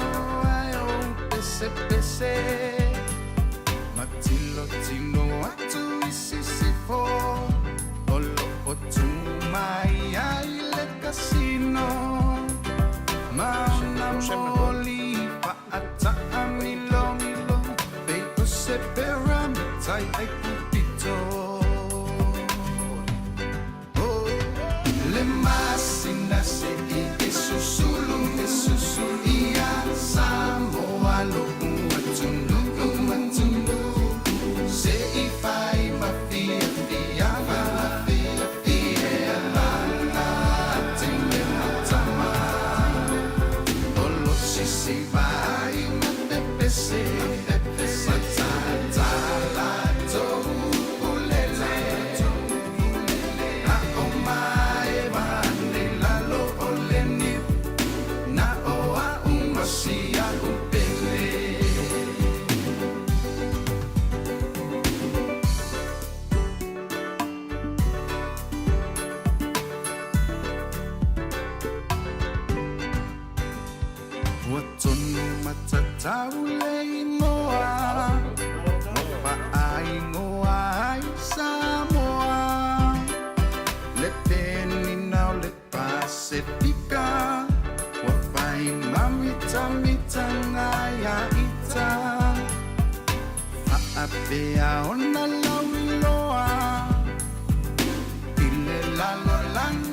H: ai o pese matilo tino atu isisifo olo otumai ai le casino ma una moli pa
F: Ua tonu matatau le imoa Ua whaingoa ai Samoa Le peni nau le Pasifika Ua whai mamita mita ngai a ita Afiaua ona lau iloa I le lalo langa